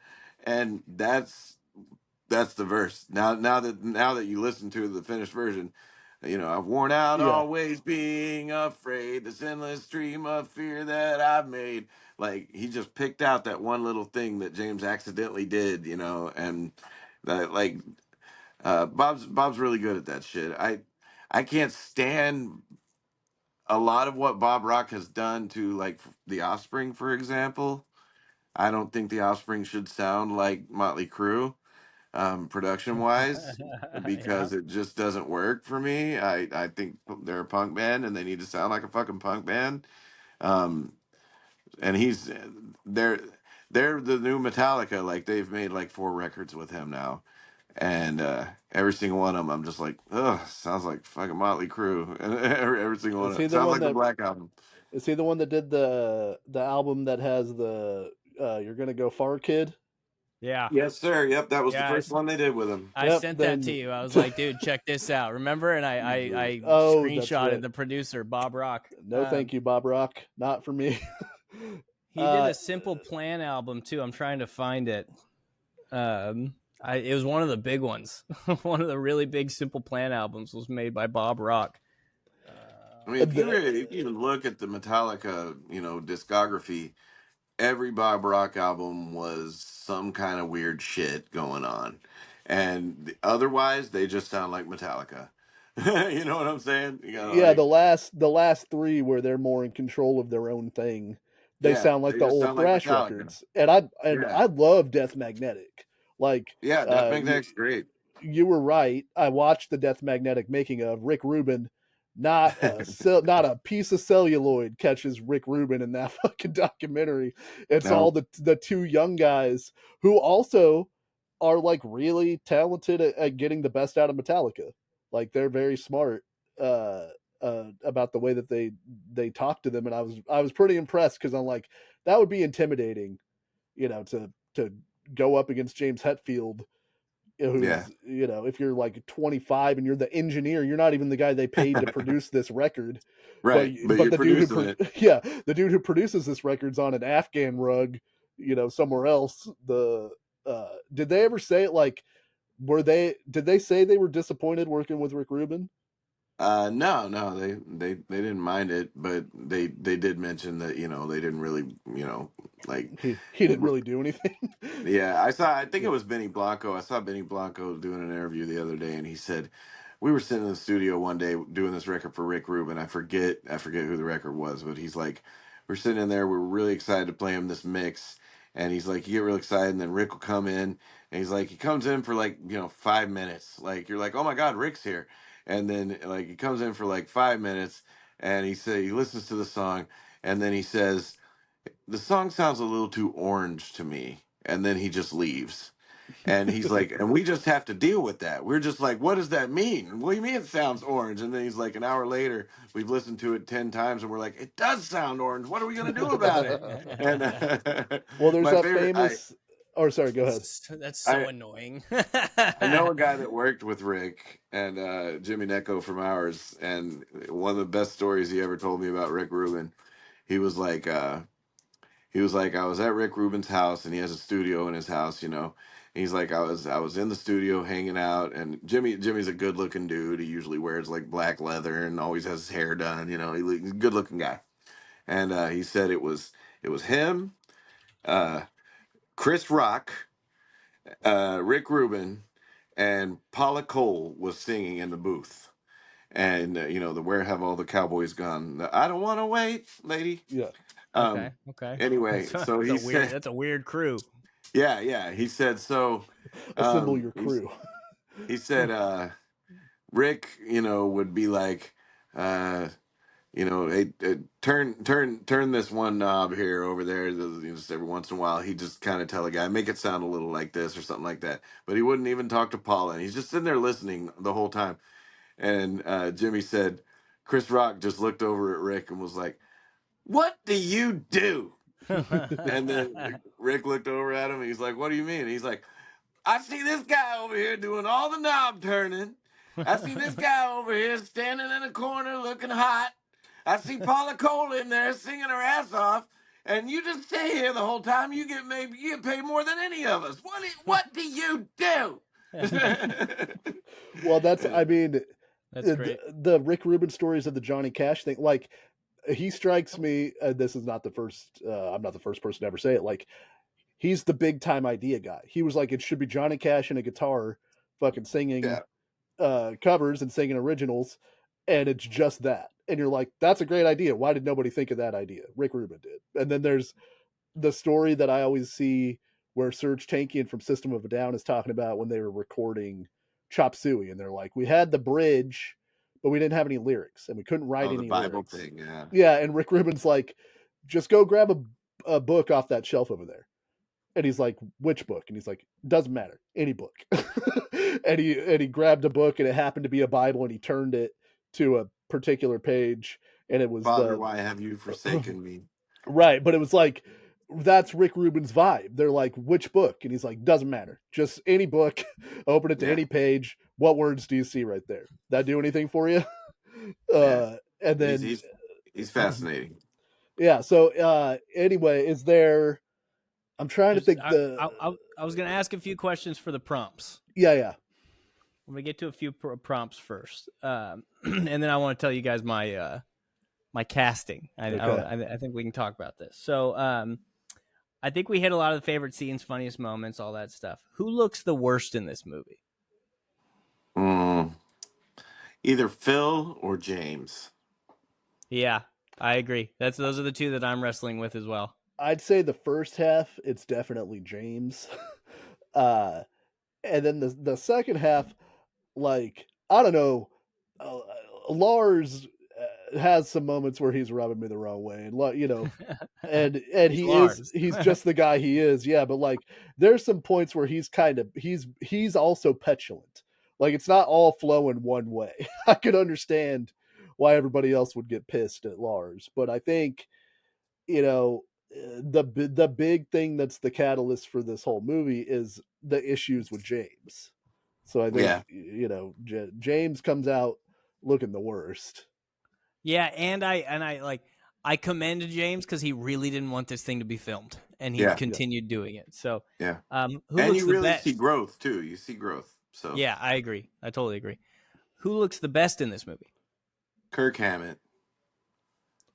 and that's the verse. Now that you listen to the finished version, I've worn out Yeah. always being afraid, this endless stream of fear that I've made. Like he just picked out that one little thing that James accidentally did, and that like Bob's really good at that shit. I can't stand a lot of what Bob Rock has done to like the Offspring, for example. I don't think the Offspring should sound like Motley Crue, production wise, Yeah. because it just doesn't work for me. I think they're a punk band and they need to sound like a fucking punk band. Um, and they're they're the new Metallica. Like they've made like 4 records with him now, and every single one of them, I'm just like, ugh, sounds like fucking Motley Crue. And every single one, Is of he it the sounds one like the that Black Album. is he the one that did the album that has the You're Gonna Go Far Kid? Yeah. Yes, sir. Yep, that was the Yeah. first one they did with him. I Yep. sent that to Then you. I was like, dude, check this out. Remember? And I oh, that's screenshotted right. the producer, Bob Rock. No, thank you, Bob Rock. Not for me. He did uh, a Simple Plan album too. I'm trying to find it. It was one of the big ones. One of the really big Simple Plan albums was made by Bob Rock. I mean, the, if you even look at the Metallica, discography, every Bob Rock album was some kind of weird shit going on, and otherwise they just sound like Metallica. You know what I'm saying? You gotta yeah, like, the last three where they're more in control of their own thing, they yeah, sound like they the just old sound like thrash Metallica. records, and Yeah, I love Death Magnetic. Like, yeah, Death Magnetic's great. you were right. I watched the Death Magnetic making of Rick Rubin. Not a piece of celluloid catches Rick Rubin in that fucking documentary. It's all No, the two young guys who also are like really talented at getting the best out of Metallica. Like they're very smart about the way that they talk to them, and I was pretty impressed because I'm like that would be intimidating, to go up against James Hetfield, yeah, who's, if you're like 25 and you're the engineer, you're not even the guy they paid to produce this record, but right. But but you're the dude producing it. yeah, the dude who produces this record's on an Afghan rug, somewhere else. Did they ever say it, like, did they say they were disappointed working with Rick Rubin? No, no, they didn't mind it, but they did mention that they didn't really like. He didn't really do anything. Yeah, I think it Yeah. was Benny Blanco. I saw Benny Blanco doing an interview the other day, and he said we were sitting in the studio one day doing this record for Rick Rubin. I forget who the record was, but he's like, we're sitting in there, we're really excited to play him this mix, and he's like, you get real excited, and then Rick will come in, and he's like, he comes in for like 5 minutes, like you're like, oh my God, Rick's here, and then like he comes in for like 5 minutes, and he listens to the song, and then he says the song sounds a little too orange to me. And then he just leaves. And he's like, and we just have to deal with that. We're just like, what does that mean? What do you mean it sounds orange? And then he's like, an hour later, we've listened to it 10 times and we're like, it does sound orange. What are we going to do about it? And Well, there's my that favorite, famous. Or sorry, go ahead. That's so I, annoying. I know a guy that worked with Rick and Jimmy Necco from ours. And one of the best stories he ever told me about Rick Rubin, he was like, I was at Rick Rubin's house and he has a studio in his house, he's like, I was in the studio hanging out, and Jimmy's a good looking dude. He usually wears like black leather and always has his hair done, he's a good looking guy. And he said it was him, uh Chris Rock, Rick Rubin, and Paula Cole was singing in the booth. And the Where Have All the Cowboys Gone? I don't want to wait, lady. Yeah. Um, Okay. anyway, so he said, That's a weird crew. yeah. He said, so, Assemble your he, crew. he said, Rick, would be like, uh, hey, turn this one knob here over there. Just every once in a while, he just kind of tell a guy, make it sound a little like this or something like that. But he wouldn't even talk to Paula, and he's just sitting there listening the whole time. And Jimmy said, Chris Rock just looked over at Rick and was like, "What do you do?" And then Rick looked over at him, and he's like, "What do you mean?" And he's like, I see this guy over here doing all the knob turning. I see this guy over here standing in a corner looking hot. I see Paula Cole in there singing her ass off. And you just stay here the whole time. You get paid more than any of us. What do you do? Well, I mean, That's great. the Rick Rubin stories of the Johnny Cash thing, like he strikes me. This is not the first. I'm not the first person to ever say it. Like he's the big time idea guy. He was like, it should be Johnny Cash and a guitar, fucking singing Yeah, covers and singing originals, and it's just that. And you're like, that's a great idea. Why did nobody think of that idea? Rick Rubin did. And then there's the story that I always see where Serge Tankian from System of a Down is talking about when they were recording Chop Suey, and they're like, we had the bridge, but we didn't have any lyrics, and we couldn't write oh, the any Bible lyrics. thing. Yeah, Yeah, and Rick Rubin's like, just go grab a book off that shelf over there. And he's like, which book? And he's like, doesn't matter, any book. And he grabbed a book, and it happened to be a Bible, and he turned it to a particular page, and it was Father, the why have you forsaken me? right, but it was like that's Rick Rubin's vibe. They're like, which book? And he's like, doesn't matter. Just any book, open it to Yeah, any page. What words do you see right there? That do anything for you? yeah. And He's then he's he's fascinating. yeah, so anyway, is there I'm trying to There's, think the I was going to ask a few questions for the prompts. yeah. Let me get to a few prompts first, and then I want to tell you guys my casting. Okay. I think we can talk about this. So I think we hit a lot of the favorite scenes, funniest moments, all that stuff. Who looks the worst in this movie? Mm, either Phil or James. Yeah, I agree. Those are the two that I'm wrestling with as well. I'd say the first half it's definitely James. uh and then the second half, like I don't know, uh, Lars has some moments where he's rubbing me the wrong way, and and He's Lars. he's just the guy he is, yeah. But like, there's some points where he's also petulant. Like it's not all flowing one way. I could understand why everybody else would get pissed at Lars, but I think you know the big thing that's the catalyst for this whole movie is the issues with James. So I Yeah, think James comes out looking the worst. Yeah, and I like I commend James because he really didn't want this thing to be filmed, and he yeah, Yeah. continued doing it. So, yeah. who And looks you the really see best? growth too. You see growth. So Yeah, I agree. I totally agree. Who looks the best in this movie? Kirk Hammett,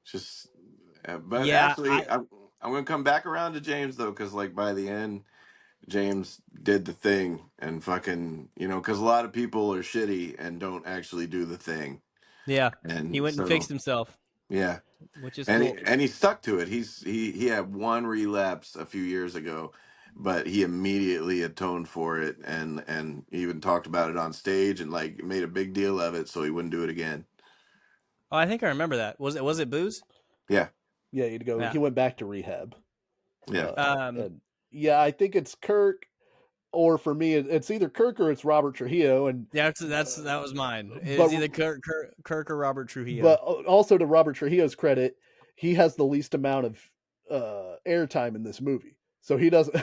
just, but Yeah, actually, I'm gonna come back around to James though, because like by the end, James did the thing and fucking, because a lot of people are shitty and don't actually do the thing, yeah, he and went and fixed so himself, yeah, which is and cool. he stuck to it. He had one relapse a few years ago, but he immediately atoned for it and even talked about it on stage and like made a big deal of it, so he wouldn't do it again. Oh, I think I remember that. Was it booze? Yeah, Yeah, he'd go. Yeah. He went back to rehab. yeah, Um. And yeah, I think it's Kirk, or for me, it's either Kirk or it's Robert Trujillo. And Yeah, that was mine. but It's either Kirk or Robert but Trujillo. also to Robert Trujillo's credit, he has the least amount of airtime in this movie. So he doesn't.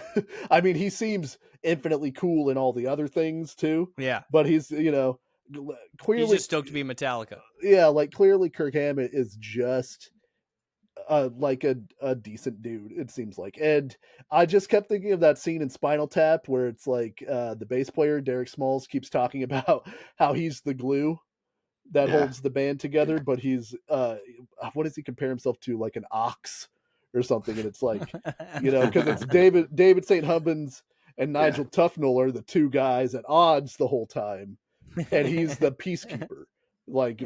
I mean, he seems infinitely cool in all the other things too. Yeah, But he's he's clearly just stoked to be Metallica. yeah, like clearly Kirk Hammett is just like a decent dude, it seems like. And I just kept thinking of that scene in Spinal Tap where it's like the bass player Derek Smalls keeps talking about how he's the glue that yeah, holds the band together, but he's what does he compare himself to, like an ox or something? And it's like, because it's David St. Hubbins and yeah, Nigel Tufnell are the two guys at odds the whole time, and he's the peacekeeper. Like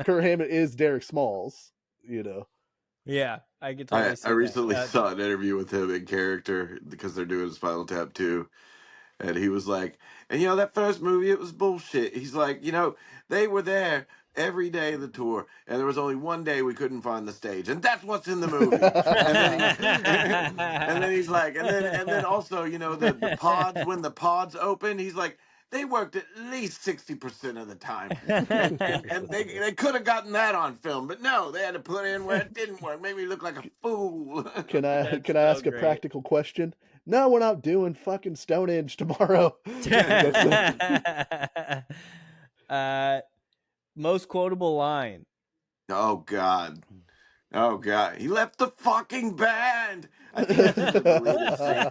Kurt Hammett is Derek Smalls, you know. Yeah, I could I totally I see that. recently saw an interview with him in character because they're doing Spinal Tap 2. And he was like, and that first movie, it was bullshit. He's like, they were there every day of the tour, and there was only one day we couldn't find the stage, and that's what's in the movie. And then and then he's like, and then also, the pods, when the pods open, he's like, they worked at least 60% of the time, and they could have gotten that on film, but no, they had to put in where it didn't work, made me look like a fool. Can I That's can I so ask a great. practical question? No, we're not doing fucking Stonehenge tomorrow. That's uh, most quotable line. Oh God. Oh God, he left the fucking band. I think that's a deleted scene.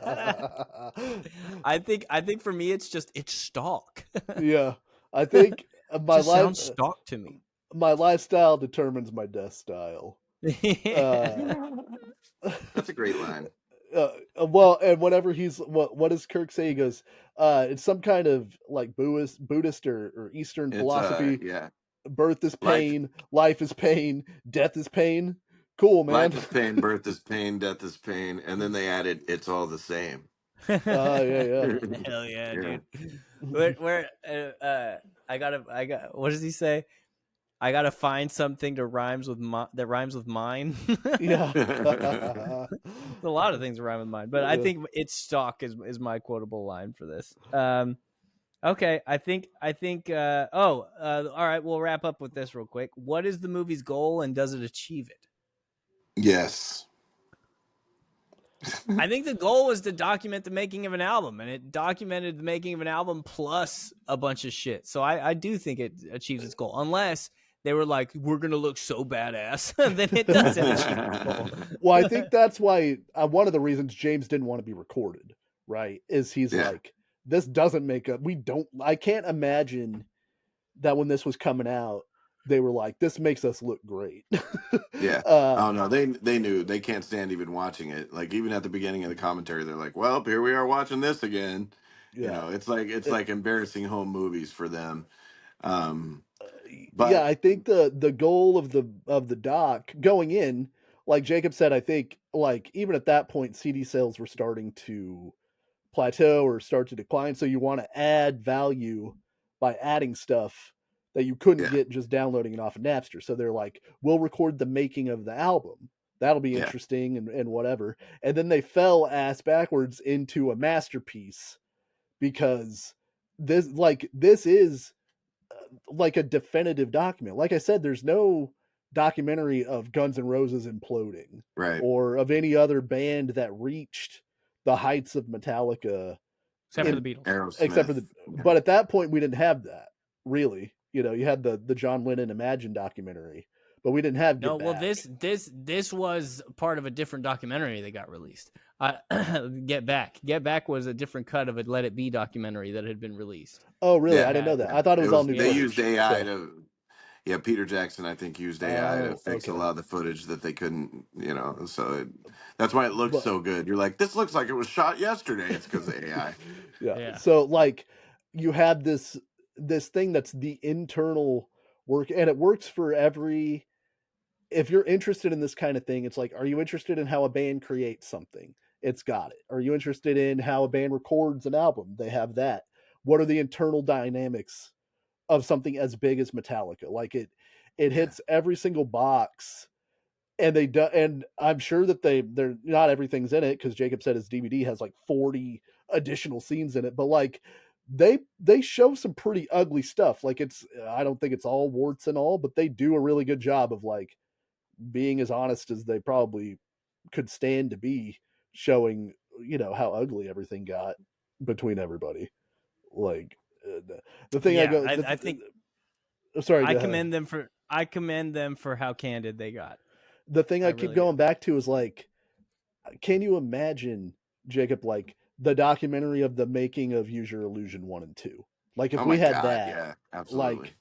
I think for me it's stalk. Yeah, I think my Just life sounds stalk to me. my lifestyle determines my death style. Uh, That's a great line. well, and whenever he's what does Kirk say? He goes, it's some kind of like Buddhist or Eastern It's philosophy. yeah. Birth is Life pain, life is pain, death is pain. Cool, man. life is pain, birth is pain, death is pain, and then they added it's all the same. Yeah, Hell yeah, Yeah. dude. Where I got what does he say? I gotta find something to rhymes with that rhymes with mine. yeah, A lot of things rhyme with mine, but I yeah. think it's stock is my quotable line for this. Okay, I think. All right, we'll wrap up with this real quick. What is the movie's goal, and does it achieve it? Yes. I think the goal was to document the making of an album, and it documented the making of an album plus a bunch of shit. So I do think it achieves its goal, unless they were like, "We're gonna look so badass," then it doesn't achieve its goal. Well, I think that's why one of the reasons James didn't want to be recorded, right? Is he's Yeah. like, this doesn't make up. I can't imagine that when this was coming out, they were like, this makes us look great. Yeah. uh, Oh no, they knew they can't stand even watching it. Like even at the beginning of the commentary, they're like, "Well, here we are watching this again." yeah. It's like embarrassing home movies for them. Um, Yeah, but I think the goal of the doc going in, like Jacob said, I think like even at that point, CD sales were starting to plateau or start to decline. So you want to add value by adding stuff that you couldn't yeah, get just downloading it off of Napster. So they're like, we'll record the making of the album. That'll be yeah, interesting and whatever. And then they fell ass backwards into a masterpiece because this is like a definitive document. Like I said, there's no documentary of Guns N' Roses imploding right, or of any other band that reached the heights of Metallica Except for right. the in Beatles. except for Aerosmith. the Yeah. but at that point we didn't have that really. You had the John Lennon Imagine documentary, but we didn't have No, Get well, Back. this was part of a different documentary that got released. Get Back was a different cut of a Let It Be documentary that had been released. Oh, really? That I Yeah, didn't know had that. yeah. I thought it It was all was new they yeah. used footage. AI So, to yeah, Peter Jackson I think used AI to oh, fix a okay. lot of the footage that they couldn't, that's why it looks But so good. You're like, this looks like it was shot yesterday. It's because of AI. yeah. Yeah. So like you have this thing that's the internal work and it works for every if you're interested in this kind of thing, it's like, are you interested in how a band creates something? It's got it. Are you interested in how a band records an album? They have that. What are the internal dynamics of something as big as Metallica? Like it Yeah. hits every single box and they do, and I'm sure that they're not everything's in it because Jacob said his DVD has like 40 additional scenes in it, but like they show some pretty ugly stuff. Like I don't think it's all warts and all, but they do a really good job of like being as honest as they probably could stand to be, showing how ugly everything got between everybody. Like the thing I Yeah, go, I think sorry, go ahead. I commend them for how candid they got. The thing I I keep really do. going back to is like, can you imagine, Jacob, like the documentary of the making of Use Your Illusion 1 and 2? Like if Oh we my had God. that, Yeah, absolutely. like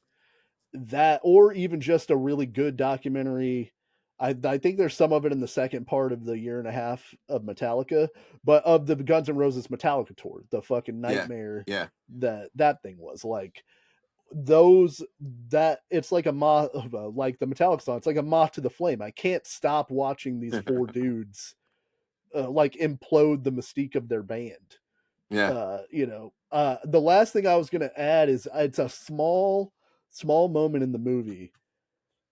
that, or even just a really good documentary. I think there's some of it in the second part of the year and a half of Metallica, but of the Guns N' Roses Metallica tour, the fucking Yeah. nightmare Yeah. that thing was like. those that it's like a moth, like the Metallica song. It's like a moth to the flame. I can't stop watching these four dudes like implode the mystique of their band. Yeah, The last thing I was going to add is it's a small moment in the movie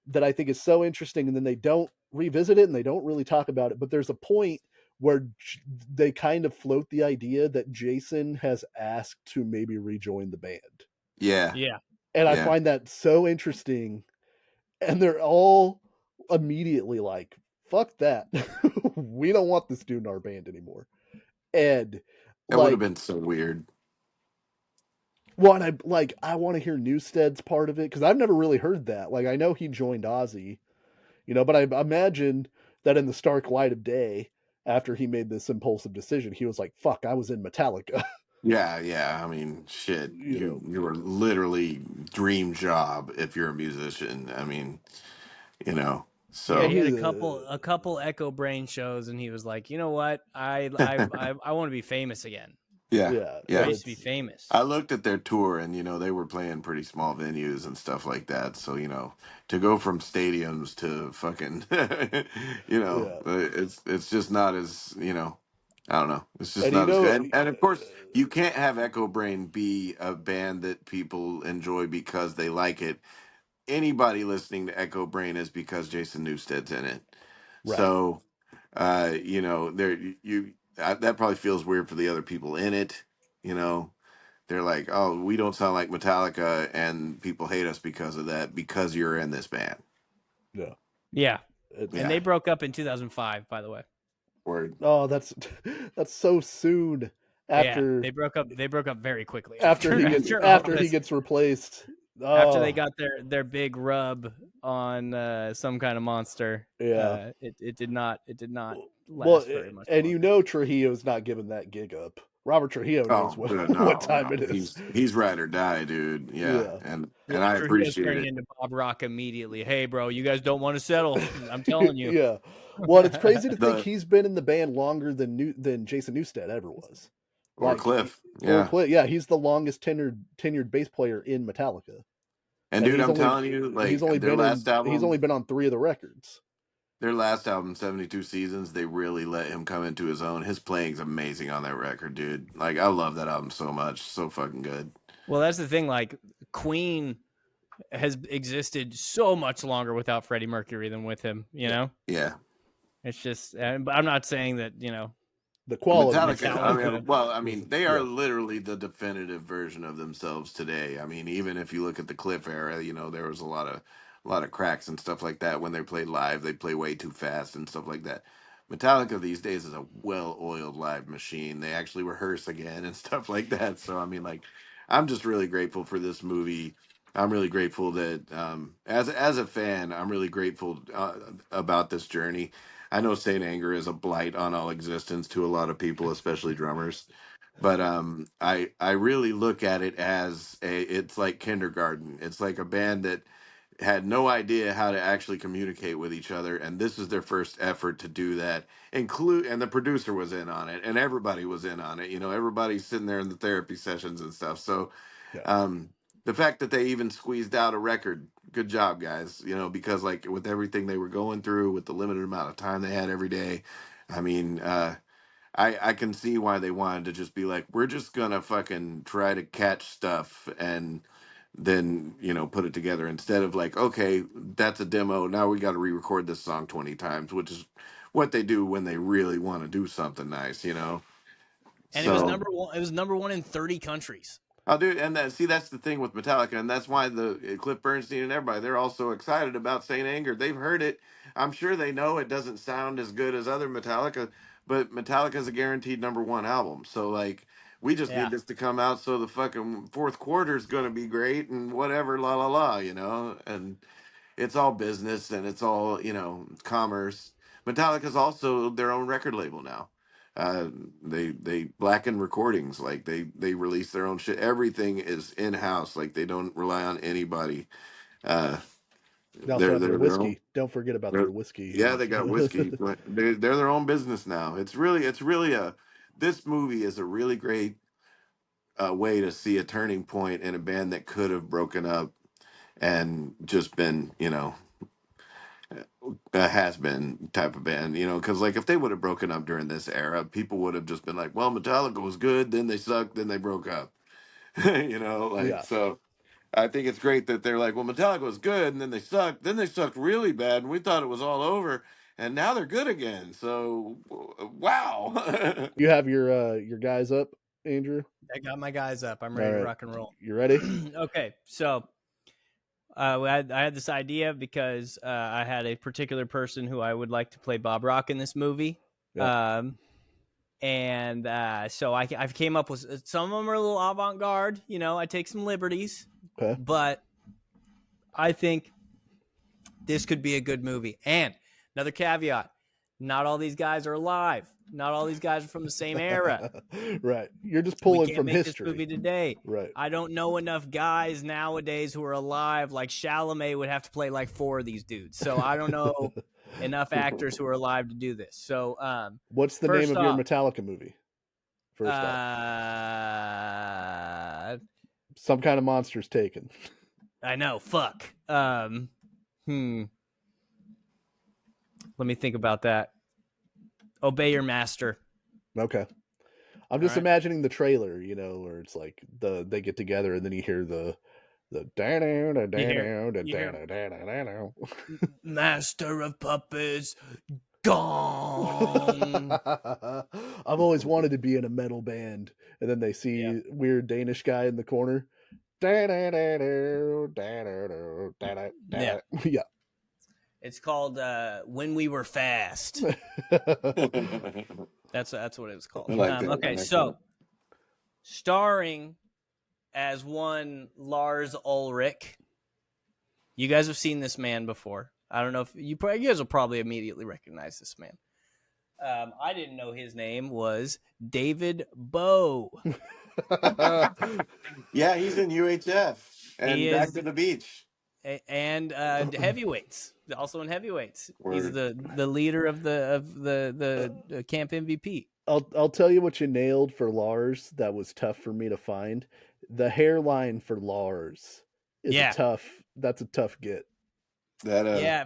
that I think is so interesting, and then they don't revisit it and they don't really talk about it. But there's a point where they kind of float the idea that Jason has asked to maybe rejoin the band, yeah, Yeah. and I yeah. find that so interesting. And they're all immediately like, "Fuck that, we don't want this dude in our band anymore." And That would have like, been so weird. well, and I want to hear Newstead's part of it because I've never really heard that. Like, I know he joined Ozzy, but I imagine that in the stark light of day, after he made this impulsive decision, he was like, "Fuck, I was in Metallica." Yeah, yeah. I mean, shit. you You know, you were literally dream job if you're a musician. I mean, you know. Yeah, and he So had he's a couple Echo Brain shows, and he was like, you know what, I want to be famous again. yeah, yeah, I'm yeah. and ready to be it's famous. I looked at their tour, and they were playing pretty small venues and stuff like that. So to go from stadiums to fucking, yeah, it's just not as I don't know. It's just and not as good. And of course, you can't have Echo Brain be a band that people enjoy because they like it. Anybody listening to Echo Brain is because Jason Newsted's in it. right, So, there that probably feels weird for the other people in it. You know, they're like, "Oh, we don't sound like Metallica, and people hate us because of that because you're in this band." yeah, Yeah, it's and they Yeah, broke up in 2005, by the way. word. oh, that's so soon Yeah, after they broke up very quickly after he gets after all after he this. gets replaced. After they Oh, got their big rub on some kind of monster, yeah. it did not Well, last very much and longer. Trujillo's not giving that gig up. Robert Trujillo knows Oh, what good. what No, time no, it is. he's ride or die, dude. Yeah, Yeah, Yeah, and I Trujillo's appreciate turning it. into Bob Rock immediately. Hey, bro, you guys don't want to settle. I'm telling you. yeah. Well, it's crazy to think The he's been in the band longer than Jason Newsted ever was. or Like, Cliff, or yeah. Clint, yeah, he's the longest tenured bass player in Metallica, And and dude, I'm telling you, like he's only been on 3 of the records. their last album, 72 Seasons, they really let him come into his own. His playing's amazing on that record, dude. Like I love that album so much. So fucking good. Well, that's the thing. Like, Queen has existed so much longer without Freddie Mercury than with him. You Yeah, know, Yeah. it's just. But I'm not saying that the quality is Metallica, I Metallica. mean, well, I was mean, they are yeah, literally the definitive version of themselves today. I mean, even if you look at the Cliff era, there was a lot of cracks and stuff like that when they played live. They play way too fast and stuff like that. Metallica these days is a well-oiled live machine. They actually rehearse again and stuff like that. So I mean, like, I'm just really grateful for this movie. I'm really grateful that, as a fan, I'm really grateful about this journey. I know Saint Anger is a blight on all existence to a lot of people, especially drummers. But I really look at it as it's like kindergarten. It's like a band that had no idea how to actually communicate with each other, and this is their first effort to do that. And the producer was in on it, and everybody was in on it. Everybody's sitting there in the therapy sessions and stuff. So yeah. um, the fact that they even squeezed out a record, good job, guys. Because like with everything they were going through, with the limited amount of time they had every day, I mean, I can see why they wanted to just be like, we're just gonna fucking try to catch stuff and then put it together instead of like, okay, that's a demo. Now we got to re-record this song 20 times, which is what they do when they really want to do something nice. And it was So. number one. It was number one in 30 countries. Oh, dude, and that's the thing with Metallica, and that's why the Cliff Bernstein and everybody they're all so excited about Saint Anger. They've heard it. I'm sure they know it doesn't sound as good as other Metallica, but Metallica's a guaranteed number one album. So like, we just Yeah. need this to come out so the fucking fourth quarter is gonna be great and whatever, la la la. And it's all business and it's all commerce. Metallica's also their own record label now. uh they blacken recordings, like they release their own shit. Everything is in house, like they don't rely on anybody. uh They also have their they're their own. whiskey. Don't forget about their they're, whiskey. yeah, they got whiskey, but they're their own business now. It's really a this movie is a really great a way to see a turning point in a band that could have broken up and just been, a has been type of band, because like if they would have broken up during this era, people would have just been like, well, Metallica was good, then they sucked, then they broke up. Yeah. So I think it's great that they're like, well, Metallica was good and then they sucked really bad and we thought it was all over and now they're good again. So wow. You have your guys up, Andrew? I got my guys up. I'm All ready to right. rock and roll. You ready? Okay, so I had this idea because I had a particular person who I would like to play Bob Rock in this movie. Yeah. And so I came up with some of them are a little avant-garde. I take some liberties, Okay. but I think this could be a good movie. And another caveat, not all these guys are alive. Not all these guys are from the same era. Right. You're just We pulling can't from make this history. movie today. Right. I don't know enough guys nowadays who are alive. Like Chalamet would have to play like 4 of these dudes. So I don't know enough actors who are alive to do this. So What's the name first of your off, Metallica movie? First off, some kind of monster's taken. I know. Fuck. Let me think about that. Obey Your Master. Okay. I'm just right. imagining the trailer, where it's like they get together and then you hear the Master of Puppets gone. I've always wanted to be in a metal band, and then they see Yeah. weird Danish guy in the corner. Yeah. Yeah. It's called When We Were Fast. I That's what it was called. like that. Okay, so starring as one Lars Ulrich. You guys have seen this man before. I don't know if you guys will probably immediately recognize this man. I didn't know his name was David Bowie. Yeah, he's in UHF and He Back is, to the Beach. and heavyweights, also in heavyweights. He's Word. the leader of the camp MVP. I'll tell you what you nailed for Lars. That was tough for me to find. The hairline for Lars is Yeah. That's a tough get. That Yeah,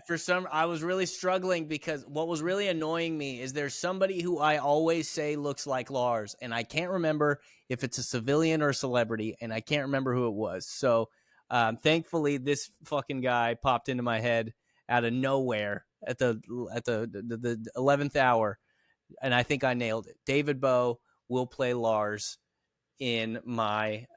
I was really struggling because what was really annoying me is there's somebody who I always say looks like Lars, and I can't remember if it's a civilian or a celebrity, and I can't remember who it was. So, thankfully, this fucking guy popped into my head out of nowhere at the 11th hour, and I think I nailed it. David Bowie will play Lars in my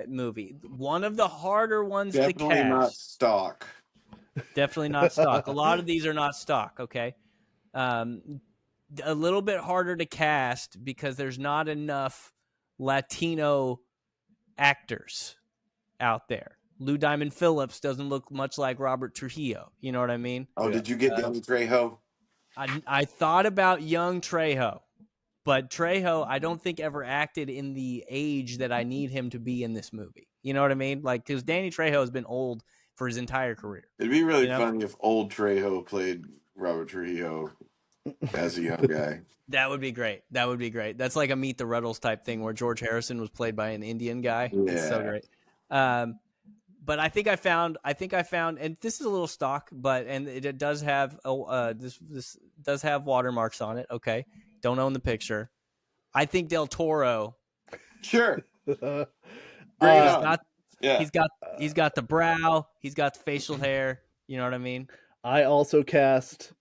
movie. One of the harder ones to definitely not cast. stock. Definitely not stock. A lot of these are not stock. Okay. A little bit harder to cast because there's not enough Latino actors out there. Lou Diamond Phillips doesn't look much like Robert Trujillo. You know what I mean? Oh, Yeah. did you get Danny Trejo? I thought about young Trejo, but Trejo, I don't think ever acted in the age that I need him to be in this movie. You know what I mean? Like, because Danny Trejo has been old for his entire career. It'd be really You know? funny if old Trejo played Robert Trujillo as a young guy. That would be great. That would be great. That's like a Meet the Ruddles type thing where George Harrison was played by an Indian guy. Yeah. It's so great. But I think I found, and this is a little stock, but it does have this does have watermarks on it. Okay, don't own the picture. I think Del Toro. Sure. Bring it He's on. got, Yeah. he's got the brow. He's got the facial hair. You know what I mean? I also cast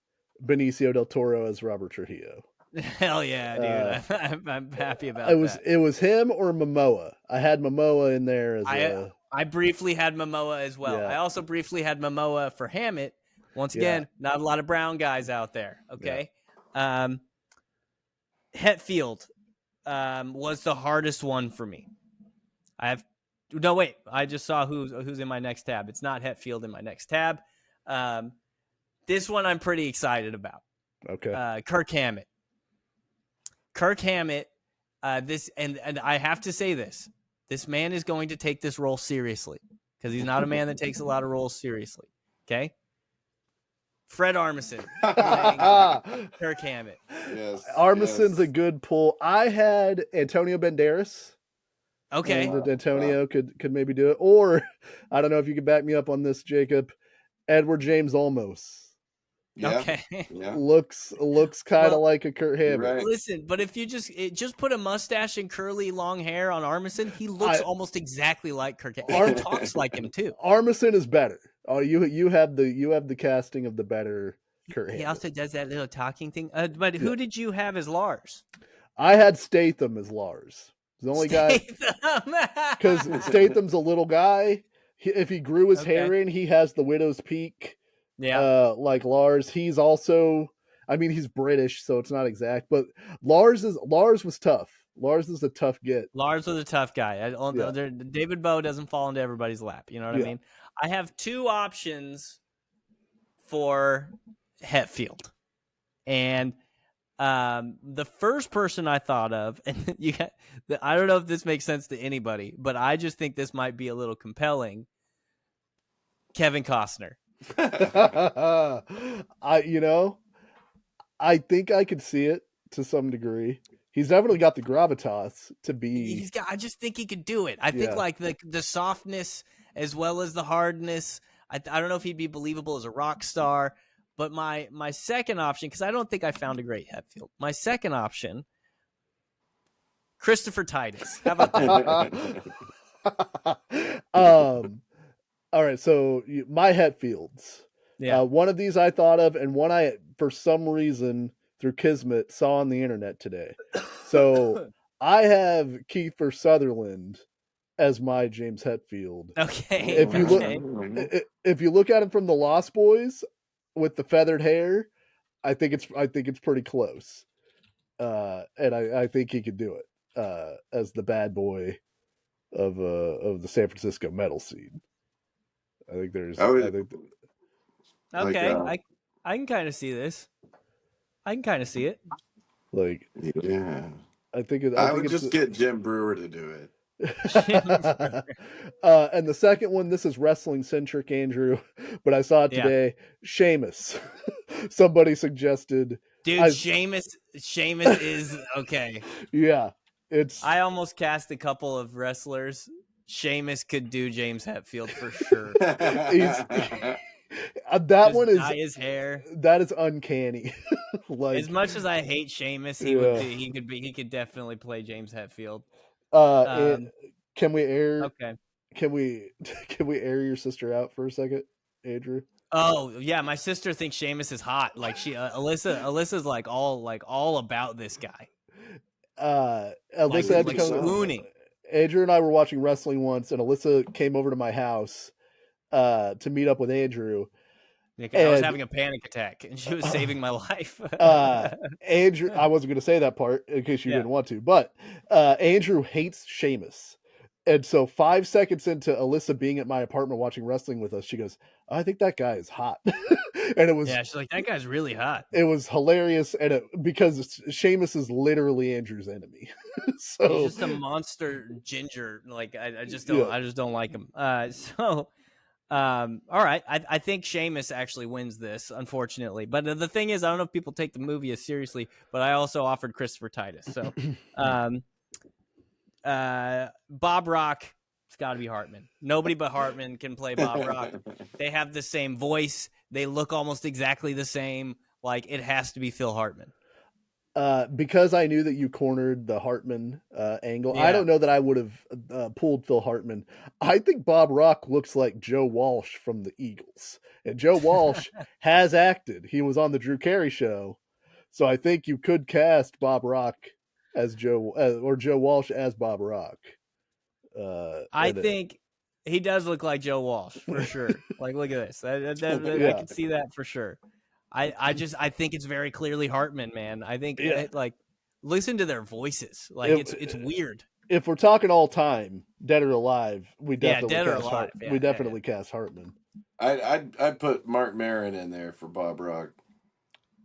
Benicio del Toro as Robert Trujillo. Hell yeah, dude! I'm happy about that. It was him or Momoa. I had Momoa in there as I briefly had Momoa as well. Yeah. I also briefly had Momoa for Hammett. Once again, not a lot of brown guys out there. Okay. Hetfield was the hardest one for me. I just saw who's in my next tab. It's not Hetfield in my next tab. This one I'm pretty excited about. Okay. Kirk Hammett. Kirk Hammett. This and I have to say this. This man is going to take this role seriously because he's not a man that takes a lot of roles seriously. Okay. Fred Armisen playing Kirk Hammett. Yes. Armison's a yes. good pull. I had Antonio Banderas. Okay. And Antonio could maybe do it. Or I don't know if you could back me up on this, Jacob. Edward James Olmos. Yeah. Okay. Yeah. Looks kind of Well, like a Kurt You're Hammett. right. listen, but if you just put a mustache and curly long hair on Armisen, he looks almost exactly like Kirk Hammett. He talks like him too. Armisen is better. Oh, you have the casting of the better Kurt Hammett. He also does that little talking thing. But who did you have as Lars? I had Statham as Lars. The only guy, because Statham's a little guy. If he grew his hair in, he has the widow's peak. Yeah. Like Lars. He's also, I mean, he's British, so it's not exact. But Lars was tough. Lars is a tough get. Lars was a tough guy. David Bowie doesn't fall into everybody's lap. You know what I mean? I have two options for Hetfield, and the first person I thought of, and I don't know if this makes sense to anybody, but I just think this might be a little compelling. Kevin Costner. I think I could see it to some degree. He's definitely got the gravitas to be. I just think he could do it. I think like the softness as well as the hardness. I don't know if he'd be believable as a rock star, but my second option, because I don't think I found a great Hetfield. My second option, Christopher Titus. How about that? All right, so my Hetfields. Yeah. One of these I thought of, and one I, for some reason, through Kismet, saw on the internet today. So I have Kiefer Sutherland as my James Hetfield. Okay. If you look at him from the Lost Boys with the feathered hair, I think it's pretty close. And I think he could do it as the bad boy of the San Francisco metal scene. I think there's. Okay, I can kind of see this. I can kind of see it. Like, yeah, I would just get Jim Brewer to do it. And the second one, this is wrestling centric, Andrew, but I saw it today. Sheamus. Somebody suggested. Dude, Sheamus is okay. Yeah, I almost cast a couple of wrestlers. Sheamus could do James Hetfield for sure. That one is dye his hair. That is uncanny. Like, as much as I hate Sheamus, he could definitely play James Hetfield. Can we air? Okay. Can we air your sister out for a second, Andrew? Oh yeah, my sister thinks Sheamus is hot. Like Alyssa's like all about this guy. Alyssa had to come. Swooning. Andrew and I were watching wrestling once, and Alyssa came over to my house to meet up with Andrew. I was having a panic attack, and she was saving my life. Andrew, I wasn't going to say that part in case you didn't want to, but Andrew hates Sheamus. And so 5 seconds into Alyssa being at my apartment watching wrestling with us, she goes, I think that guy is hot. And it was, she's like, that guy's really hot. It was hilarious. And because Sheamus is literally Andrew's enemy. So he's just a monster ginger. Like I just don't like him. All right. I think Sheamus actually wins this, unfortunately. But the thing is, I don't know if people take the movie as seriously, but I also offered Christopher Titus. So, Bob Rock, it's got to be Hartman. Nobody but Hartman can play Bob Rock. They have the same voice. They look almost exactly the same. Like, it has to be Phil Hartman. Because I knew that you cornered the Hartman angle, I don't know that I would have pulled Phil Hartman. I think Bob Rock looks like Joe Walsh from the Eagles. And Joe Walsh has acted. He was on the Drew Carey show. So I think you could cast Bob Rock as Joe, or Joe Walsh as Bob Rock. I think he does look like Joe Walsh, for sure. Like, look at this. I can see that for sure. I think it's very clearly Hartman, man. I think listen to their voices. Like it's weird. If we're talking all time, dead or alive, we definitely definitely cast Hartman. I'd put Mark Maron in there for Bob Rock.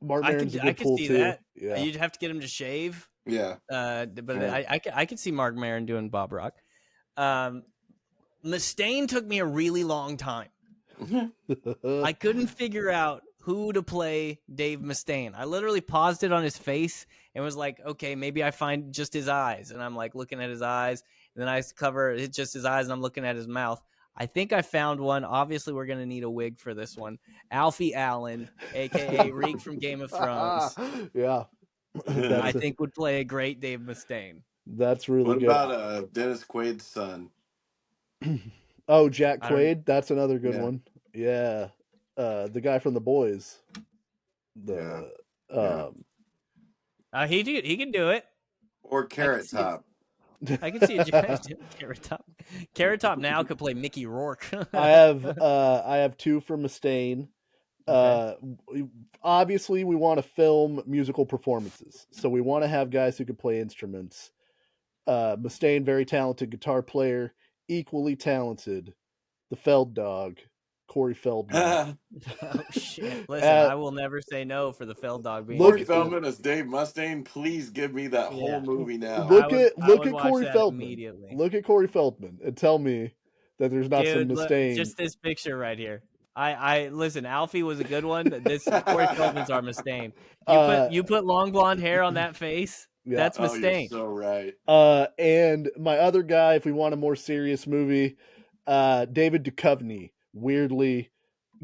Mark Maron's a good pull too. That. Yeah. You'd have to get him to shave. Yeah. I could see Mark Maron doing Bob Rock. Mustaine took me a really long time. I couldn't figure out who to play Dave Mustaine. I literally paused it on his face and was like, okay, maybe I find just his eyes. And I'm like looking at his eyes. And then I cover it just his eyes and I'm looking at his mouth. I think I found one. Obviously, we're going to need a wig for this one. Alfie Allen, a.k.a. Reek from Game of Thrones, Yeah, I that's think would play a great Dave Mustaine. that's really What good. about Dennis Quaid's son? Oh, Jack I don't. Quaid, that's another good Yeah, one. Yeah, the guy from The Boys. yeah, The yeah. um, He can do it. Or I can Carrot see it. Top. I can see a Carrot Top. Carrot Top now could play Mickey Rourke. I have two for Mustaine. Okay. Uh, Obviously, we want to film musical performances, so we want to have guys who can play instruments. Mustaine, very talented guitar player, equally talented. The Feld Dog, Corey Feldman. Oh shit! Listen, uh, I will never say no for the Feld Dog being a look, Corey good one. Feldman as Dave Mustaine. Please give me that whole Yeah, movie now. I look would at watch Corey that Feldman. immediately, Look at Corey Feldman and tell me that there's not some dude. Look, Mustaine. just this picture right here. I listen. Alfie was a good one. This Corey Feldman's our Mustaine. Uh, You put long blonde hair on that face. yeah. That's Oh, you're Mustaine. so right. And my other guy, if we want a more serious movie, David Duchovny, weirdly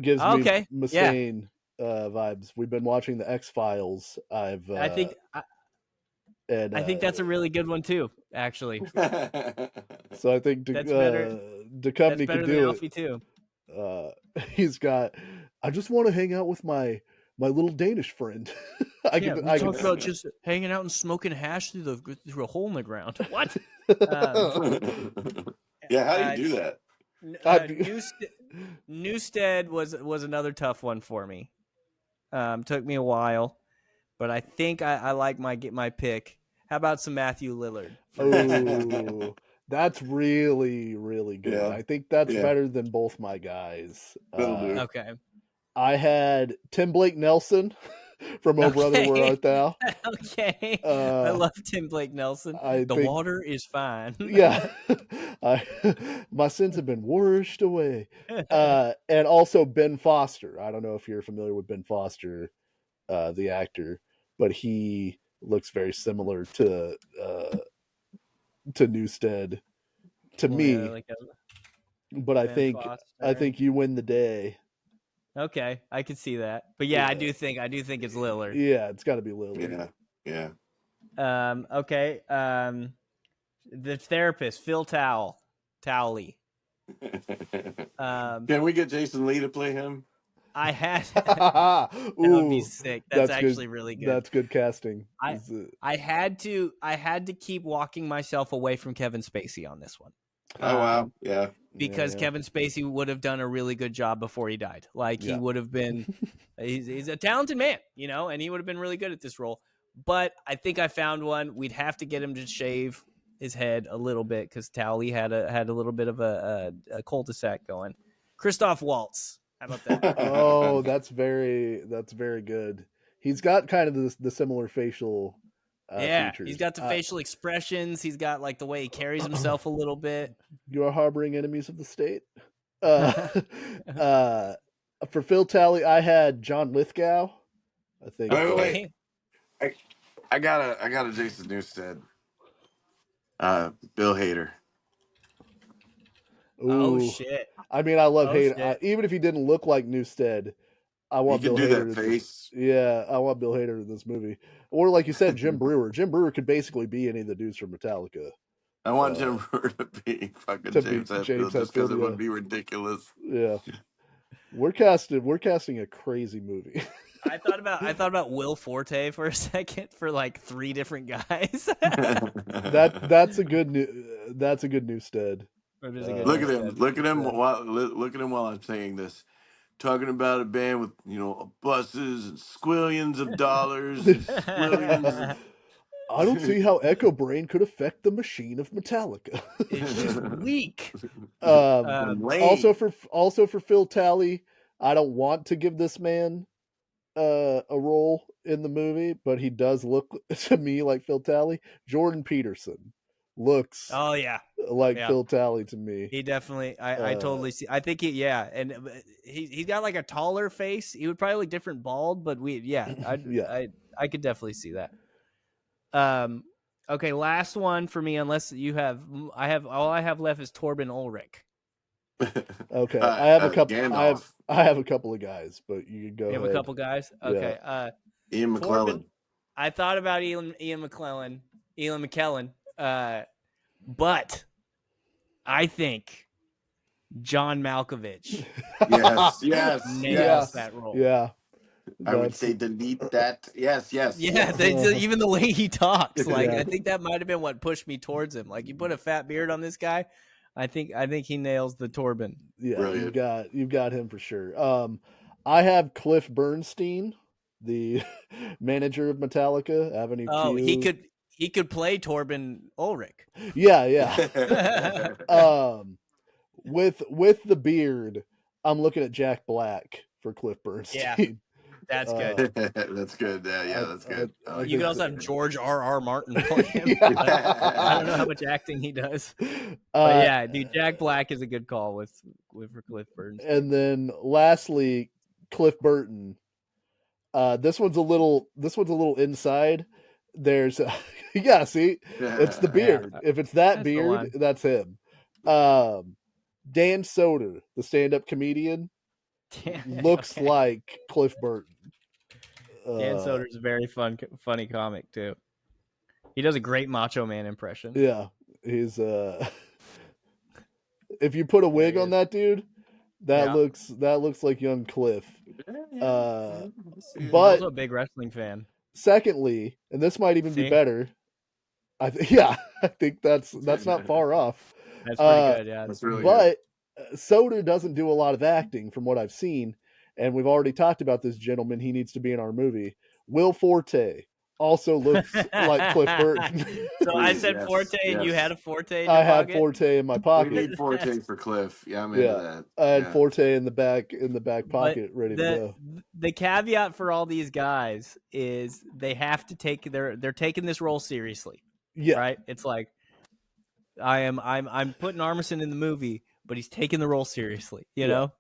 gives me Okay, yeah. Mustaine vibes. We've been watching the X Files. I've I think and I think that's a really good one too. Actually, so I think that's better. That's Duchovny could better than do it. Alfie too. Uh, he's got. I just want to hang out with my little Danish friend. Yeah, we I could. talked about just hanging out and smoking hash through a hole in the ground. What? Um, Yeah, how do you uh, do that? Newstead, Newstead was another tough one for me. Took me a while, but I think I like my pick. How about some Matthew Lillard for Newstead? Oh, that's really, really good. Yeah, I think that's yeah, better than both my guys. that'll do. Okay, I had Tim Blake Nelson from Oh Brother Where okay, Art Thou. okay. I Uh, love Tim Blake Nelson. I The think, water is fine. yeah, my sins have been washed away. And also Ben Foster. I don't know if you're familiar with Ben Foster, the actor, but he looks very similar to Newstead to Yeah, me. like a But Ben I Foster. think you win the day. Okay, I can see that. But yeah, Yeah, I do think it's Lillard. yeah, it's got to be Lillard. Yeah, yeah. Okay. The therapist, Phil Towley. Um, Can we get Jason Lee to play him? I had that would be Ooh, sick. That's that's good. actually really good. That's good casting. I I had to keep walking myself away from Kevin Spacey on this one. Oh Um, wow, yeah. because Yeah, Kevin Spacey would have done a really good job before he died. Like he yeah. would have been he's a talented man, you know, and he would have been really good at this role. But I think I found one. We'd have to get him to shave his head a little bit because Towley had a little bit of a cul-de-sac going. Christoph Waltz. How about that? Oh, that's very good. He's got kind of the similar facial Yeah, he's features. got the facial expressions. He's got like the way he carries himself a little bit. You are harboring enemies of the state. Uh, uh, for Phil Talley, I had John Lithgow. I think. Wait. Okay. I, I got a Jason Newsted. Bill Hader. Oh Ooh, shit. I mean, I love Oh Hader. shit. Even if he didn't look like Newstead, I He want can Bill do Hader that in this. face. Yeah, I want Bill Hader in this movie. Or like you said, Jim Brewer. Jim Brewer could basically be any of the dudes from Metallica. I want Uh, Jim Brewer to be fucking to be James James Hetfield just because Hetfield. it Yeah, would be ridiculous. yeah. We're casting a crazy movie. I thought about Will Forte for a second for like three different guys. That's a good Newstead. It is a good Look Uh, at him! Newstead. Look at him! Yeah. Look at him while I'm saying this. Talking about a band with buses and squillions of dollars and squillions of. I don't see how Echo Brain could affect the machine of Metallica. It's just weak. Um, Lame. Also for Phil Talley, I don't want to give this man a role in the movie, but he does look to me like Phil Talley. Jordan Peterson looks Oh yeah, like yeah. Phil Talley to me. He definitely. I totally see. I think and he's got like a taller face. He would probably look different bald, but Yeah. I could definitely see that. Okay, last one for me. Unless you have, I have all I have left is Torben Ulrich. Okay, I have a couple. Gandalf. I have a couple of guys, but you can go You have a ahead. couple guys. Yeah. Okay. Ian Torben. McClellan. I thought about Ian McKellen. But I think John Malkovich Yes, yes, nails yes. that role. Yeah. I would That's say delete that. Yes, yes, Yeah, yes. even the way he talks, like Yeah. I think that might have been what pushed me towards him. Like you put a fat beard on this guy, I think he nails the Torben. yeah. Brilliant. You've got him for sure. I have Cliff Bernstein, the manager of Metallica, Avenue Oh, Q. he could play Torben Ulrich. Yeah, yeah. With the beard, I'm looking at Jack Black for Cliff Yeah, Bernstein. that's good. That's good. Yeah, that's good. I like You could think also that. have George R. Martin play him. But I don't know how much acting he does. But yeah, dude, Jack Black is a good call with for Cliff Bernstein. and then lastly, Cliff Burton. This one's a little inside. There's yeah, see, it's the beard. If it's that That's the beard, one. that's him. Dan Soder, the stand-up comedian, looks Okay. like Cliff Burton. Dan Soder's a very funny comic too. He does a great Macho Man impression. Yeah, he's if you put a wig on that dude, that Yeah. looks like young Cliff. He's But also a big wrestling fan. secondly, and this might even be See? better, yeah, I think that's not far off. That's pretty good, yeah. That's really good. But Soder doesn't do a lot of acting from what I've seen, and we've already talked about this gentleman. He needs to be in our movie. Will Forte also looks like Cliff Burton. So I Please, said yes, Forte, and you yes. had a Forte in I your had pocket? Forte in my We pocket. need Forte for Cliff. Yeah, I'm into Yeah, that. I had Yeah. Forte in the back But pocket, ready to go. the caveat for all these guys is they have to take they're taking this role seriously. Yeah, Right? It's like I'm putting Armisen in the movie, but he's taking the role seriously. You know,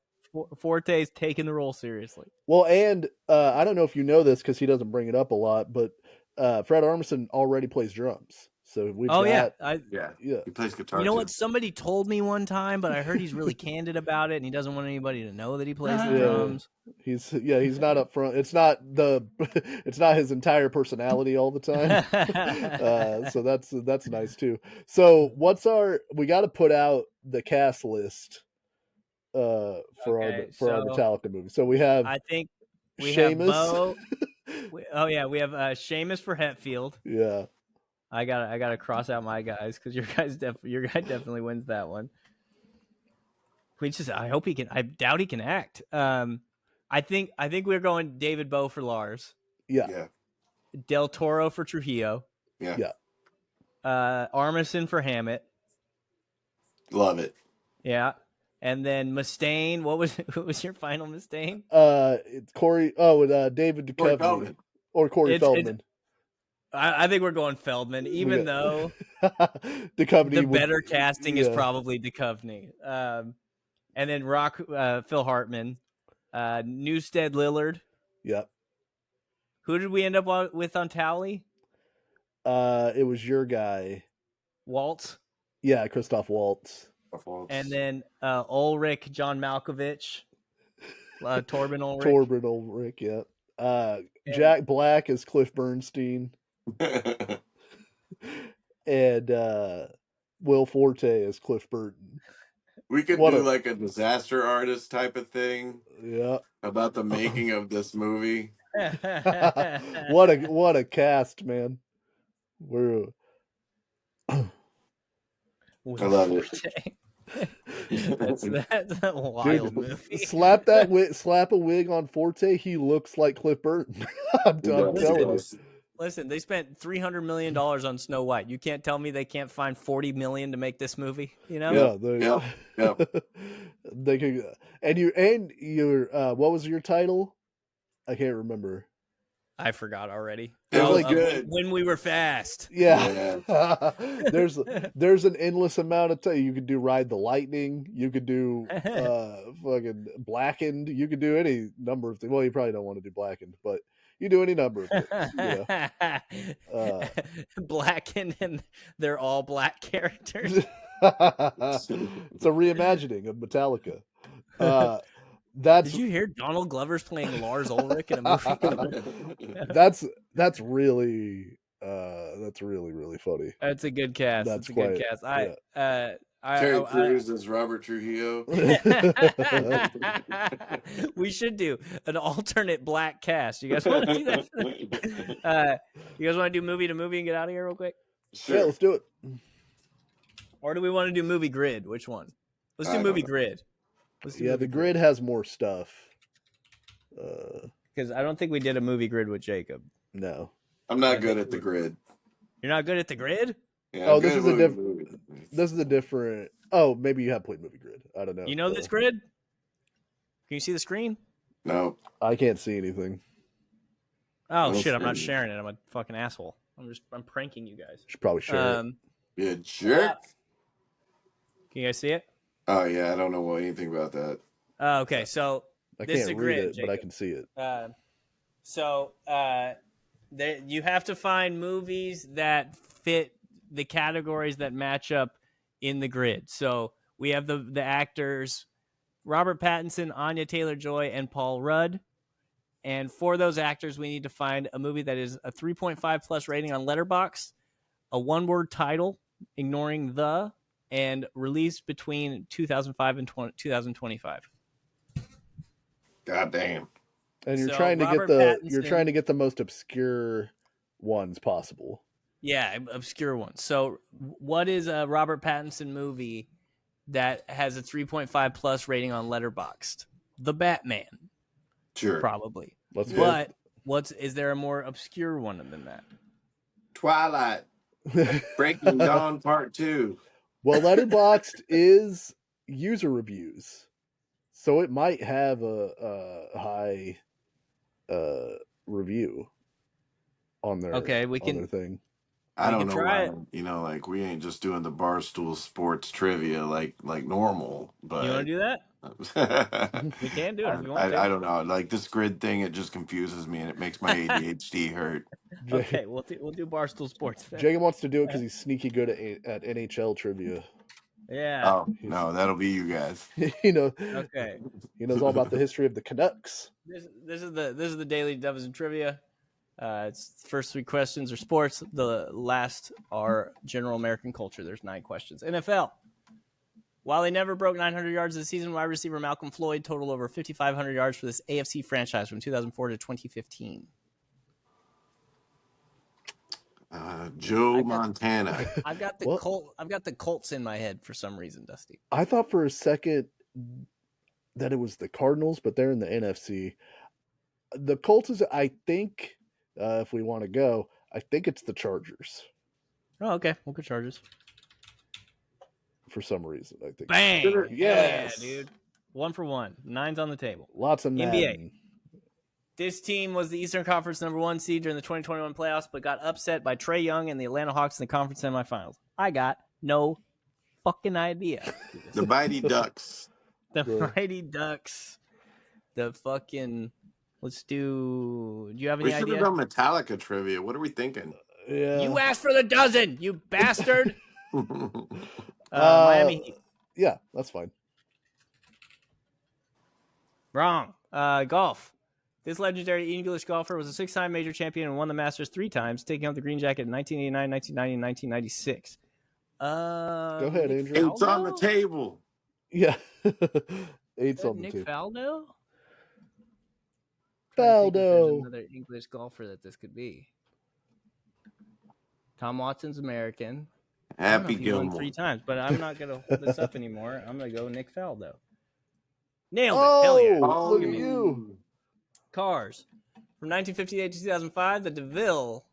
Forte's taking the role seriously. Well, and I don't know if you know this because he doesn't bring it up a lot, but Fred Armisen already plays drums, so we've got Yeah. yeah. He plays guitar. You know too. what? Somebody told me one time, but I heard he's really candid about it, and he doesn't want anybody to know that he plays the Yeah. drums. He's not up front. It's not it's not his entire personality all the time. So that's nice too. So we got to put out the cast list for Okay, our so Metallica movie. So we have I think we have Seamus. Bo. We have Seamus for Hetfield. Yeah. I gotta cross out my guys because your guy definitely wins that one. I hope he can. I doubt he can act. I think we're going David Bowe for Lars, Yeah. Yeah. Del Toro for Trujillo, Yeah. Yeah. Armisen for Hammett. Love it. Yeah, and then Mustaine. What was your final Mustaine? It's Corey. Oh, David Corey Duchovny Feldman. or Corey Feldman. I think we're going Feldman, even though Duchovny the better casting is probably Duchovny. And then Phil Hartman, Newstead Lillard. Yep. Who did we end up with on Tally? It was your guy. Waltz. Yeah, Christoph Waltz. And then Ulrich, John Malkovich, Torben Ulrich. Torben Ulrich, yeah. Jack Black is Cliff Bernstein. And Will Forte is Cliff Burton. We could do like a disaster artist type of thing. Yeah. About the making of this movie. What a cast, man. We're I love it. That's a wild movie. Slap a wig on Forte. He looks like Cliff Burton. I'm telling you. Listen, they spent $300 million on Snow White. You can't tell me they can't find $40 million to make this movie. You know? Yeah. They could. And your what was your title? I can't remember. I forgot already. It There's was like- good. When we were fast. Yeah. there's an endless amount of time. You could do Ride the Lightning. You could do fucking Blackened. You could do any number of things. Well, you probably don't want to do Blackened, but you do any number of things. You know? Blackened, and they're all black characters. It's a reimagining of Metallica. That's Did you hear Donald Glover's playing Lars Ulrich in a movie? that's really really funny. That's a good cast. That's That's a good quite- cast. Terry Crews as Robert Trujillo. We should do an alternate black cast. You guys want to do that? You guys want to do movie to movie and get out of here real quick? Sure. Yeah, let's do it. Or do we want to do movie grid? Which one? Let's do I movie don't know. grid. Let's do Yeah, movie the grid has more stuff. because I don't think we did a movie grid with Jacob. No. I'm not good at the grid. You're not good at the grid? Yeah, Oh, I'm this good is at a movies. This is a different. Oh, maybe you have played Movie Grid. I don't know. You know this grid? Can you see the screen? No. I can't see anything. Oh Well, shit! I'm not screen. sharing it. I'm a fucking asshole. I'm pranking you guys. Should probably share it. You jerk. Can you guys see it? Oh, yeah. I don't know anything about that. Okay, so I this is can't a read grid, it, but I Jacob. can see it. You have to find movies that fit the categories that match up in the grid. So we have the actors Robert Pattinson, Anya Taylor-Joy, and Paul Rudd. And for those actors, we need to find a movie that is a 3.5 plus rating on Letterboxd, a one-word title, ignoring the, and released between 2005 and 2025. God damn. And you're So, trying to Robert you're Pattinson- trying to get the most obscure ones possible. Yeah, obscure ones. So, what is a Robert Pattinson movie that has a 3.5 plus rating on Letterboxd? The Batman, Sure. probably. Let's go. But is there a more obscure one than that? Twilight. Breaking Dawn Part 2. Well, Letterboxd is user reviews, so it might have a high review on their Okay, we on can- their thing. I We don't can know try why. You know, like we ain't just doing the Barstool Sports trivia like normal. But You want to do that? We can do it if we want to. I don't know. Like this grid thing, it just confuses me and it makes my ADHD hurt. Okay, we'll do Barstool Sports then. Jacob wants to do it because he's sneaky good at NHL trivia. Yeah. Oh no, that'll be you guys. You know, Okay. he knows all about the history of the Canucks. This is the daily Devils and Trivia. It's the first 3 questions are sports. The last are general American culture. There's 9 questions. NFL. While they never broke 900 yards this season, wide receiver Malcolm Floyd totaled over 5,500 yards for this AFC franchise from 2004 to 2015. Joe Montana. I've got the What? I've got the Colts in my head for some reason, Dusty. I thought for a second that it was the Cardinals, but they're in the NFC. The Colts is, I think, if we want to go, I think it's the Chargers Oh, okay. We'll go Chargers. for some reason. I think. Bang! Sure. Yes. Yeah, dude. 1 for 1. 9's on the table. Lots of NBA. Madden. This team was the Eastern Conference #1 seed during the 2021 playoffs, but got upset by Trae Young and the Atlanta Hawks in the conference semifinals. I got no fucking idea. The Mighty Ducks. The Yeah. Mighty Ducks. The fucking. Do you have We any should idea? have done Metallica trivia. What are we thinking? Yeah. You asked for the dozen, you bastard. Miami Heat. Yeah, that's fine. Wrong. Golf. This legendary English golfer was a 6-time major champion and won the Masters 3 times, taking out the green jacket in 1989, 1990, and 1996. Go ahead, Nick Andrew. It's on the Faldo? table. Yeah. Is 8 that something Nick too. Faldo? Trying to think if there's Faldo. another English golfer that this could be. Tom Watson's American. I don't know Happy if he won Gilmore. 3 times, but I'm not going to hold this up anymore. I'm going to go Nick Faldo. Nailed it. Oh, Hell yeah. look Give at me- you. Cars. From 1958 to 2005, the DeVille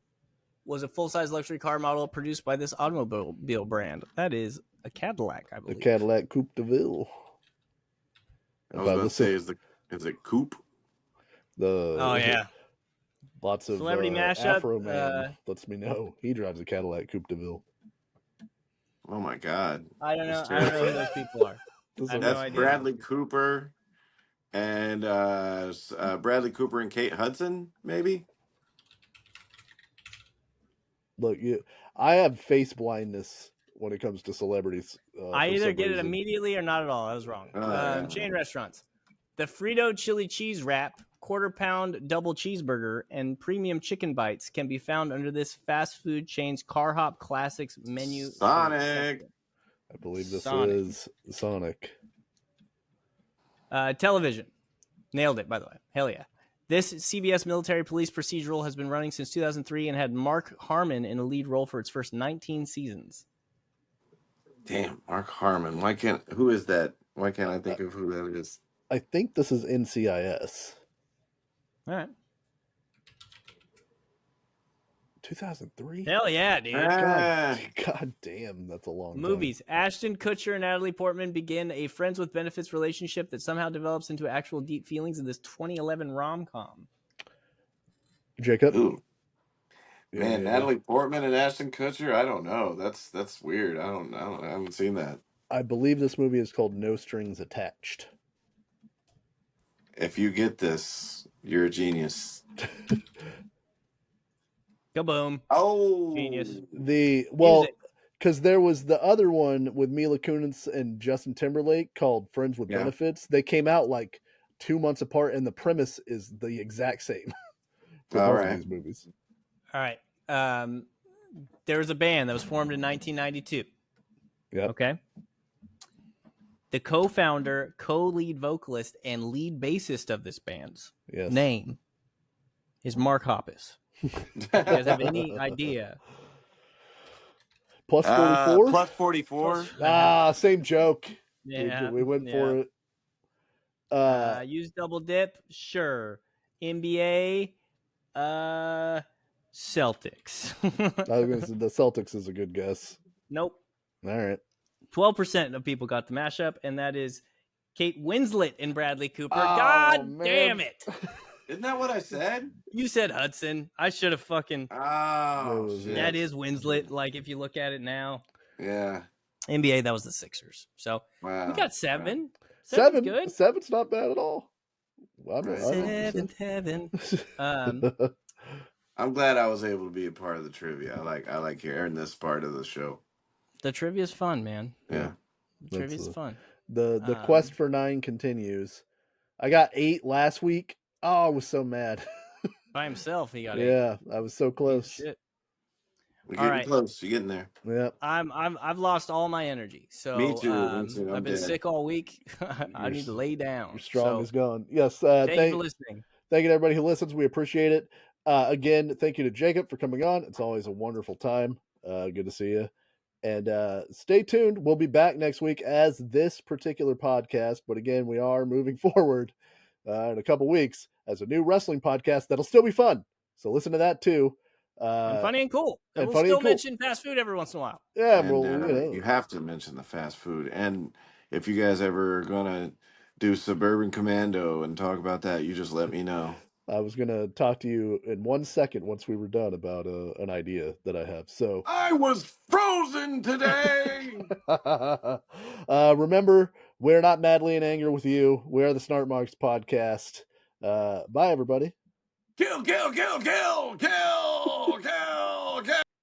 was a full-size luxury car model produced by this automobile brand. That is a Cadillac, I The believe. Cadillac Coupe de Ville. I was about to say, is it coupe? the Oh, yeah. Lots of Celebrity mashup. Afro Man lets me know he drives a Cadillac Coupe de Ville. Oh my God. I don't know. That's I don't know who terrible. those people are. I have no That's idea. Bradley Cooper and Bradley Cooper and Kate Hudson, maybe. Look, I have face blindness when it comes to celebrities. I for either some get it reason. immediately or not at all. I was wrong. Yeah. Chain restaurants. The Frito chili cheese wrap, quarter-pound double cheeseburger, and premium chicken bites can be found under this fast food chain's Car Hop Classics menu Sonic. section. I believe this Sonic. is Sonic. Television. Nailed it, by the way. Hell yeah. This CBS military police procedural has been running since 2003 and had Mark Harmon in a lead role for its first 19 seasons. Damn, Mark Harmon. Who is that? Why can't I think of who that is? I think this is NCIS. All right. 2003? Hell yeah, dude. God damn, that's a long Movies. Ashton Kutcher and Natalie Portman begin a friends with benefits relationship that somehow develops into actual deep feelings in this 2011 rom-com. time. Jacob? Ooh. Yeah, Man, Natalie Portman and Ashton Kutcher. I don't know. That's weird. I haven't seen that. I believe this movie is called No Strings Attached. If you get this, you're a genius. Kaboom. Oh, Genius. Because there was the other one with Mila Kunis and Justin Timberlake called Friends with Benefits. They came out like 2 months apart, and the premise is the exact same for both of these movies. All right. There was a band that was formed in 1992. Yeah. Okay. The co-founder, co-lead vocalist, and lead bassist of this band's name is Mark Hoppus. Do you guys have any idea? Plus 44? Plus 44. Same joke. Yeah, we went for it. Use double dip? Sure. NBA? Celtics. I was gonna say the Celtics is a good guess. Nope. All right. 12% of people got the mashup, and that is Kate Winslet and Bradley Cooper. Oh, God man. damn it. Isn't that what I said? You said Hudson. I should have fucking. Oh, shit. That is Winslet, like if you look at it now. Yeah. NBA, that was the Sixers. So we got 7. Wow. Seven's good. 7's not bad at all. Seventh heaven. I'm glad I was able to be a part of the trivia. I like hearing this part of the show. The trivia's fun, man. Yeah. The trivia's fun. The quest for 9 continues. I got 8 last week. Oh, I was so mad. By himself, he got 8. Yeah, I was so close. Shit. We're getting close. You're getting there. Yeah. I've lost all my energy. So me too. I've been sick all week. I need to lay down. Your strong is gone. Yes. Thank you for listening. Thank you to everybody who listens. We appreciate it. Again, thank you to Jacob for coming on. It's always a wonderful time. Good to see you. And stay tuned. We'll be back next week as this particular podcast. But again, we are moving forward in a couple weeks as a new wrestling podcast that'll still be fun. So listen to that too. And funny and cool. And we'll still mention fast food every once in a while. Yeah, and, you have to mention the fast food. And if you guys ever are gonna do Suburban Commando and talk about that, you just let me know. I was gonna talk to you in 1 second once we were done about an idea that I have. So I was frozen today. Remember, we're not madly in anger with you. We're the Snart Marks podcast. Bye, everybody. Kill, kill, kill, kill, kill, kill.